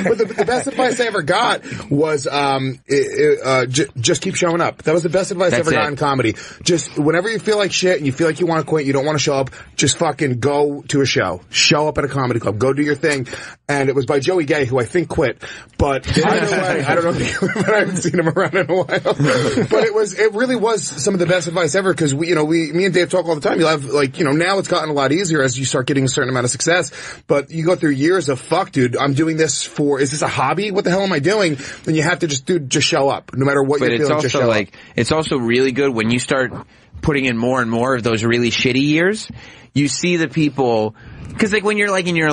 But the best advice I ever got was just keep showing up. That was the best advice I ever got in comedy. Just whenever you feel like shit and you feel like you want to quit, you don't want to show up, just fucking go to a show. Show up at a comedy club. Go do your thing. And it was by Joey Gay, who I think quit. But either way, I don't know if but I haven't seen him around in a while. But it really was some of the best advice ever because me and Dave talk all the time. You'll have now it's gotten a lot easier as you start getting a certain amount of success, but you go through years of fuck, dude, I'm doing this is this a hobby? What the hell am I doing? Then you have to just show up. No matter what you're feeling, just show up. It's also really good when you start putting in more and more of those really shitty years, you see the people, because when you're in your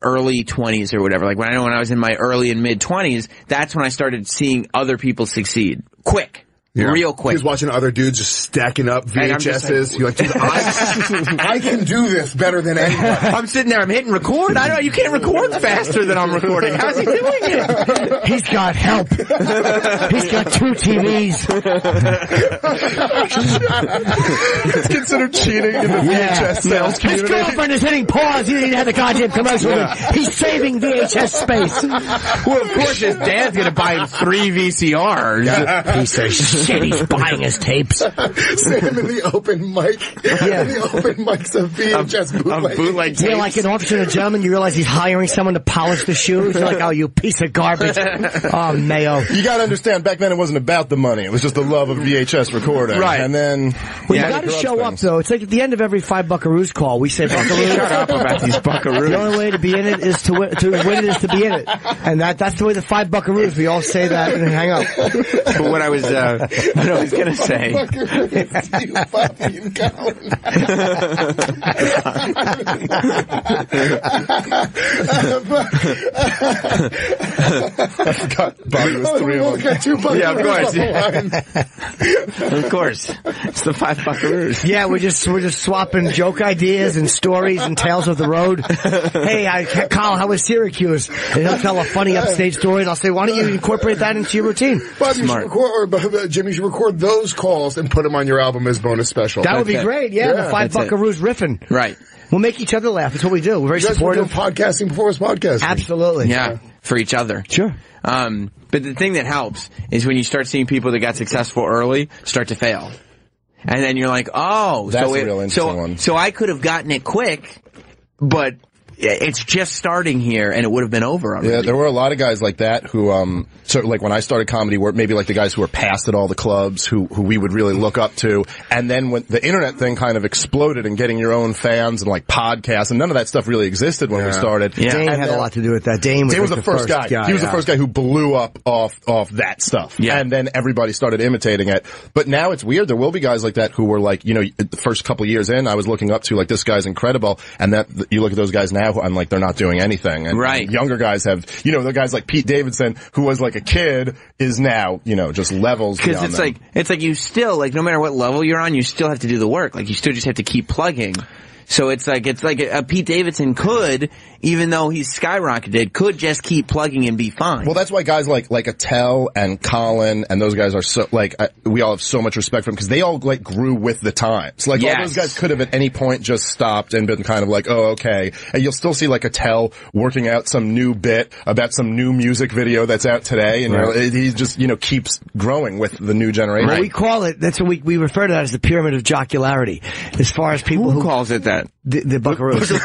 early 20s or whatever, when I was in my early and mid 20s, that's when I started seeing other people succeed quick. real quick. He was watching other dudes just stacking up VHSs. You're like, dude, I can do this better than anyone. I'm sitting there, I'm hitting record. You can't record faster than I'm recording. How's he doing it? He's got help. He's got 2 TVs. It's considered cheating in the VHS sales community. His girlfriend is hitting pause. He didn't have the goddamn commercial. He's saving VHS space. Well, of course, his dad's going to buy him 3 VCRs. Piece of shit. He's buying his tapes. Sam in the open mic. Yeah. The open mic's a VHS bootleg tapes. Yeah, like an officer and a gentleman, you realize he's hiring someone to polish the shoes. You're like, oh, you piece of garbage. Oh, Mayo. You gotta understand, back then it wasn't about the money. It was just the love of VHS recording. Right. And then... Well, you gotta show up, though. It's like at the end of every 5 Buckaroos call, we say Buckaroos. Shut up about these Buckaroos. The only way to be in it is to win it is to be in it. And that's the way the 5 Buckaroos, we all say that and hang up. But what I was gonna say. You Bobby and Colin. I forgot Bobby was 3 of them. Got 2 Buckaroos. Yeah, of course. Of course. It's the 5 Buckaroos. Yeah, we're just swapping joke ideas and stories and tales of the road. Hey, Kyle, how was Syracuse? And he'll tell a funny upstage story, and I'll say, why don't you incorporate that into your routine? Bob, you should record, or Jimmy, you should record those calls and put them on your album as bonus special. That would be great, yeah. The 5 Buckaroos riffing. Right. We'll make each other laugh. That's what we do. We're very supportive. We're doing podcasting before it's podcasting. Absolutely. Yeah, for each other. Sure. But the thing that helps is when you start seeing people that got successful early start to fail. And then you're like, oh, that's a real interesting one. So I could have gotten it quick, but it's just starting here, and it would have been over already. Yeah, there were a lot of guys like that who, so like when I started comedy, were maybe like the guys who were passed at all the clubs, who we would really look up to. And then when the internet thing kind of exploded and getting your own fans and like podcasts, and none of that stuff really existed when we started. Yeah. Dane had a lot to do with that. Dane was the first guy. He was the first guy who blew up off that stuff. Yeah. And then everybody started imitating it. But now it's weird. There will be guys like that who were like, the first couple years in, I was looking up to like, this guy's incredible. And that you look at those guys now, I'm like, they're not doing anything. And right. Younger guys have, the guys like Pete Davidson, who was like a kid, is now, just levels beyond them. Because it's like you still, like, no matter what level you're on, you still have to do the work. Like, you still just have to keep plugging. So it's like a Pete Davidson could, even though he's skyrocketed, could just keep plugging and be fine. Well, that's why guys like Attell and Colin and those guys are so, like, we all have so much respect for them because they all, like, grew with the times. Like, all those guys could have at any point just stopped and been kind of like, oh, okay. And you'll still see, like, Attell working out some new bit about some new music video that's out today, and he just, keeps growing with the new generation. Well, we call it, that's what we refer to that as the pyramid of jocularity. As far as people who calls it that? The Buckaroos.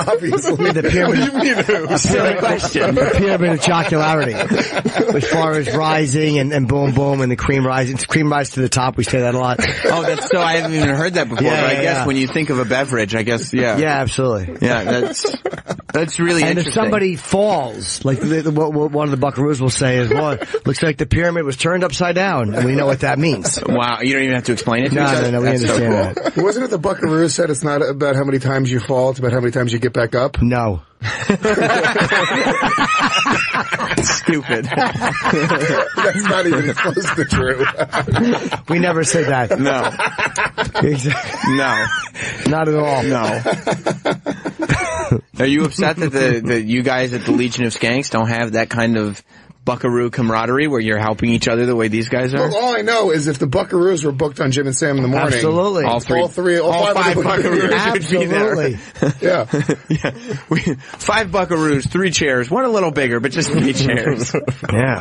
Obviously. The pyramid. What do you mean who? Silly question. The pyramid of jocularity. As far as rising and boom boom and the cream rising. Cream rise to the top. We say that a lot. Oh, that's so I haven't even heard that before. Yeah, but I guess when you think of a beverage, I guess, Yeah, absolutely. Yeah, that's really interesting. And if somebody falls, like what one of the Buckaroos will say is, well, looks like the pyramid was turned upside down. And we know what that means. Wow, you don't even have to explain it to us? No, we understand that. Wasn't it the Buckaroos said it's not about how many times you fall, it's about how many times you get back up? No. Stupid. That's not even close to true. We never said that. No. No. Not at all. No. Are you upset that you guys at the Legion of Skanks don't have that kind of Buckaroo camaraderie where you're helping each other the way these guys are? Well, all I know is if the Buckaroos were booked on Jim and Sam in the morning. Absolutely. All five Buckaroos. Absolutely. Yeah. 5 Buckaroos, 3 chairs, one a little bigger, but just 3 chairs. Yeah.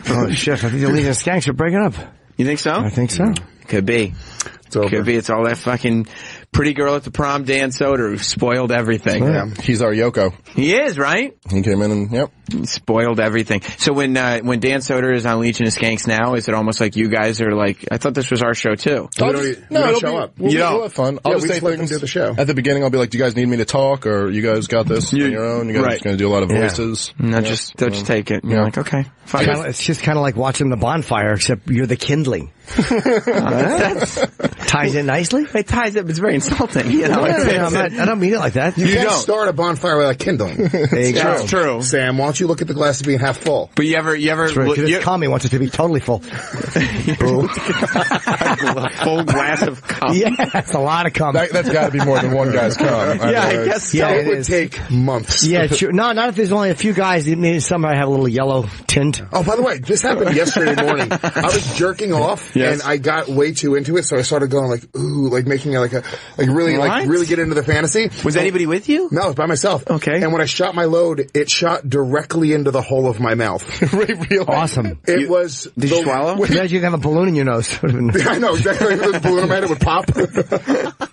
Oh shit, I think the Legion of Skanks are breaking up. You think so? I think so. Could be. Could be. It's all that fucking pretty girl at the prom, Dan Soder, who spoiled everything. Yeah. He's our Yoko. He is, right? He came in and, He spoiled everything. So when Dan Soder is on Legion of Skanks now, is it almost like you guys are like, I thought this was our show too? Don't show up. We'll have fun. I'll just say things do the show. At the beginning, I'll be like, do you guys need me to talk, or you guys got this on your own? You guys are just going to do a lot of voices? No, just take it. You're like, okay, fine. It's just kind of like watching the bonfire, except you're the kindling. Ties in nicely? It ties up. It's very insulting. You know, I don't mean it like that. You can't start a bonfire without kindling. That's true. Sam, why don't you look at the glass as being half full? But you ever Kami wants it to be totally full. A full glass of cum. Yeah, that's a lot of cum. That's got to be more than one guy's cum. I guess so. Yeah, it would take months. Yeah, sure. No, not if there's only a few guys. Maybe some might have a little yellow tint. Oh, by the way, this happened yesterday morning. I was jerking off, and I got way too into it, so I started going like, ooh, like making it really get into the fantasy. Was anybody with you? No, I was by myself. Okay. And when I shot my load, it shot directly into the hole of my mouth. Awesome. It was. Did you swallow? You didn't have a balloon in your nose. I know exactly. If there was a balloon in my head, it would pop.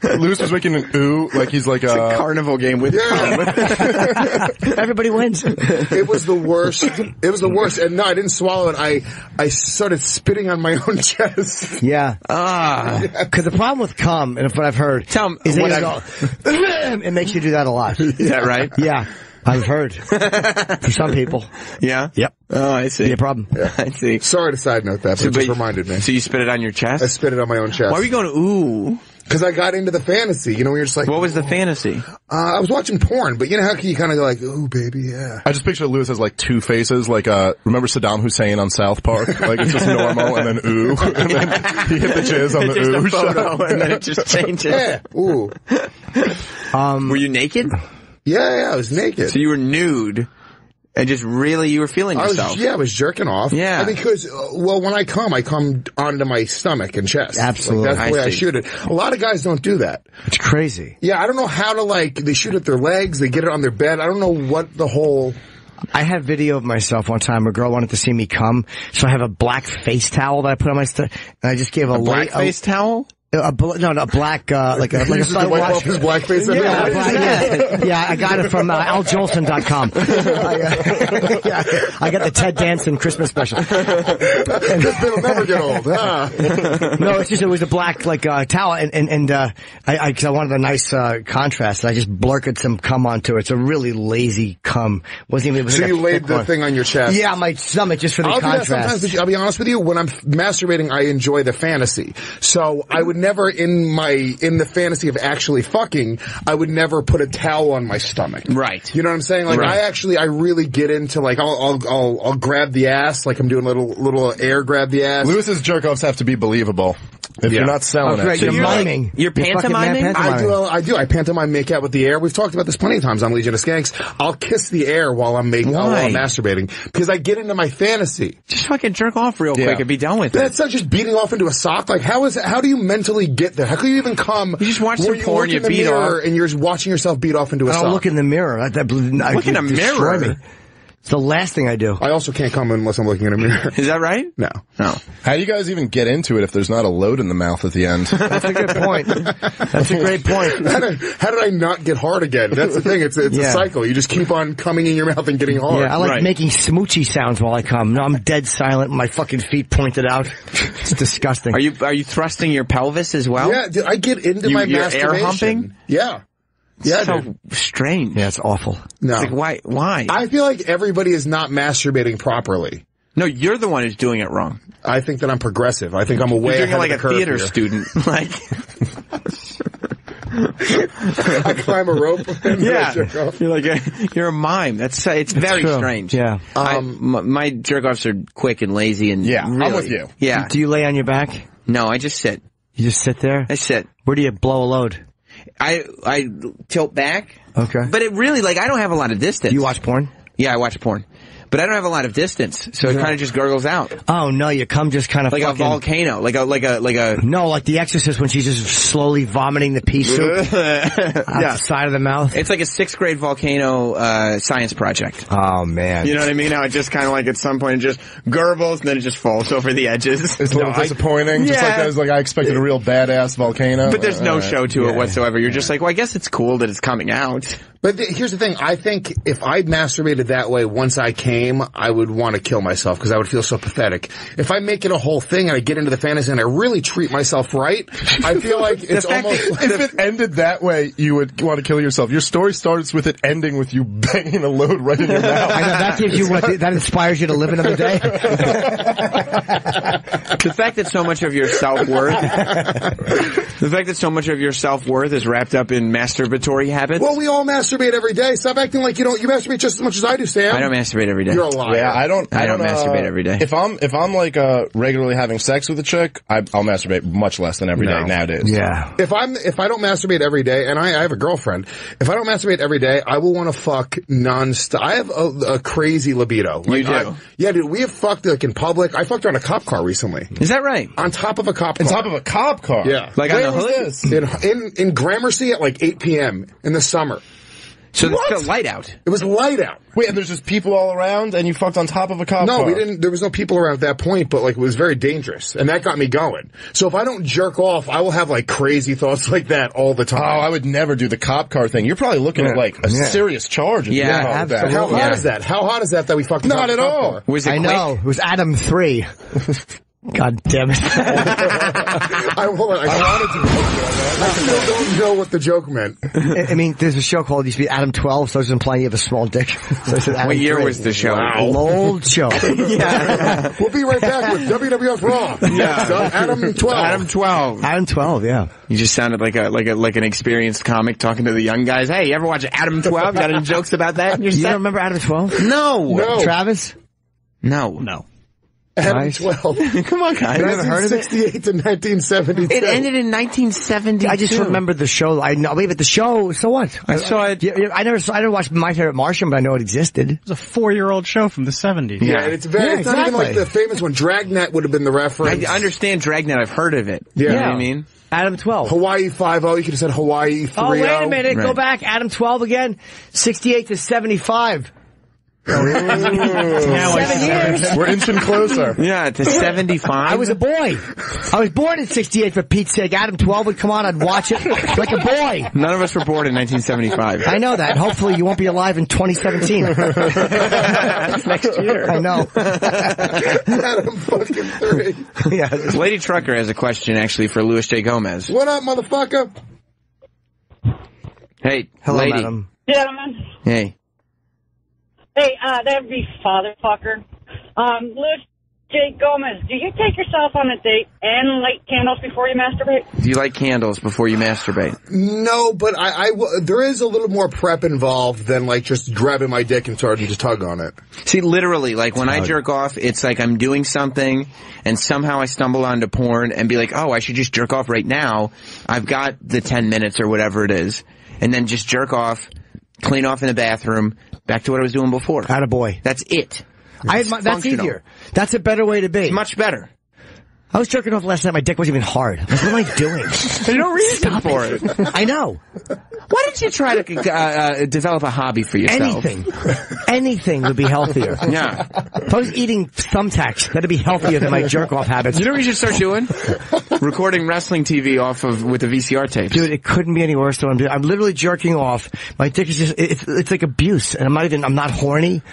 Lewis was making an ooh, like he's like it's a carnival game with. Yeah. Everybody wins. It was the worst. It was the worst. And no, I didn't swallow it. I started spitting on my own chest. Yeah. Because the problem with cum, and what I've heard, is it makes you do that a lot. Is that right? Yeah. I've heard. For some people. Yeah? Yep. Oh, I see. Be a problem. Yeah. I see. Sorry to side note that, but it just reminded me. So you spit it on your chest? I spit it on my own chest. Why were you going, ooh? Because I got into the fantasy. You know, you're just like... What was the fantasy? I was watching porn, but you know how you kind of go like, ooh, baby, yeah. I just picture Lewis has like two faces, like, remember Saddam Hussein on South Park? Like, it's just normal, and then ooh, and then he hit the jizz on the just ooh a photo, shot. and then it just changes. Yeah, ooh. Were you naked? Yeah, I was naked. So you were nude, and just really, you were feeling yourself. I was jerking off. Yeah. I mean, because, when I come onto my stomach and chest. Absolutely. Like, that's the way I shoot it. A lot of guys don't do that. It's crazy. Yeah, I don't know how to, they shoot at their legs, they get it on their bed. I don't know what the whole... I had video of myself one time. A girl wanted to see me come, so I have a black face towel that I put on my stomach, and I just gave a black face towel? A black, like a wipe off his blackface. Yeah, I got it from aljolson.com. I got the Ted Danson Christmas special. It'll never get old. No, it's just it was a black towel, and because I wanted a nice contrast, and I just blurted some cum onto it. It's a really lazy cum. Wasn't even. So you laid the thing on your chest? Yeah, my stomach just for the contrast. Sometimes, I'll be honest with you. When I'm masturbating, I enjoy the fantasy. So I would never in the fantasy of actually fucking, I would never put a towel on my stomach. Right. You know what I'm saying? Like I really get into I'll grab the ass, like I'm doing a little air grab the ass. Lewis's jerk-offs have to be believable. If you're not selling it. You're miming. You're pantomiming? I do. I pantomime make out with the air. We've talked about this plenty of times on Legion of Skanks. I'll kiss the air while I'm masturbating because I get into my fantasy. Just fucking jerk off real quick and be done with it. That's not just beating off into a sock. Like how do you mentally get there? How can you even come? You just watch some porn, you beat off, and you're watching yourself beat off into a sock. I don't look in the mirror. Look in a mirror. Me. It's the last thing I do. I also can't come unless I'm looking in a mirror. Is that right? No. How do you guys even get into it if there's not a load in the mouth at the end? That's a good point. That's a great point. How did I not get hard again? That's the thing. It's a cycle. You just keep on coming in your mouth and getting hard. Yeah, I like making smoochy sounds while I come. No, I'm dead silent with my fucking feet pointed out. It's disgusting. Are you thrusting your pelvis as well? Yeah, dude, I get into my masturbation. Air humping? Yeah. Yeah, so strange. Yeah, it's awful. No. It's like, why? I feel like everybody is not masturbating properly. No, you're the one who's doing it wrong. I think that I'm progressive. I think I'm away You're doing ahead it like of the a theater here. student. Like, I climb a rope. You're a mime. It's very strange. Yeah. My jerk-offs are quick and lazy and really, I'm with you. Yeah. Do you lay on your back? No, I just sit. You just sit there? I sit. Where do you blow a load? I tilt back. Okay. But it really, I don't have a lot of distance. Do you watch porn? Yeah, I watch porn. But I don't have a lot of distance, so it kind of just gurgles out. Oh no, you come just kind of like fucking... a volcano, like a. No, like The Exorcist when she's just slowly vomiting the pea soup out the side of the mouth. It's like a 6th grade volcano science project. Oh man, you know what I mean? How it just kind of at some point it just gurbles and then it just falls over the edges. It's a little disappointing. Just like that was I expected a real badass volcano. But there's no show to it whatsoever. You're just well, I guess it's cool that it's coming out. But here's the thing. I think if I masturbated that way once I came, game, I would want to kill myself because I would feel so pathetic. If I make it a whole thing and I get into the fantasy and I really treat myself right, I feel like it's almost... If it ended that way, you would want to kill yourself. Your story starts with it ending with you banging a load right in your mouth. I know, that gives you that inspires you to live another day. The fact that so much of your self-worth is wrapped up in masturbatory habits. Well, we all masturbate every day. Stop acting like you don't. You masturbate just as much as I do, Sam. I don't masturbate every day. You're a liar. Yeah, I don't masturbate every day. If I'm like regularly having sex with a chick, I'll masturbate much less than every day nowadays. Yeah. If I don't masturbate every day, and I have a girlfriend, if I don't masturbate every day, I will want to fuck nonstop. I have a crazy libido. Like, you do? Yeah, dude. We have fucked like in public. I fucked her on a cop car recently. Is that right? On top of a cop car. On top of a cop car? Yeah. Like Where on the hood? was this? In Gramercy at like 8 p.m. in the summer. So it's still light out. It was light out. Wait, and there's just people all around, and you fucked on top of a cop car? No, we didn't. There was no people around at that point, but like it was very dangerous, and that got me going. So if I don't jerk off, I will have like crazy thoughts like that all the time. Oh, I would never do the cop car thing. You're probably looking at like a serious charge. If you Yeah, that. How hot is that? How hot is that we fucked? Not at all. Was it I quick? know. It was Adam 3. God damn it. I wanted to. I still don't know what the joke meant. I mean, there's a show called, it used to be Adam 12, so I was implying you have a small dick. So I said Adam What year 3. was the show? An old show. Yeah. We'll be right back with WWF Raw. Yeah. So, Adam 12. Adam 12. Adam 12, yeah. You just sounded like an experienced comic talking to the young guys. Hey, you ever watch Adam 12? Got any jokes about that in your You set? don't remember Adam 12? No. Travis? No. Adam 12. Come on, guys. You never heard of it? 1968 to 1972. It ended in 1972. I just remember the show. I know, but the show, so what? I saw it. I never watched My Favorite Martian, but I know it existed. It was a 4-year-old show from the 70s. Yeah, and it's not even like the famous one. Dragnet would have been the reference. I understand Dragnet. I've heard of it. Yeah. You know what I mean? Adam 12. Hawaii 5-0. You could have said Hawaii 3-0. Oh, wait a minute. Right. Go back. Adam 12 again. 68 to 75. 7 years. We're inching closer. Yeah, to 75. I was a boy. I was born in 68 for Pete's sake. Adam 12 would come on, I'd watch it like a boy. None of us were born in 1975. I know that. Hopefully you won't be alive in 2017. Next year. I know. Adam fucking 3. Yeah. Lady Trucker has a question actually for Louis J. Gomez. What up, motherfucker? Hey, Hello, lady. madam. Gentlemen. Hey. Hey, that'd be father fucker. Louis J. Gomez, do you take yourself on a date and light candles before you masturbate? Do you light candles before you masturbate? No, but there is a little more prep involved than like just grabbing my dick and starting to tug on it. See, literally, like when I jerk off, it's like I'm doing something and somehow I stumble onto porn and be like, oh, I should just jerk off right now. I've got the 10 minutes or whatever it is. And then just jerk off, clean off in the bathroom, back to what I was doing before. Attaboy. That's it. That's easier. That's a better way to be. It's much better. I was jerking off last night. My dick wasn't even hard. Like, what am I doing? There's no reason for it. I know. Why don't you try to develop a hobby for yourself? Anything would be healthier. Yeah. If I was eating thumbtacks, that'd be healthier than my jerk-off habits. You know what you should start doing? Recording wrestling TV with the VCR tapes. Dude, it couldn't be any worse than what I'm doing. I'm literally jerking off. My dick is just, it's like abuse. And I'm not horny.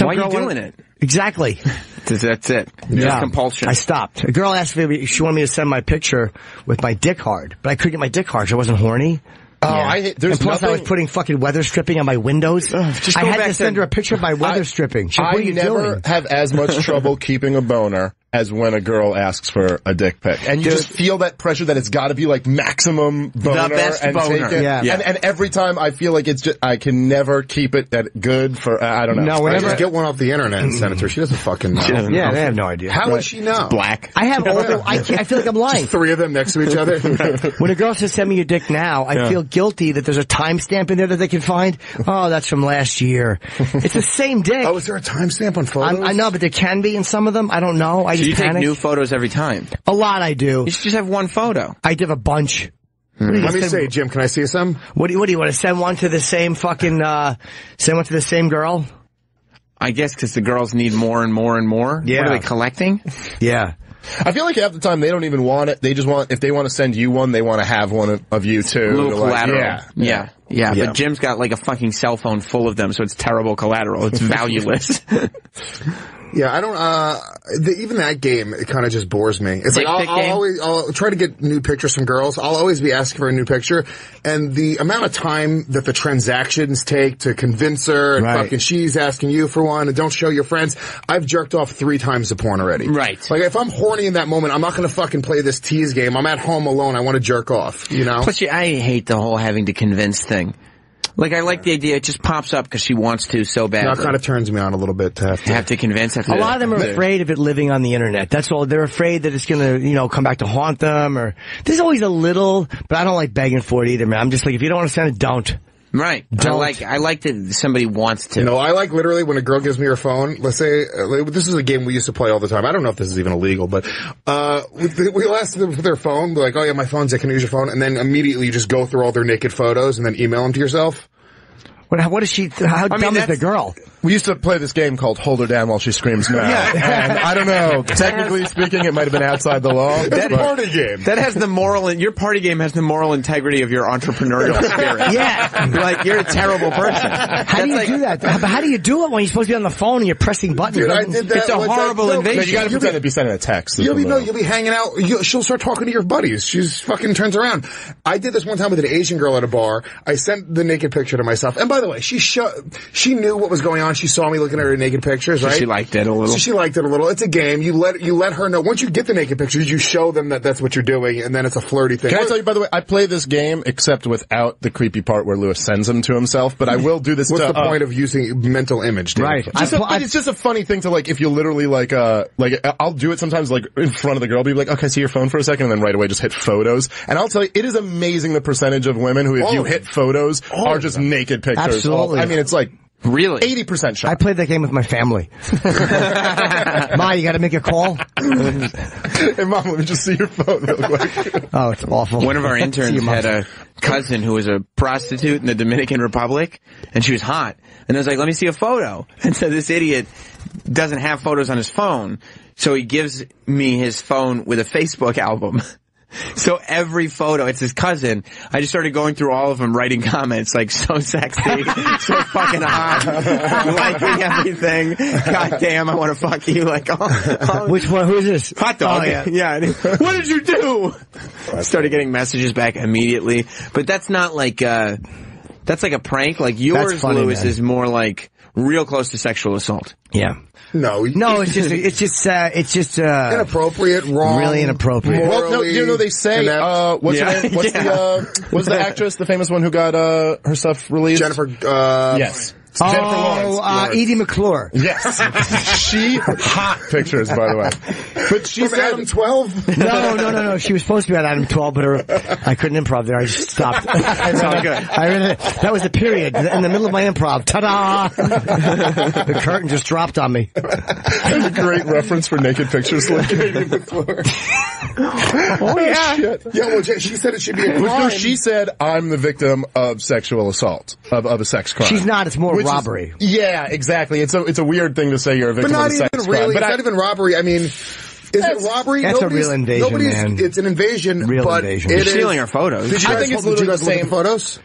Why are you doing it? Exactly. That's it. Yeah. Just compulsion. I stopped. A girl asked me if she wanted me to send my picture with my dick hard, but I couldn't get my dick hard, so I wasn't horny. Oh, And plus I was putting fucking weather stripping on my windows. I had to send her a picture of my weather stripping. She's like, what are you doing? have as much trouble keeping a boner as when a girl asks for a dick pic. And you just feel that pressure that it's gotta be like maximum boner. The best and boner. Take it. Yeah. And every time I feel like it's just, I can never keep it that good for, I don't know. No, whenever I just get one off the internet and send it to her. She doesn't fucking know. Yeah, they have no idea. How would she know? It's black. I have all I feel like I'm lying. Just 3 of them next to each other. When a girl says, send me your dick now, I feel guilty that there's a timestamp in there that they can find. Oh, that's from last year. It's the same dick. Oh, is there a timestamp on photos? I know, but there can be in some of them. I don't know. I So just you take panic. new photos every time? A lot I do. You should just have one photo. I did a bunch. Let me see, Jim, can I see some? What do you want to send one to the same fucking, send one to the same girl? I guess because the girls need more and more and more. Yeah. What are they collecting? Yeah. I feel like half the time they don't even want it. They just want, if they want to send you one, they want to have one of you too. A little collateral. Like, Yeah. But Jim's got like a fucking cell phone full of them, so it's terrible collateral. It's valueless. Yeah, I don't, even that game, it kind of just bores me. It's like, I'll try to get nude pictures from girls. I'll always be asking for a nude picture. And the amount of time that the transactions take to convince her, and fucking she's asking you for one, and don't show your friends. I've jerked off 3 times the porn already. Right. Like, if I'm horny in that moment, I'm not gonna fucking play this tease game. I'm at home alone. I want to jerk off, you know? Plus, I hate the whole having to convince thing. Like, I like the idea. It just pops up because she wants to so badly. That kind of turns me on a little bit to have to convince. A lot of them are afraid of it living on the internet. That's all. They're afraid that it's going to, come back to haunt them. Or there's always a little, but I don't like begging for it either, man. I'm just like, if you don't want to send it, don't. Right. Don't. I like that somebody wants to. No, I like literally when a girl gives me her phone. Let's say this is a game we used to play all the time. I don't know if this is even illegal, but we'll ask them for their phone. They're like, "Oh yeah, my phone's. I can use your phone," and then immediately you just go through all their naked photos and then email them to yourself. What is she? How dumb is the girl? We used to play this game called Hold Her Down While She Screams No. And I don't know, technically speaking, it might have been outside the law. It's a party game. That has the your party game has the moral integrity of your entrepreneurial spirit. Yeah. Like, you're a terrible person. How do you do that? How do you do it when you're supposed to be on the phone and you're pressing buttons? Dude, I did that. It's a horrible invasion. You gotta pretend to be sending a text. You'll be hanging out. She'll start talking to your buddies. She's fucking turns around. I did this one time with an Asian girl at a bar. I sent the naked picture to myself. And by the way, she knew what was going on. She saw me looking at her naked pictures, right? So she liked it a little. So she liked it a little. It's a game. You let her know. Once you get the naked pictures, you show them that that's what you're doing, and then it's a flirty thing. Can I tell you, by the way, I play this game except without the creepy part where Lewis sends him to himself, but I will do this. What's the point of using mental image? Dave? Right. But it's just a funny thing to, like, if you literally, like, I'll do it sometimes, like, in front of the girl, be like, okay, see your phone for a second, and then right away just hit photos. And I'll tell you, it is amazing the percentage of women who, if you hit photos, are just naked pictures. Absolutely. I mean, it's like, really? 80% shot. I played that game with my family. Ma, you gotta make a call? Hey, Mom, let me just see your phone real quick. Oh, it's awful. One of our interns had a cousin who was a prostitute in the Dominican Republic, and she was hot. And I was like, let me see a photo. And so this idiot doesn't have photos on his phone, so he gives me his phone with a Facebook album. So every photo, it's his cousin. I just started going through all of them, writing comments like, so sexy, so fucking hot, liking everything. God damn, I want to fuck you. Like, which one? Who is this? Hot dog. Oh, yeah. What did you do? I started getting messages back immediately. But that's not like, that's like a prank. Like yours, funny, Lewis, man. Is more like real close to sexual assault. Yeah. No, it's just inappropriate, wrong, really inappropriate. Well, no, they say, what's her name? What's the actress, the famous one who got, her stuff released? Jennifer, yes. Jennifer Lawrence. Edie McClure. Yes. She, hot pictures, by the way. But she said Adam 12? No. She was supposed to be on Adam 12, but I couldn't improv there. I just stopped. That was the period. In the middle of my improv. Ta-da! The curtain just dropped on me. That's a great reference for naked pictures. Like Edie McClure. Oh, yeah. Shit. Yeah, well, she said it should be a crime. No, she said, I'm the victim of sexual assault, of a sex crime. She's not. It's more robbery. Yeah, exactly. It's a weird thing to say you're a victim of a sex crime. Really, but it's not even robbery. I mean, is it robbery? That's a real invasion, man. It's an invasion. Real but invasion. You're stealing our photos. Did you guys look at the photos?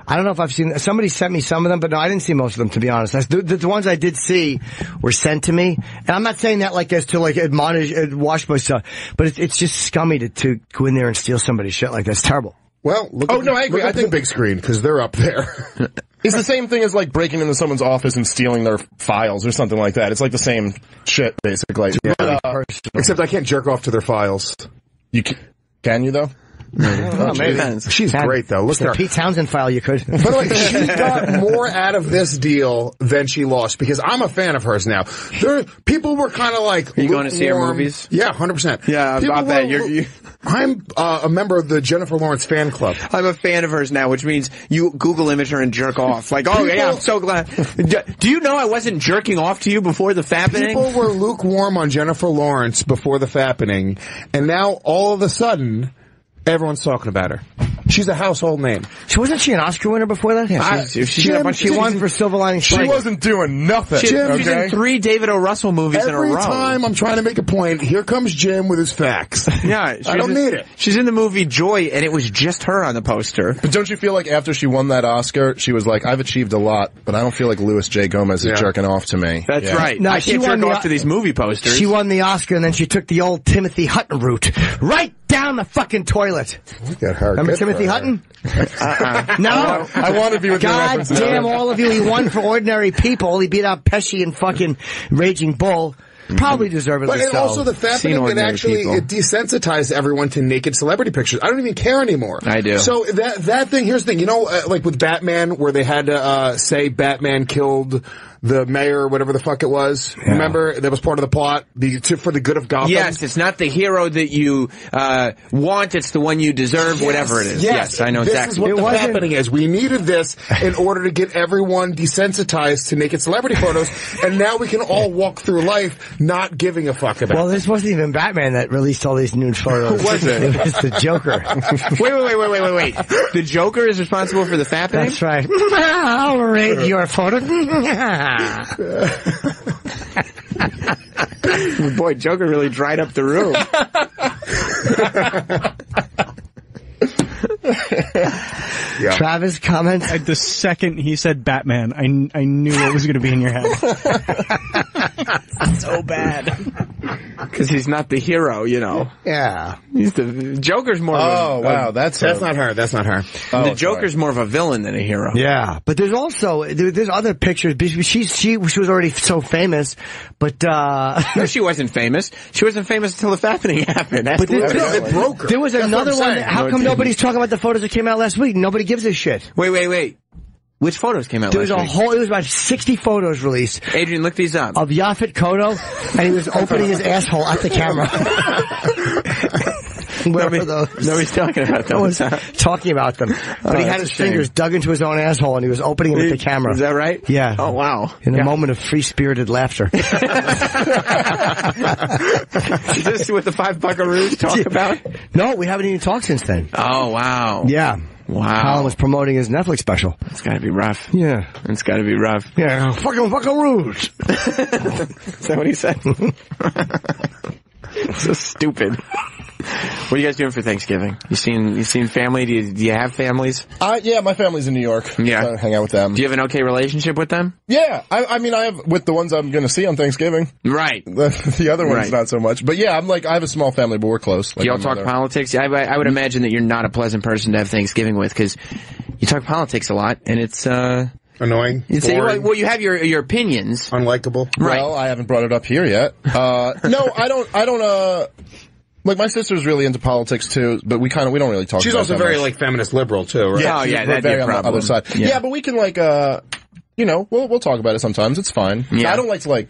I don't know if I've seen. Somebody sent me some of them, but no, I didn't see most of them. To be honest, the ones I did see were sent to me, and I'm not saying that like as to like wash myself, but it's just scummy to go in there and steal somebody's shit like that. It's terrible. Well, I agree. I think big screen because they're up there. It's the same thing as like breaking into someone's office and stealing their files or something like that. It's like the same shit, basically. Yeah. Except I can't jerk off to their files. Can you though? Maybe. She's great though. Look at her. Pete Townsend file you could. By the way, she got more out of this deal than she lost because I'm a fan of hers now. People were kind of like, are you going to see her movies? Yeah, 100%. Yeah, I bet I'm a member of the Jennifer Lawrence fan club. I'm a fan of hers now, which means you Google image her and jerk off. Like, yeah, I'm so glad. Do you know I wasn't jerking off to you before the fappening? People were lukewarm on Jennifer Lawrence before the fappening, and now all of a sudden, everyone's talking about her. She's a household name. Wasn't she an Oscar winner before that? Yeah, she won for Silver Lining. She wasn't doing nothing. She's in 3 David O. Russell movies in a row. Every time I'm trying to make a point, here comes Jim with his facts. Yeah, I don't need it. She's in the movie Joy, and it was just her on the poster. But don't you feel like after she won that Oscar, she was like, I've achieved a lot, but I don't feel like Louis J. Gomez is jerking off to me. That's right. No, I can't jerk off to these movie posters. She won the Oscar, and then she took the old Timothy Hutton route. Right down the fucking toilet. Remember Timothy Hutton? No? I want to be with God damn all of you. He won for Ordinary People. He beat out Pesci and fucking Raging Bull. Probably deservedly so. But also the fact that it actually it desensitized everyone to naked celebrity pictures. I don't even care anymore. I do. So that thing, here's the thing. You know, like with Batman, where they had to say Batman killed the mayor or whatever the fuck it was. Yeah. Remember? That was part of the plot for the good of Gotham. Yes, it's not the hero that you want, it's the one you deserve, whatever it is. Yes, I know exactly. This is what was happening is. We needed this in order to get everyone desensitized to naked celebrity photos, and now we can all walk through life not giving a fuck about it. Well, this wasn't even Batman that released all these nude photos. Who was it? It was the Joker. Wait. The Joker is responsible for the fappening? That's right. I'll rate your photo. Boy, Joker really dried up the room. Yeah. Travis, comments? The second he said Batman, I knew what was going to be in your head. So bad. Because he's not the hero, you know. Yeah. He's the Joker's more of a... That's not her. That's not her. The Joker's more of a villain than a hero. Yeah. But there's also, there's other pictures. She was already so famous, but, No, she wasn't famous. She wasn't famous until the fappening happened. That's it broke her. There was another one. How come nobody's talking about the photos that came out last week? Nobody gives a shit. Wait. Which photos came out last week? It was about 60 photos released. Adrian, look these up. Of Yaphet Kotto, and he was opening his asshole at the camera. Nobody's talking about them. No one's talking about them. But he had his fingers dug into his own asshole, and he was opening them at the camera. Is that right? Yeah. Oh, wow. In a moment of free-spirited laughter. Is this what the 5 Buckaroos talk about? No, we haven't even talked since then. Oh, wow. Yeah. Wow. Colin was promoting his Netflix special. It's gotta be rough. Yeah. It's gotta be rough. Yeah. Fucking Buckaroos. Is that what he said? So stupid. What are you guys doing for Thanksgiving? You seen family? Do you have families? Yeah, my family's in New York. Yeah. I hang out with them. Do you have an okay relationship with them? Yeah. I mean, I have with the ones I'm going to see on Thanksgiving. Right. The other ones, not so much. But yeah, I have a small family, but we're close. Do y'all talk politics? I would imagine that you're not a pleasant person to have Thanksgiving with, because you talk politics a lot, and it's, annoying. Well, you have your opinions. Unlikable. Right. Well, I haven't brought it up here yet. No, I don't, like, my sister's really into politics too, but we don't really talk about it. She's also very, feminist liberal too, right? Yeah, that'd be a problem. On the other side. Yeah, but we can, we'll talk about it sometimes. It's fine. Yeah. I don't like to,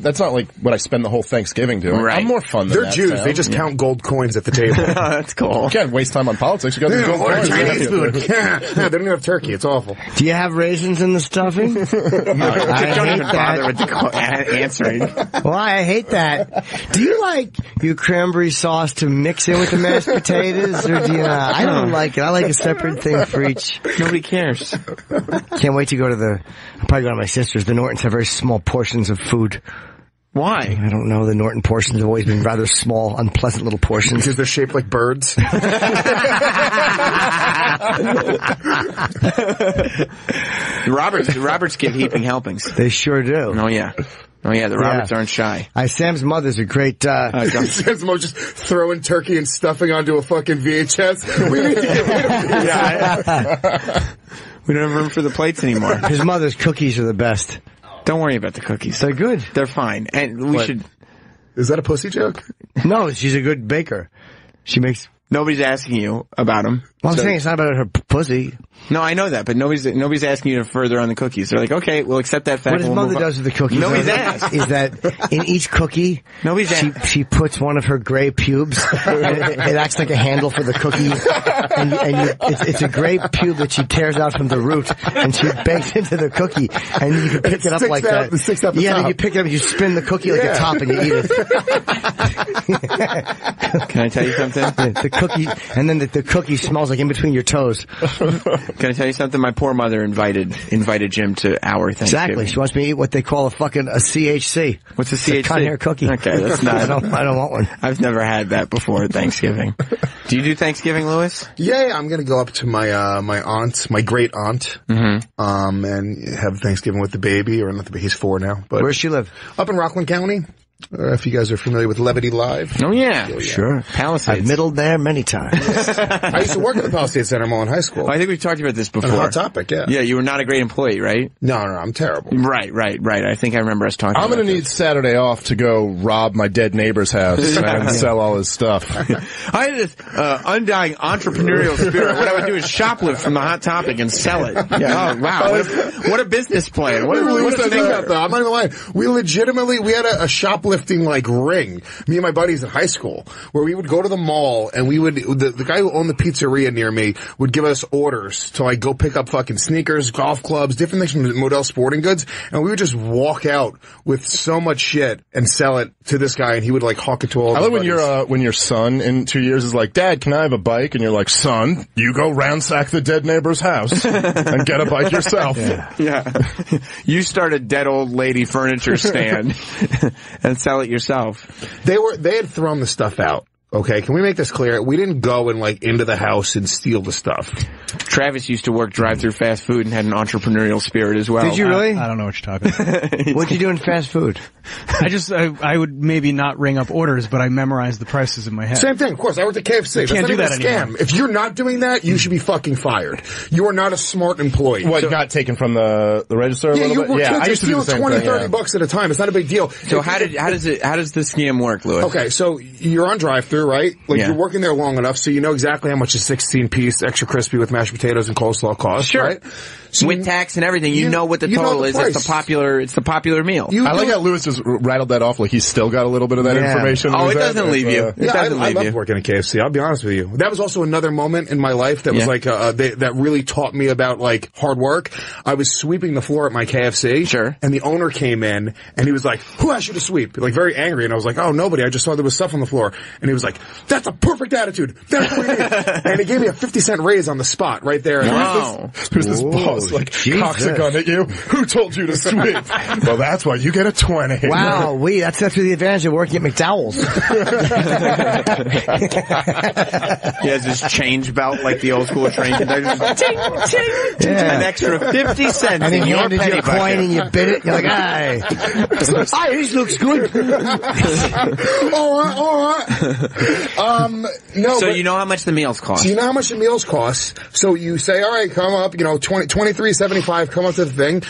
that's not like what I spend the whole Thanksgiving doing. Right. I'm more fun than They're Jews. Sam. They just count gold coins at the table. That's cool. You can't waste time on politics. You got the gold coins. Chinese food. Yeah, they don't even have turkey. It's awful. Do you have raisins in the stuffing? Don't even bother with answering. Why? I hate that. Do you like your cranberry sauce to mix in with the mashed potatoes? Or do you not? I don't like it. I like a separate thing for each. Nobody cares. Can't wait to go to I'll probably go to my sister's. The Nortons have very small portions of food. Why? I don't know. The Norton portions have always been rather small, unpleasant little portions. Because they're shaped like birds. Roberts give heaping helpings. They sure do. Oh yeah. The Roberts aren't shy. Sam's mother's a great, Sam's mom just throwing turkey and stuffing onto a fucking VHS. We need to get rid of these. We don't have room for the plates anymore. His mother's cookies are the best. Don't worry about the cookies. They're good. They're fine. And we should... Is that a pussy joke? No, she's a good baker. She makes... Nobody's asking you about them. Well, I'm saying it's not about her pussy. No, I know that, but nobody's asking you to further on the cookies. They're like, okay, we'll accept that fact. What his mother does with the cookies is that in each cookie, she puts one of her gray pubes, and it acts like a handle for the cookie, it's a gray pube that she tears out from the root, and she bakes into the cookie, and you can pick it up like that. Then you pick it up, and you spin the cookie like a top, and you eat it. Can I tell you something? The the cookie smells like in between your toes. Can I tell you something? My poor mother invited Jim to our Thanksgiving. Exactly. She wants me to eat what they call a CHC. What's a CHC? It's a cotton hair cookie. Okay, that's not. I don't want one. I've never had that before at Thanksgiving. Do you do Thanksgiving, Louis? Yeah, I'm gonna go up to my great aunt, and have Thanksgiving with the baby, or not the baby, he's 4 now. But where does she live? Up in Rockland County. If you guys are familiar with Levity Live. Oh, yeah. Sure. Palisades. I've middled there many times. I used to work at the Palisades Center Mall in high school. I think we've talked about this before. On Hot Topic, yeah. Yeah, you were not a great employee, right? No, I'm terrible. Right. I think I remember us talking about I'm going to need Saturday off to go rob my dead neighbor's house and sell all his stuff. I had this undying entrepreneurial spirit. What I would do is shoplift from the Hot Topic and sell it. Yeah. Oh, wow. What a business plan. What a thing about that. I'm not even lying. We had a shoplifting, ring. Me and my buddies in high school, where we would go to the mall and we would, the guy who owned the pizzeria near me would give us orders to go pick up fucking sneakers, golf clubs, different things from the Model Sporting Goods, and we would just walk out with so much shit and sell it to this guy, and he would hawk it to all. I love when your son in 2 years is like, Dad, can I have a bike? And you're like, son, you go ransack the dead neighbor's house and get a bike yourself. Yeah. You start a dead old lady furniture stand and sell it yourself. They had thrown the stuff out. Okay, can we make this clear? We didn't go and into the house and steal the stuff. Travis used to work drive-through fast food and had an entrepreneurial spirit as well. Did you really? I don't know what you're talking about. What'd you do in fast food? I would maybe not ring up orders, but I memorized the prices in my head. Same thing, of course. I worked at KFC. You can't do that anymore. Scam. If you're not doing that, you should be fucking fired. You are not a smart employee. What, got taken from the register a little bit? Yeah, I used to do the same thing. $20-$30 at a time. It's not a big deal. So how does the scam work, Louis? Okay, so you're on drive-through, right? You're working there long enough, so you know exactly how much a 16-piece extra crispy with mashed potatoes and coleslaw costs, sure. Right? So with tax and everything, you know what the total is. It's the popular meal. I like how Louis just rattled that off like he's still got a little bit of that information. Oh, it doesn't leave you. I loved working at KFC. I'll be honest with you. That was also another moment in my life that was that really taught me about hard work. I was sweeping the floor at my KFC. Sure. And the owner came in and he was like, "Who asked you to sweep?" Very angry. And I was like, "Oh, nobody. I just saw there was stuff on the floor." And he was like, "That's a perfect attitude. That's what we need." And he gave me a 50-cent raise on the spot right there. Wow. Who's this boss? Cocks a gun at you? Who told you to sweep? Well, that's why you get a 20. Wow, that's the advantage of working at McDowell's. He has his change belt like the old school train conductor. An extra 50 cents. And then he handed you a coin and you bid it. You're like, "Hey, this looks good." All right. So you know how much the meals cost. So you know how much the meals cost. So you say, all right, come up, $23.75, come up to the thing.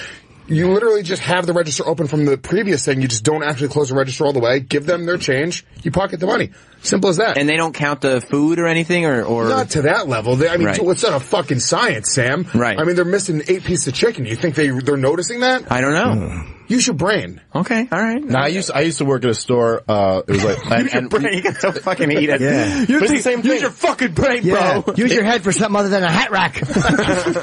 You literally just have the register open from the previous thing. You just don't actually close the register all the way. Give them their change. You pocket the money. Simple as that. And they don't count the food or anything, or not to that level. Right. It's not a fucking science, Sam. Right. They're missing 8 pieces of chicken. You think they're noticing that? I don't know. Use your brain. Okay, all right. No, I used to work at a store. It was like use your brain. You got so fucking eat it. Yeah. Use your fucking brain, bro. Use your head for something other than a hat rack.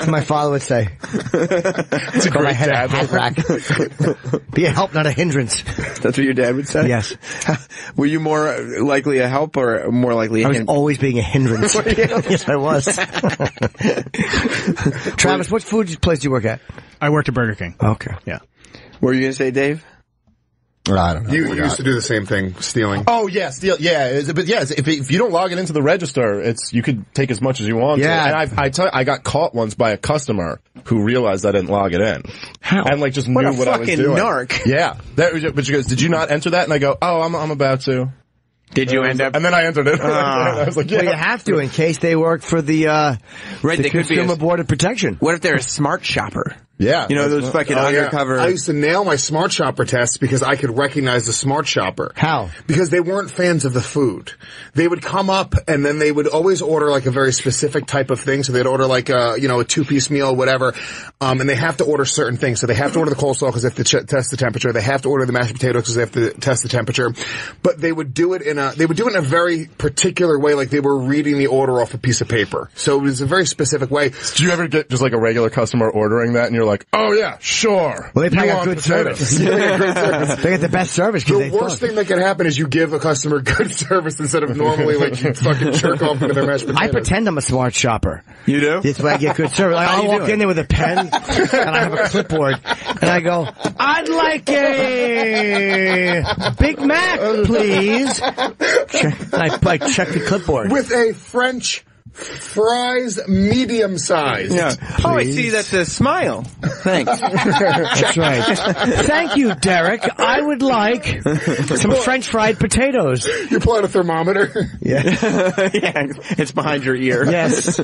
My father would say. It's a great dad. Hat rack. Be a help, not a hindrance. That's what your dad would say? Yes. Were you more likely a help or more likely a hindrance? I was always being a hindrance. Yes, I was. Travis, what food place do you work at? I worked at Burger King. Okay. Yeah. What were you going to say, Dave? I don't know. You used to do the same thing, stealing. Oh, yeah, steal. Yeah, but if you don't log it into the register, you could take as much as you want. Yeah. And I got caught once by a customer who realized I didn't log it in. How? And just knew what I was doing. Narc. Yeah. But she goes, "Did you not enter that?" And I go, "Oh, I'm about to." Did you end up? And then I entered it. I was like, "Yeah." Well, you have to in case they work for the Consumer Board of Protection. What if they're a smart shopper? Yeah. Those fucking undercover. I used to nail my smart shopper tests because I could recognize the smart shopper. How? Because they weren't fans of the food. They would come up and then they would always order a very specific type of thing. So they'd order a 2-piece meal, whatever. And they have to order certain things. So they have to order the coleslaw because they have to test the temperature. They have to order the mashed potatoes because they have to test the temperature. But they would do it in a very particular way, like they were reading the order off a piece of paper. So it was a very specific way. Do you ever get just a regular customer ordering that and you're like, oh yeah, sure. Well, they probably got good service. They got the best service. The worst thing that can happen is you give a customer good service instead of normally like you fucking jerk off into their mashed potatoes. I pretend I'm a smart shopper. You do? That's why I get good service. Like, I'll walk in there with a pen and I have a clipboard and I go, I'd like a Big Mac, please. I check the clipboard. With a French fries medium size. Yeah. Oh, I see that's a smile. Thanks. That's right. Thank you, Derek. I would like some French fried potatoes. You pull out a thermometer. Yeah. Yeah, it's behind your ear. Yes.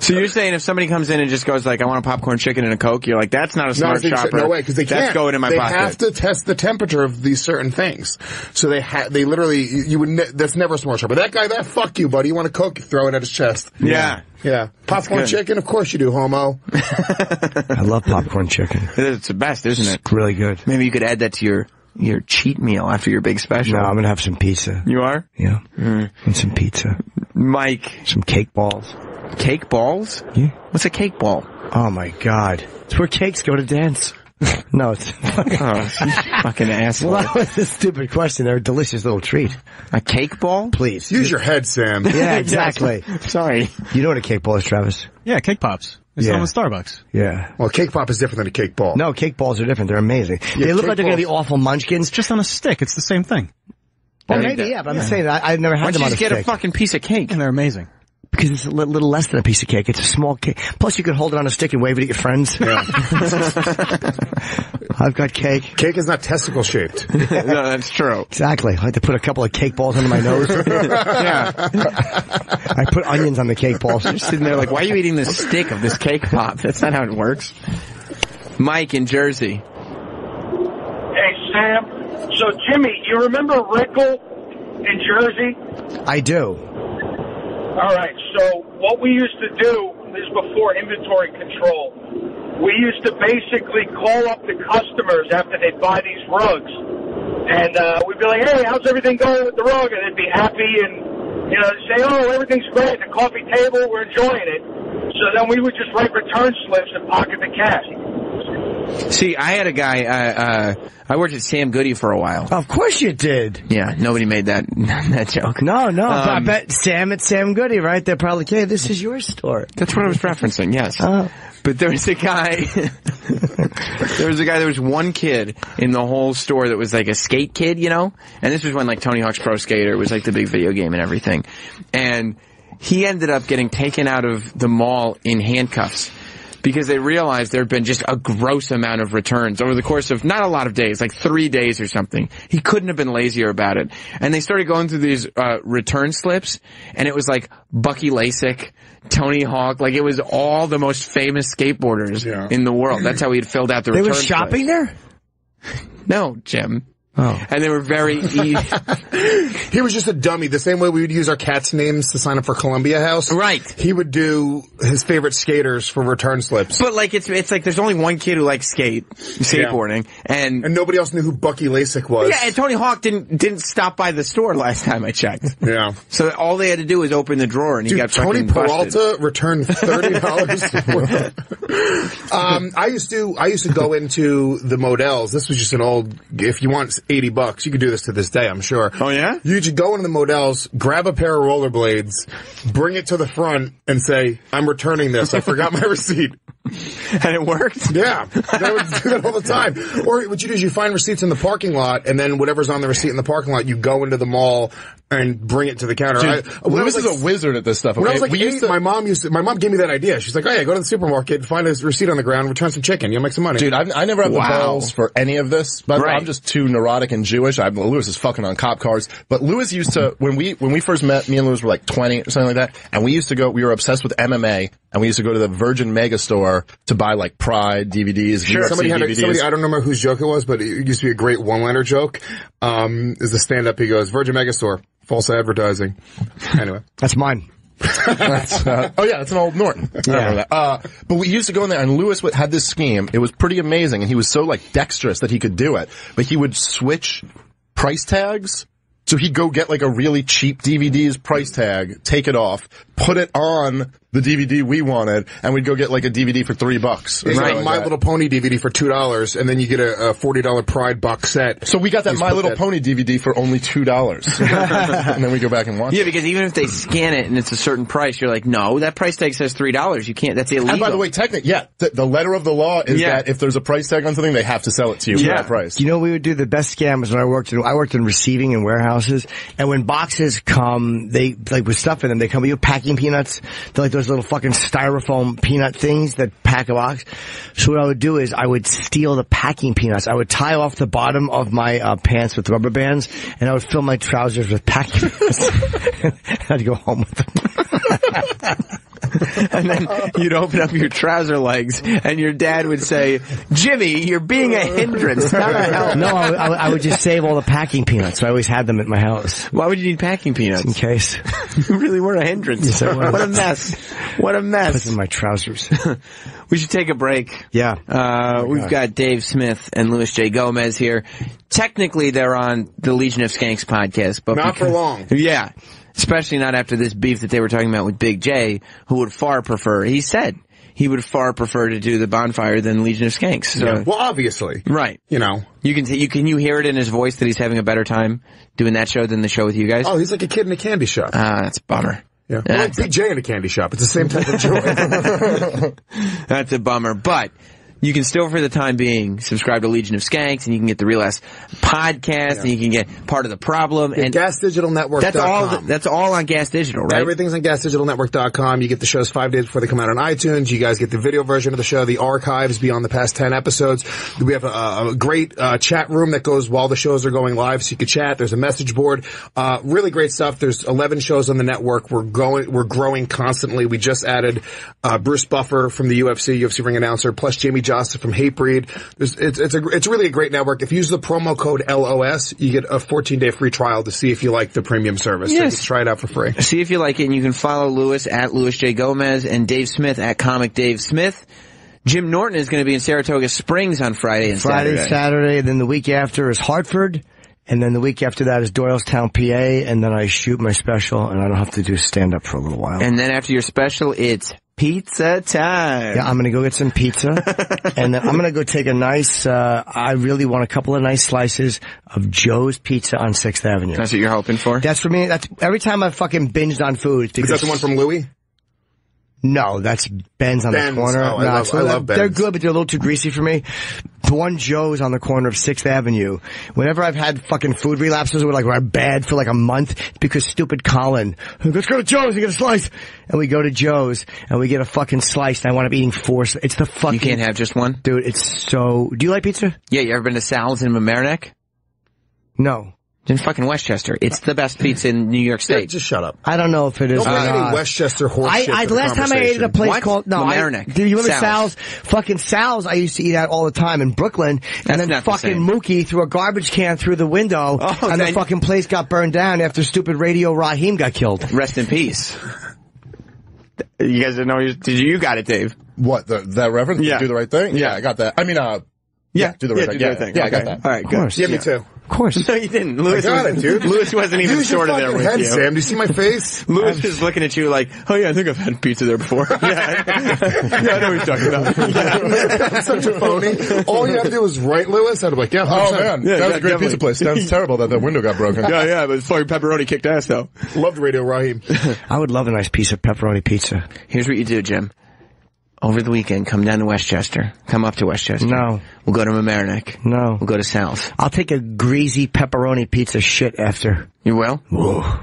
So you're saying if somebody comes in and just goes like, I want a popcorn chicken and a Coke, you're like, that's not a smart shopper. No way, because they can't. That's going in my pocket. They have to test the temperature of these certain things. So they literally, that's never a smart shopper. That fuck you, buddy. You want a Coke? Throw it at his chest. Yeah. Yeah. Popcorn chicken? Of course you do, homo. I love popcorn chicken. It's the best, isn't it? It's really good. Maybe you could add that to your cheat meal after your big special. No, I'm gonna have some pizza. You are? Yeah. And some pizza. Mike. Some cake balls. Cake balls? Yeah. What's a cake ball? Oh my God. It's where cakes go to dance. No, it's fucking asshole. Well, that was a stupid question. They're a delicious little treat. A cake ball? Please. Use your head, Sam. Yeah, exactly. Sorry. You know what a cake ball is, Travis? Yeah, cake pops. It's on the Starbucks. Yeah. Well, cake pop is different than a cake ball. No, cake balls are different. They're amazing. They look like they're going to be awful munchkins. Just on a stick. It's the same thing. Well, maybe, yeah, but I'm saying that I've never had them on a just stick. get a fucking piece of cake? And they're amazing. Because it's a little less than a piece of cake. It's a small cake. Plus, you could hold it on a stick and wave it at your friends. Yeah. I've got cake. Cake is not testicle shaped. No, that's true. Exactly. I like to put a couple of cake balls under my nose. Yeah. I put onions on the cake balls. You're sitting there like, why are you eating the stick of this cake pop? That's not how it works. Mike in Jersey. Hey, Sam. So, Jimmy, you remember Rickle in Jersey? I do. All right, so what we used to do, this is before inventory control, we used to basically call up the customers after they'd buy these rugs, and we'd be like, hey, how's everything going with the rug? And they'd be happy and, say, oh, everything's great, the coffee table, we're enjoying it. So then we would just write return slips and pocket the cash. See, I had a guy, I worked at Sam Goody for a while. Of course you did. Yeah, nobody made that joke. No, but I bet Sam at Sam Goody, right? They're probably, hey, this is your store. That's what I was referencing, yes. But there was a guy, there was one kid in the whole store that was like a skate kid, and this was when like Tony Hawk's Pro Skater was like the big video game and everything. And he ended up getting taken out of the mall in handcuffs because they realized there had been just a gross amount of returns over the course of not a lot of days, like 3 days or something. He couldn't have been lazier about it. And they started going through these return slips, and it was like Bucky Lasik, Tony Hawk, like it was all the most famous skateboarders in the world. That's how he had filled out the return slips. They were shopping there? No, Jim. Oh. And they were very easy. He was just a dummy. The same way we would use our cats' names to sign up for Columbia House. Right. He would do his favorite skaters for return slips. But like it's like there's only one kid who likes skateboarding, and nobody else knew who Bucky Lasik was. Yeah, and Tony Hawk didn't stop by the store last time I checked. Yeah. So all they had to do was open the drawer, and he got Tony fucking Peralta busted. returned $30. I used to go into the Models. This was just an old. If you want $80, you could do this to this day, I'm sure. Oh yeah? You just go into the Models, grab a pair of rollerblades, bring it to the front, and say, I'm returning this. I forgot my receipt. And it worked? Yeah. They would do that all the time. Or what you do is you find receipts in the parking lot, and then whatever's on the receipt in the parking lot, you go into the mall and bring it to the counter. Dude, Lewis is a wizard at this stuff. When I was like 8, my mom gave me that idea. She's like, oh yeah, go to the supermarket, find a receipt on the ground, return some chicken, you'll make some money. Dude, I never had the balls for any of this, but I'm just too neurotic and Jewish. Lewis is fucking on cop cars. But Lewis used to, when we first met, me and Lewis were like 20 or something like that, and we were obsessed with MMA, and we used to go to the Virgin Mega Store to buy like Pride DVDs, sure. Somebody, I don't remember whose joke it was, but it used to be a great one-liner joke. Is the stand-up, he goes, Virgin Mega Store, false advertising. Anyway. That's mine. That's an old Norton. I remember that. But we used to go in there, and Lewis had this scheme. It was pretty amazing, and he was so like dexterous that he could do it. But he would switch price tags So he'd go get like a really cheap DVD's price tag, take it off, put it on the DVD we wanted, and we'd go get like a DVD for $3. You get a My Little Pony DVD for $2, and then you get a $40 Pride box set. So we got that My Little Pony DVD for only $2. And then we go back and watch it. Yeah, because even if they scan it and it's a certain price, you're like, no, that price tag says $3. You can't, that's illegal. And by the way, technically, the letter of the law is that if there's a price tag on something, they have to sell it to you for that price. You know, we would do the best scam was when I worked in receiving and warehouses, and when boxes come, they, like with stuff in them, they come with you packing peanuts. They're like those little fucking styrofoam peanut things that pack a box. So what I would do is I would steal the packing peanuts. I would tie off the bottom of my pants with rubber bands, and I would fill my trousers with packing peanuts. I'd go home with them. And then you'd open up your trouser legs, and your dad would say, Jimmy, you're being a hindrance, not a help. No, I would just save all the packing peanuts. So I always had them at my house. Why would you need packing peanuts? In case. You really were a hindrance. Yes, I was. What a mess. What a mess. Put in my trousers. We should take a break. Yeah. We've got Dave Smith and Louis J. Gomez here. Technically, they're on the Legion of Skanks podcast, but not for long. Yeah. Especially not after this beef that they were talking about with Big J, who would far prefer, he said, he would far prefer to do the bonfire than Legion of Skanks. So, yeah. Well, obviously. Right. You know. Can you hear it in his voice that he's having a better time doing that show than the show with you guys? Oh, he's like a kid in a candy shop. That's a bummer. Yeah. Well, like Big J in a candy shop. It's the same type of joy. That's a bummer. But you can still, for the time being, subscribe to Legion of Skanks, and you can get the Real Ass podcast, and you can get Part of the Problem. And GasDigitalNetwork.com. That's all on Gas Digital, right? Everything's on GasDigitalNetwork.com. You get the shows 5 days before they come out on iTunes. You guys get the video version of the show, the archives beyond the past 10 episodes. We have a great chat room that goes while the shows are going live, so you can chat. There's a message board. Really great stuff. There's 11 shows on the network. We're growing constantly. We just added Bruce Buffer from the UFC ring announcer, plus Jamie Johnson from Hatebreed. It's really a great network. If you use the promo code LOS, you get a 14-day free trial to see if you like the premium service. Yes. So try it out for free. See if you like it, and you can follow Louis at Louis J. Gomez and Dave Smith at Comic Dave Smith. Jim Norton is going to be in Saratoga Springs on Friday and Saturday. Then the week after is Hartford. And then the week after that is Doylestown, PA. And then I shoot my special, and I don't have to do stand-up for a little while. And then after your special, it's pizza time. Yeah, I'm gonna go get some pizza, and then I'm gonna go take a nice, I really want a couple of nice slices of Joe's Pizza on 6th Avenue. That's what you're hoping for? That's for me. That's every time I've fucking binged on food. Is that the one from Louis? No, that's Ben's on the corner. Oh, I love Ben's. They're good, but they're a little too greasy for me. The one Joe's on the corner of 6th Avenue. Whenever I've had fucking food relapses where I'm bad for like a month, it's because stupid Colin, let's go to Joe's and get a slice. And we go to Joe's and we get a fucking slice, and I wind up eating 4. It's the fucking... You can't have just one? Dude, it's so... Do you like pizza? Yeah, you ever been to Sal's in Mamaroneck? No. In fucking Westchester. It's the best pizza in New York State. Yeah, just shut up. I don't know if it is or not. Westchester horse shit for the last time I ate at a place called... No, Mamaroneck. Do you remember Sal's? Fucking Sal's I used to eat at all the time in Brooklyn. And then fucking Mookie threw a garbage can through the window, and the fucking place got burned down after stupid Radio Raheem got killed. Rest in peace. You guys didn't know... You got it, Dave. What, that reference? Yeah. Do the right thing? Yeah, I got that. I mean, do the right thing. Yeah, I got that. All right, good. Yeah, me too. Of course. No, you didn't. Louis I got it, dude. Louis wasn't even sort of there with head, you. Sam. Do you see my face? Louis was looking at you like, oh yeah, I think I've had pizza there before. Yeah, I know what you're talking about. Yeah. I'm such a phony. All you have to do is write Louis. I'd be like, yeah, 100%. Oh man, that was a great pizza place. Sounds terrible that the window got broken. Yeah, but fucking pepperoni kicked ass though. Loved Radio Raheem. I would love a nice piece of pepperoni pizza. Here's what you do, Jim. Over the weekend, come down to Westchester. Come up to Westchester. No. We'll go to Mamaroneck. No. We'll go to Sal's. I'll take a greasy pepperoni pizza shit after. You will? Whoa. I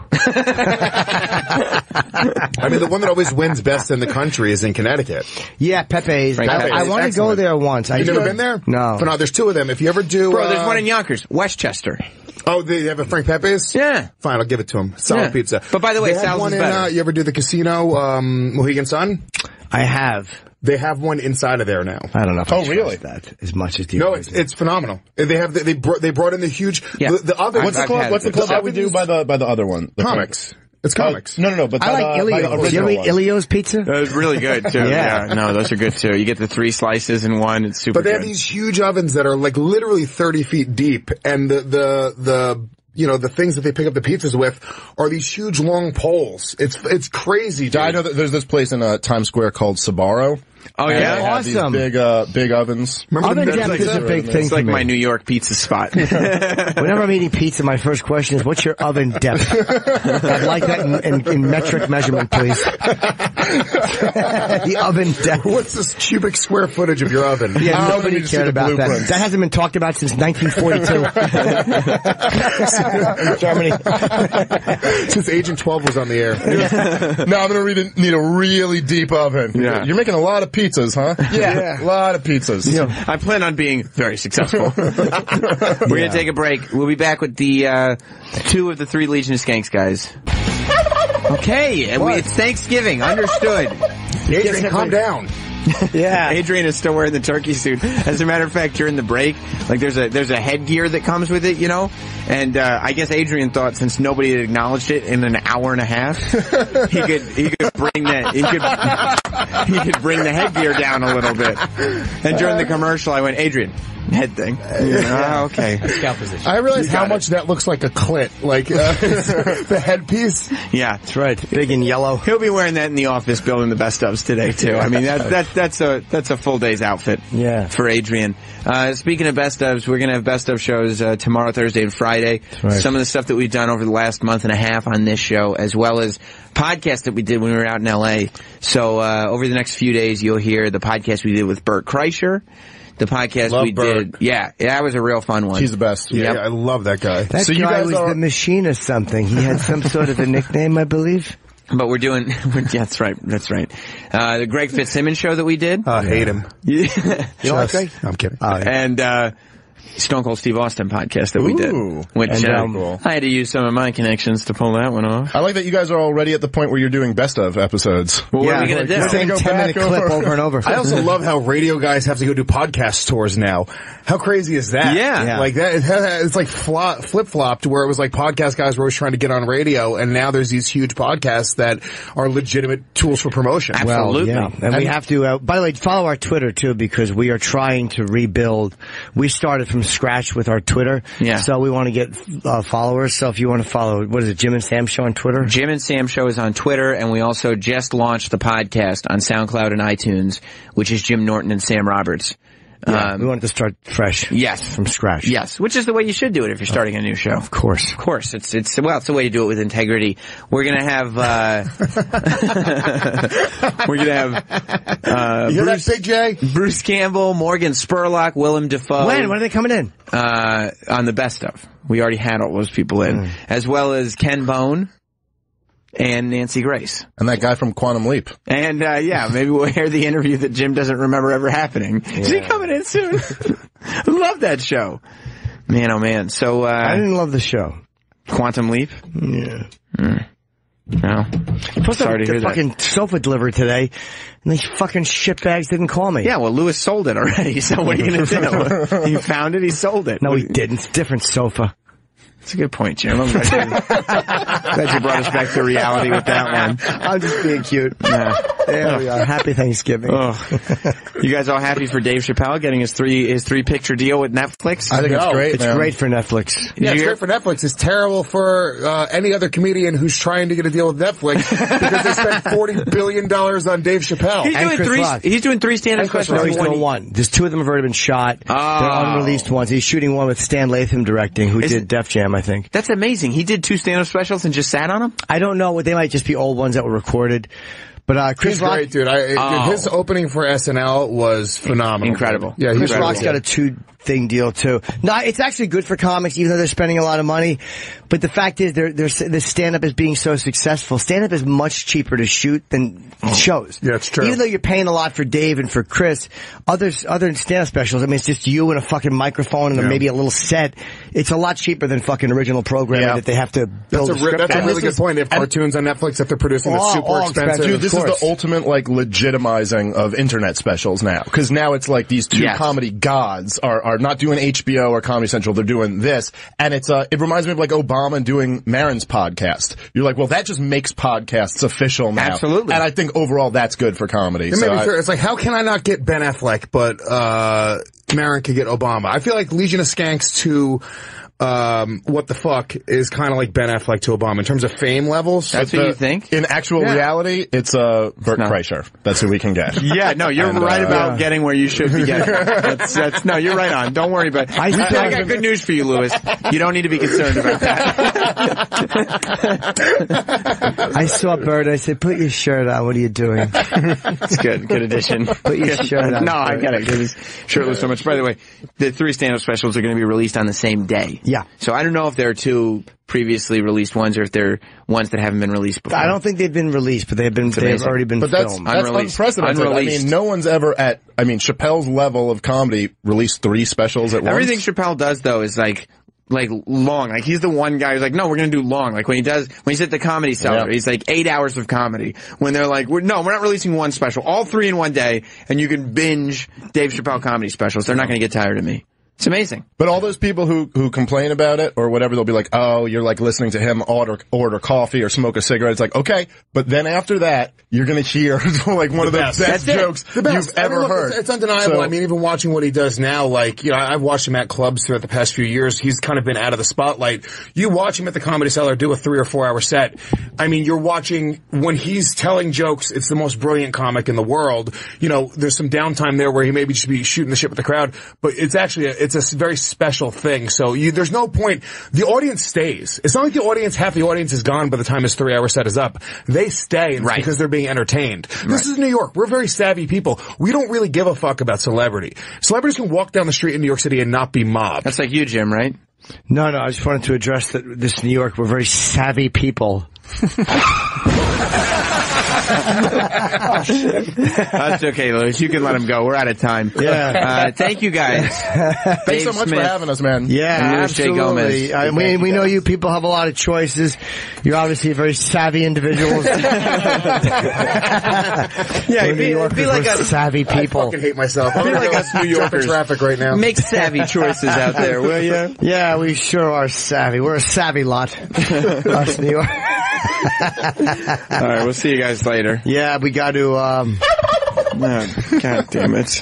mean, the one that always wins best in the country is in Connecticut. Yeah, Pepe's. I want to go there once. You've never been there? No. But no, there's 2 of them. If you ever do... Bro, there's one in Yonkers. Westchester. Oh, they have a Frank Pepe's? Yeah. Fine, I'll give it to him. Solid pizza. But by the way, Sal's is one better. You ever do the casino, Mohegan Sun? I have. They have one inside of there now. I don't know if I trust that as much as you. No, it's phenomenal. They brought in the huge the oven. What's the club? What's the club that we do by the other one? Comics. It's comics. No. But I like Ilio's. You ever eat Ilio's pizza? That was really good too. Yeah. No, those are good too. You get the 3 slices in one. It's super. But they have these huge ovens that are like literally 30 feet deep, and the the things that they pick up the pizzas with are these huge long poles. It's crazy, dude. I know that there's this place in Times Square called Sbarro. Oh yeah, they have awesome. These big ovens. Oven depth is a big thing It's for like me. my New York pizza spot. Whenever I'm eating pizza, my first question is, what's your oven depth? I'd like that in metric measurement, please. The oven depth. What's this cubic square footage of your oven? Yeah, nobody cared about that. That hasn't been talked about since 1942. In Germany. Since Agent 12 was on the air. No, I'm going to need a really deep oven. Yeah. You're making a lot of pizzas, huh? Yeah. A lot of pizzas. I plan on being very successful. We're going to take a break. We'll be back with the 2 of the 3 Legion of Skanks guys. Okay, it's Thanksgiving. Understood. Adrian, calm down. Yeah. Adrian is still wearing the turkey suit. As a matter of fact, during the break, like there's a headgear that comes with it, and I guess Adrian thought since nobody had acknowledged it in an hour and a half, he could bring the headgear down a little bit. And during the commercial, I went, Adrian, head thing. Okay. Scalp position. I realized how much that looks like a clit, like the headpiece. Yeah, that's right. Big and yellow. He'll be wearing that in the office, building the best ofs today too. I mean, that's a full day's outfit. Yeah. For Adrian. Speaking of best ofs, we're gonna have best of shows tomorrow, Thursday, and Friday. Right. Some of the stuff that we've done over the last month and a half on this show, as well as podcasts that we did when we were out in LA. So over the next few days, you'll hear the podcast we did with Bert Kreischer. The podcast Love we Bert. did. Yeah, that was a real fun one. He's the best. Yeah, I love that guy. That So guy you guys was the machine or something. He had some sort of a nickname, I believe. But we're doing, that's right. The Greg Fitzsimmons show that we did. I hate him. Yeah. You don't like Greg? I'm kidding. And, Stone Cold Steve Austin podcast that we did. Which, cool. I had to use some of my connections to pull that one off. I like that you guys are already at the point where you're doing best of episodes. Well, what are we going to do? Same 10-minute clip over and over. I also love how radio guys have to go do podcast tours now. How crazy is that? Yeah. Like that, it's like flip-flopped where it was like podcast guys were always trying to get on radio, and now there's these huge podcasts that are legitimate tools for promotion. Absolutely. Well, yeah. And we have to, by the way, follow our Twitter too, because we are trying to rebuild. We started from scratch with our Twitter. Yeah. So we want to get followers. So if you want to follow, what is it, Jim and Sam Show on Twitter? Jim and Sam Show is on Twitter, and we also just launched the podcast on SoundCloud and iTunes, which is Jim Norton and Sam Roberts. Yeah, we wanted to start fresh. Yes. From scratch. Yes, which is the way you should do it if you're starting a new show. Of course. Of course. It's the way to do it with integrity. We're gonna have, you hear that, Big J? Bruce Campbell, Morgan Spurlock, Willem Dafoe. When are they coming in? On the best of. We already had all those people in. As well as Ken Bone. And Nancy Grace. And that guy from Quantum Leap. And, maybe we'll hear the interview that Jim doesn't remember ever happening. Yeah. Is he coming in soon? I love that show. Man, oh man. So, I didn't love the show. Quantum Leap? Yeah. No. Sorry to hear that. Fucking sofa delivered today, and these fucking shitbags didn't call me. Yeah, well, Lewis sold it already, so what are you gonna do? He found it, he sold it. No, he didn't. It's a different sofa. That's a good point, Jim. I'm glad you brought us back to reality with that one. I'm just being cute. Yeah. There we are. Happy Thanksgiving. You guys all happy for Dave Chappelle getting his three picture deal with Netflix? I think it's great. It's great for Netflix. Yeah, it's great for Netflix. It's terrible for any other comedian who's trying to get a deal with Netflix because they spent $40 billion on Dave Chappelle. He's doing three stand-up specials. No, he's doing one. There's 2 of them have already been shot. They're unreleased ones. He's shooting one with Stan Latham directing, who did Def Jam, I think. That's amazing. He did 2 stand-up specials and just sat on them? I don't know. They might just be old ones that were recorded. But Chris Rock, great, dude. His opening for SNL was phenomenal. Incredible. Yeah, Chris Rock's got a 2-thing deal too. No, it's actually good for comics, even though they're spending a lot of money. But the fact is, the stand-up is being so successful. Stand-up is much cheaper to shoot than shows. Yeah, it's true. Even though you're paying a lot for Dave and for Chris, other stand-up specials, I mean, it's just you and a fucking microphone and maybe a little set. It's a lot cheaper than fucking original programming that they have to build a script. That's a really good point. They have cartoons on Netflix that they're producing that's super expensive. Dude, this is the ultimate, legitimizing of internet specials now. Because now it's like these 2 comedy gods are not doing HBO or Comedy Central, they're doing this. And it reminds me of Obama doing Maron's podcast. You're like, well, that just makes podcasts official now. Absolutely. And I think overall that's good for comedy. It's like, how can I not get Ben Affleck, but Maron could get Obama? I feel like Legion of Skanks to what the fuck is kind of like Ben Affleck to Obama in terms of fame levels. That's what you think? In actual reality, it's Bert Kreischer. That's who we can get. Yeah, no, you're right about getting where you should be getting. No, you're right on. Don't worry about it. I got good news for you, Lewis. You don't need to be concerned about that. I saw Bert. I said, "Put your shirt on. What are you doing?" It's good. Good addition. Put your shirt on. No, I get it. Because shirtless so much. By the way, the 3 stand-up specials are going to be released on the same day. Yeah. So I don't know if there are 2 previously released ones or if they're ones that haven't been released before. I don't think they've been released, but they've already been filmed. That's unprecedented. Unreleased. I mean, no one's ever Chappelle's level of comedy released 3 specials at once. Everything Chappelle does though is like long. Like he's the one guy who's like, no, we're going to do long. Like when he's at the Comedy Cellar, he's like 8 hours of comedy. When they're like, we're not releasing one special, all 3 in one day, and you can binge Dave Chappelle comedy specials. They're not going to get tired of me. It's amazing. But all those people who complain about it or whatever, they'll be like, oh, you're like listening to him order coffee or smoke a cigarette. It's like, okay. But then after that, you're going to hear like one of the best jokes you've ever heard. It's undeniable. So, I mean, even watching what he does now, like, I've watched him at clubs throughout the past few years. He's kind of been out of the spotlight. You watch him at the Comedy Cellar do a 3 or 4 hour set. I mean, you're watching when he's telling jokes, it's the most brilliant comic in the world. There's some downtime there where he maybe just be shooting the shit with the crowd, but it's actually it's a very special thing. So there's no point. The audience stays. It's not like half the audience is gone by the time his 3 hour set is up. They stay because they're being entertained. This is New York. We're very savvy people. We don't really give a fuck about celebrity. Celebrities can walk down the street in New York City and not be mobbed. That's like you, Jim, right? No, I just wanted to address that this New York, we're very savvy people. That's okay, Louis. You can let him go. We're out of time. Yeah. Thank you guys. Thanks so much for having us, man. Yeah, absolutely. We know you people have a lot of choices. You're obviously very savvy individuals. be like us savvy people. I fucking hate myself. Be like us New Yorkers. Traffic right now. Make savvy choices out there, will you? Yeah, we sure are savvy. We're a savvy lot. Us New York. All right, we'll see you guys later. Yeah, we got to. God damn it.